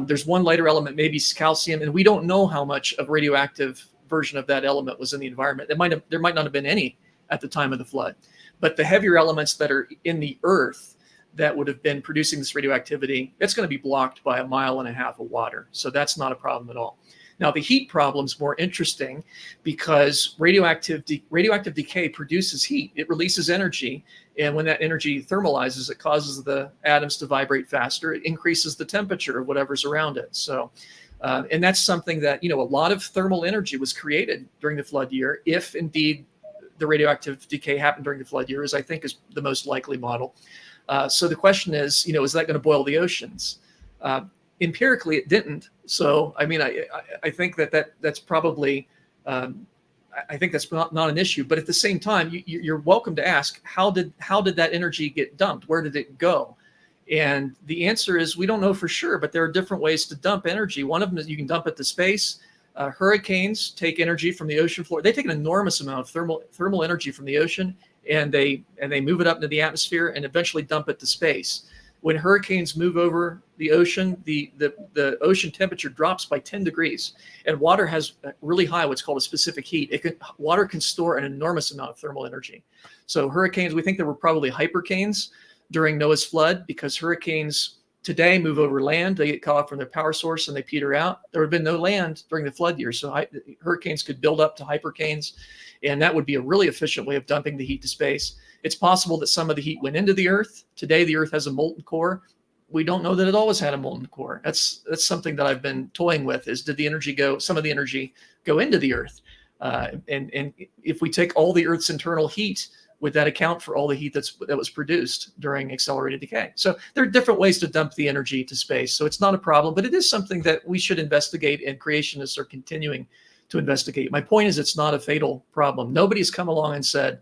There's one lighter element, maybe calcium, and we don't know how much of radioactive version of that element was in the environment. There might not have been any at the time of the flood. But the heavier elements that are in the Earth that would have been producing this radioactivity, it's going to be blocked by 1.5 miles of water. So that's not a problem at all. Now, the heat problem is more interesting because radioactive decay produces heat. It releases energy. And when that energy thermalizes, it causes the atoms to vibrate faster. It increases the temperature of whatever's around it. So, and that's something that, a lot of thermal energy was created during the flood year, if indeed the radioactive decay happened during the flood year, as I think is the most likely model. So the question is, is that going to boil the oceans? Empirically, it didn't. So, I mean, I think that's probably, I think that's not an issue. But at the same time, you're welcome to ask, how did that energy get dumped? Where did it go? And the answer is, we don't know for sure, but there are different ways to dump energy. One of them is you can dump it to space. Hurricanes take energy from the ocean floor. They take an enormous amount of thermal energy from the ocean, and they move it up into the atmosphere and eventually dump it to space. When hurricanes move over the ocean, the ocean temperature drops by 10 degrees, and water has really high, what's called a specific heat. Water can store an enormous amount of thermal energy. So hurricanes, we think there were probably hypercanes during Noah's flood, because hurricanes today move over land. They get cut off from their power source and they peter out. There would have been no land during the flood year. So hurricanes could build up to hypercanes, and that would be a really efficient way of dumping the heat to space. It's possible that some of the heat went into the Earth. Today, the Earth has a molten core. We don't know that it always had a molten core. That's something that I've been toying with, is did some of the energy go into the Earth? And if we take all the Earth's internal heat, would that account for all the heat that was produced during accelerated decay? So there are different ways to dump the energy to space. So it's not a problem, but it is something that we should investigate, and creationists are continuing to investigate. My point is, it's not a fatal problem. Nobody's come along and said,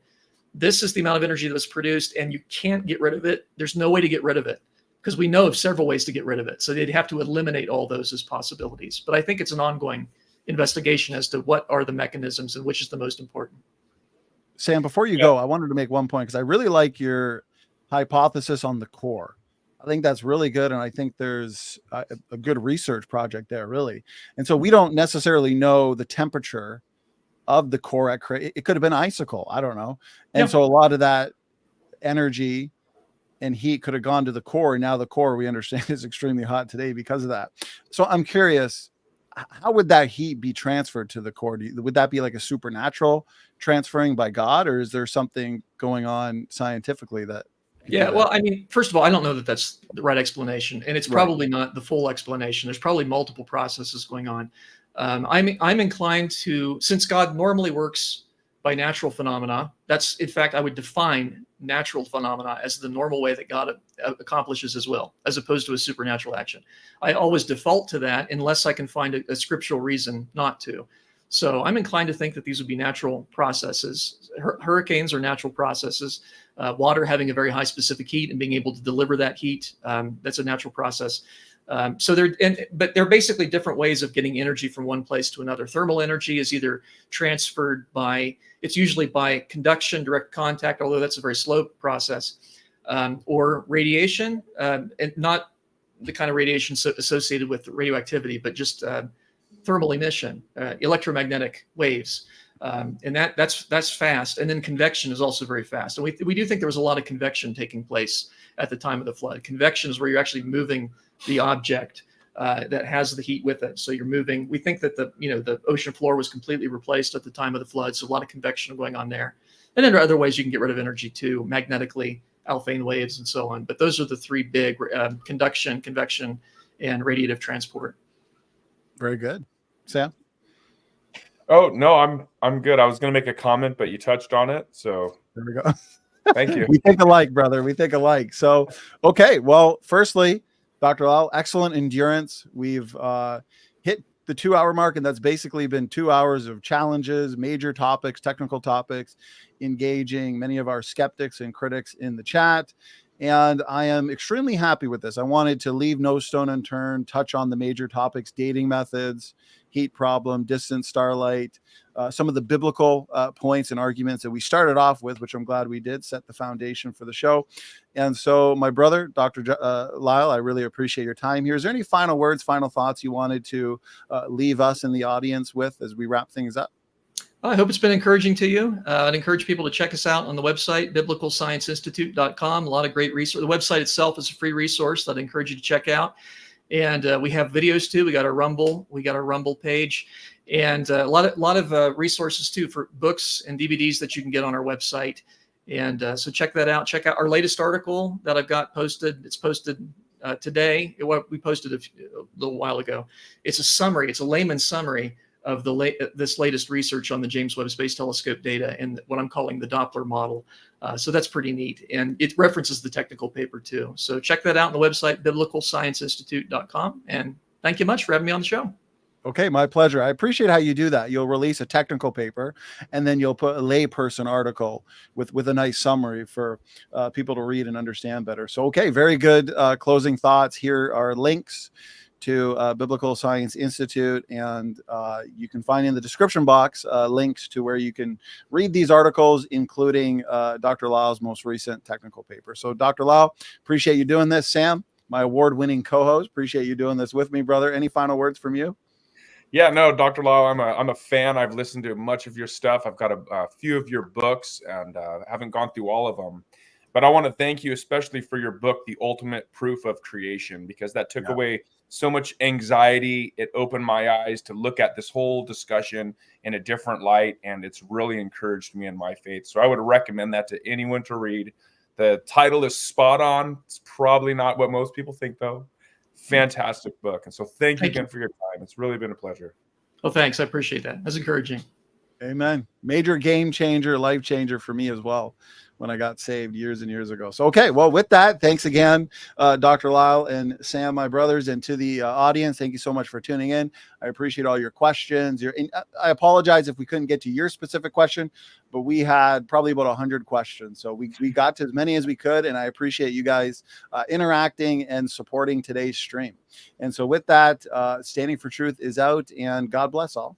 this is the amount of energy that's produced and you can't get rid of it. There's no way to get rid of it, because we know of several ways to get rid of it. So they'd have to eliminate all those as possibilities. But I think it's an ongoing investigation as to what are the mechanisms and which is the most important. Sam, before you go, I wanted to make one point, because I really like your hypothesis on the core. I think that's really good. And I think there's a good research project there, really. And so we don't necessarily know the temperature of the core at it could have been icicle. I don't know. And so a lot of that energy and heat could have gone to the core. And now the core, we understand, is extremely hot today because of that. So I'm curious, how would that heat be transferred to the core? Would that be like a supernatural transferring by God, or is there something going on scientifically that? Yeah, well, I mean, first of all, I don't know that that's the right explanation, and it's probably not the full explanation. There's probably multiple processes going on. I'm inclined to, since God normally works by natural phenomena, that's, in fact, I would define natural phenomena as the normal way that God accomplishes his will, as opposed to a supernatural action. I always default to that unless I can find a scriptural reason not to. So I'm inclined to think that these would be natural processes. Hurricanes are natural processes. Water having a very high specific heat and being able to deliver that heat, that's a natural process. But they're basically different ways of getting energy from one place to another. Thermal energy is either transferred it's usually by conduction, direct contact, although that's a very slow process, or radiation, and not the kind of radiation associated with radioactivity, but just thermal emission, electromagnetic waves. And that's fast. And then convection is also very fast. And we do think there was a lot of convection taking place at the time of the flood. Convection is where you're actually moving the object that has the heat with it. So you're moving. We think that the ocean floor was completely replaced at the time of the flood. So a lot of convection going on there. And then there are other ways you can get rid of energy too, magnetically, Alfvén waves, and so on. But those are the three big: conduction, convection, and radiative transport. Very good. Sam? Oh, no, I'm good. I was going to make a comment, but you touched on it. So there we go. Thank you. We think alike, brother. We think alike. So, okay. Well, firstly, Dr. Lisle, excellent endurance. We've hit the 2-hour mark, and that's basically been 2 hours of challenges, major topics, technical topics, engaging many of our skeptics and critics in the chat. And I am extremely happy with this. I wanted to leave no stone unturned, touch on the major topics: dating methods, heat problem, distance, starlight, some of the biblical points and arguments that we started off with, which I'm glad we did, set the foundation for the show. And so, my brother, Dr. Lisle, I really appreciate your time here. Is there any final words, final thoughts you wanted to leave us in the audience with as we wrap things up? I hope it's been encouraging to you. I'd encourage people to check us out on the website, biblicalscienceinstitute.com. A lot of great resources. The website itself is a free resource that I'd encourage you to check out. And we have videos too. We got our Rumble page, and a lot of resources too for books and DVDs that you can get on our website. And so check that out. Check out our latest article that I've got posted. It's posted today. We posted a little while ago. It's a summary. It's a layman's summary of this latest research on the James Webb Space Telescope data and what I'm calling the Doppler model. So that's pretty neat. And it references the technical paper too. So check that out on the website, biblicalscienceinstitute.com. And thank you much for having me on the show. Okay, my pleasure. I appreciate how you do that. You'll release a technical paper, and then you'll put a layperson article with a nice summary for people to read and understand better. So, okay, very good closing thoughts. Here are links to Biblical Science Institute, and you can find in the description box links to where you can read these articles, including Dr. Lisle's most recent technical paper. So, Dr. Lisle, appreciate you doing this. Sam, my award-winning co-host, appreciate you doing this with me, brother. Any final words from you? Yeah, no, Dr. Lisle, I'm a fan. I've listened to much of your stuff. I've got a few of your books, and haven't gone through all of them. But I want to thank you especially for your book, The Ultimate Proof of Creation, because that took away so much anxiety. It opened my eyes to look at this whole discussion in a different light, and it's really encouraged me in my faith. So I would recommend that to anyone to read. The title is spot on. It's probably not what most people think, though. Fantastic book. And so thank you again for your time. It's really been a pleasure. Well, thanks. I appreciate that. That's encouraging. Amen. Major game changer, life changer for me as well when I got saved years and years ago. So, okay. Well, with that, thanks again, Dr. Lisle and Sam, my brothers, and to the audience. Thank you so much for tuning in. I appreciate all your questions. I apologize if we couldn't get to your specific question, but we had probably about 100 questions. So we got to as many as we could. And I appreciate you guys interacting and supporting today's stream. And so with that, Standing for Truth is out, and God bless all.